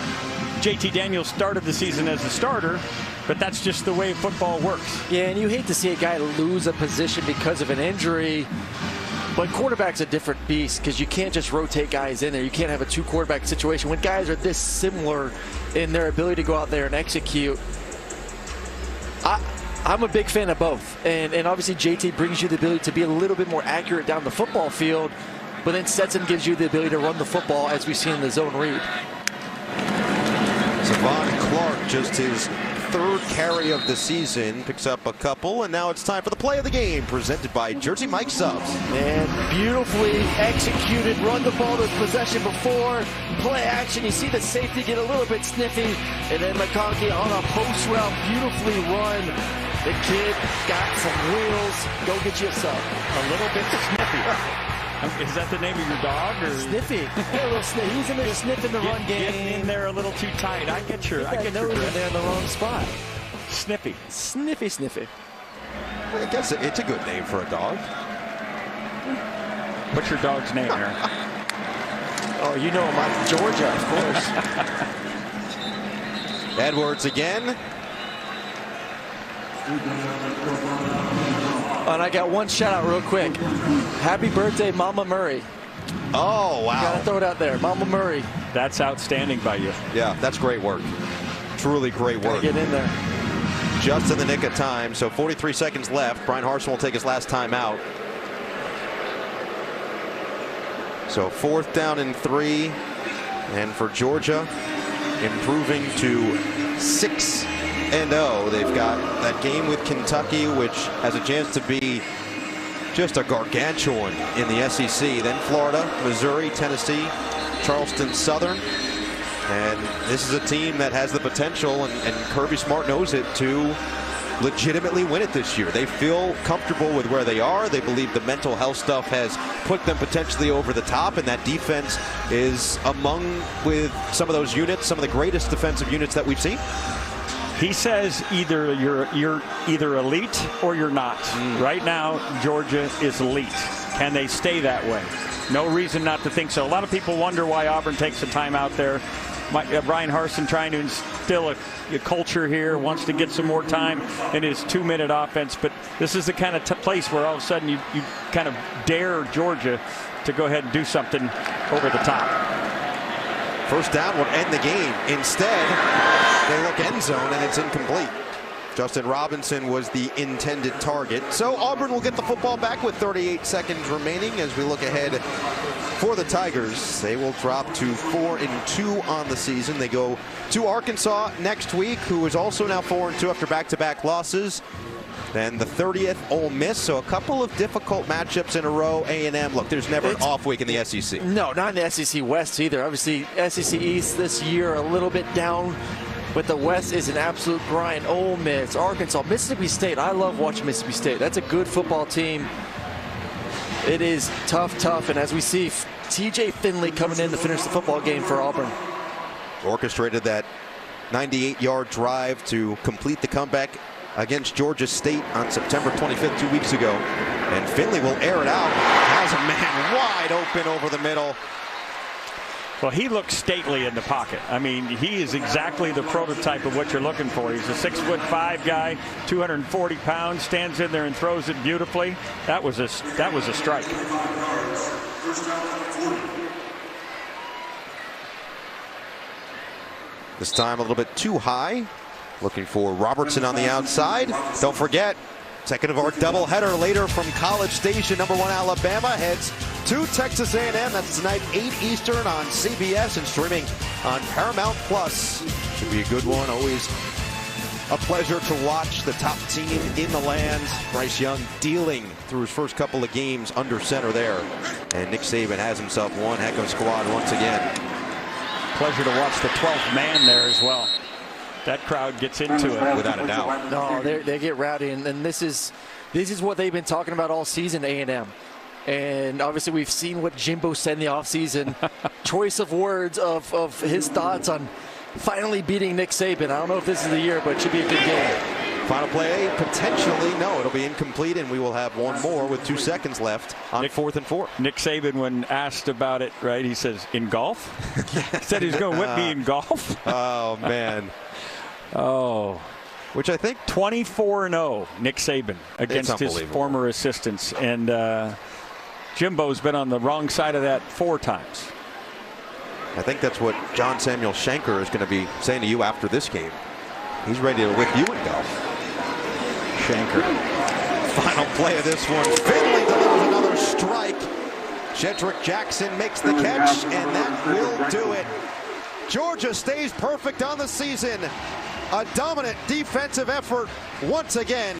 JT Daniels started the season as a starter, but that's just the way football works. Yeah, and you hate to see a guy lose a position because of an injury. But quarterback's a different beast, because you can't just rotate guys in there. You can't have a 2-quarterback situation when guys are this similar in their ability to go out there and execute. I'm a big fan of both, and obviously JT brings you the ability to be a little bit more accurate down the football field, but then Stetson gives you the ability to run the football, as we've seen in the zone read. Savon Clark, just his 3rd carry of the season, picks up a couple, and now it's time for the play of the game, presented by Jersey Mike Subs. And beautifully executed, run the ball to possession before, play action. You see the safety get a little bit sniffy, and then McConkey on a post route, beautifully run. The kid got some wheels. Go get you a sub. A little bit sniffy. Is that the name of your dog? Or? Sniffy. A little sniff. He's in there sniffing the run game. Getting in there a little too tight. I get your nose in there in the wrong spot. Sniffy. Sniffy, sniffy. I guess it's a good name for a dog. What's your dog's name, Aaron? Oh, you know him, Georgia, of course. Edwards again. And I got one shout out real quick. Happy birthday, Mama Murray. Oh, wow. Gotta throw it out there. Mama Murray. That's outstanding by you. Yeah, that's great work. Truly great work. Get in there. Just in the nick of time. So 43 seconds left. Brian Harsin will take his last time out. So 4th down and 3. And for Georgia, improving to 6-0. They've got that game with Kentucky, which has a chance to be just a gargantuan in the SEC. Then Florida, Missouri, Tennessee, Charleston Southern. And this is a team that has the potential, and Kirby Smart knows it, to legitimately win it this year. They feel comfortable with where they are. They believe the mental health stuff has put them potentially over the top, and that defense is among, with some of those units, some of the greatest defensive units that we've seen. He says either you're either elite or you're not. Right now, Georgia is elite. Can they stay that way? No reason not to think so. A lot of people wonder why Auburn takes a timeout there. Brian Harsin trying to instill a culture here, wants to get some more time in his 2-minute offense. But this is the kind of place where all of a sudden you kind of dare Georgia to go ahead and do something over the top. First down would end the game. Instead, they look end zone, and it's incomplete. Justin Robinson was the intended target. So Auburn will get the football back with 38 seconds remaining as we look ahead for the Tigers. They will drop to 4-2 on the season. They go to Arkansas next week, who is also now 4-2 after back-to-back losses. Then the 30th, Ole Miss. So a couple of difficult matchups in a row. A&M, look, there's never an off week in the SEC. No, not in the SEC West either. Obviously, SEC East this year a little bit down. But the West is an absolute grind. Ole Miss, Arkansas, Mississippi State. I love watching Mississippi State. That's a good football team. It is tough. And as we see, TJ Finley coming in to finish the football game for Auburn. Orchestrated that 98-yard drive to complete the comeback against Georgia State on September 25th, 2 weeks ago. And Finley will air it out. Has a man wide open over the middle. Well, he looks stately in the pocket. I mean, he is exactly the prototype of what you're looking for. He's a 6'5" guy, 240 pounds, stands in there and throws it beautifully. That was a strike. This time a little bit too high. Looking for Robertson on the outside. Don't forget, second of our doubleheader later from College Station. #1 Alabama heads to Texas A&M. That's tonight, 8 Eastern on CBS and streaming on Paramount Plus. Should be a good one. Always a pleasure to watch the top team in the land. Bryce Young dealing through his first couple of games under center there. And Nick Saban has himself one heck of a squad once again. Pleasure to watch the 12th man there as well. That crowd gets into it without a doubt. No, they get rowdy, and this is what they've been talking about all season, A&M. And obviously we've seen what Jimbo said in the offseason. Choice of words of his thoughts on finally beating Nick Saban. I don't know if this is the year, but it should be a good game. Final play, potentially, no, it'll be incomplete, and we will have one more with 2 seconds left on 4th and 4. Nick Saban, when asked about it, right, he says, in golf? He said he's going to whip me in golf? Oh, man. Oh. Which I think 24-0, Nick Saban, against his former assistants. And Jimbo's been on the wrong side of that 4 times. I think that's what John Samuel Shanker is going to be saying to you after this game. He's ready to whip you in golf. Shanker. Final play of this one. Finley delivers another strike. Jedrick Jackson makes the catch, and that will do it. Georgia stays perfect on the season. A dominant defensive effort once again.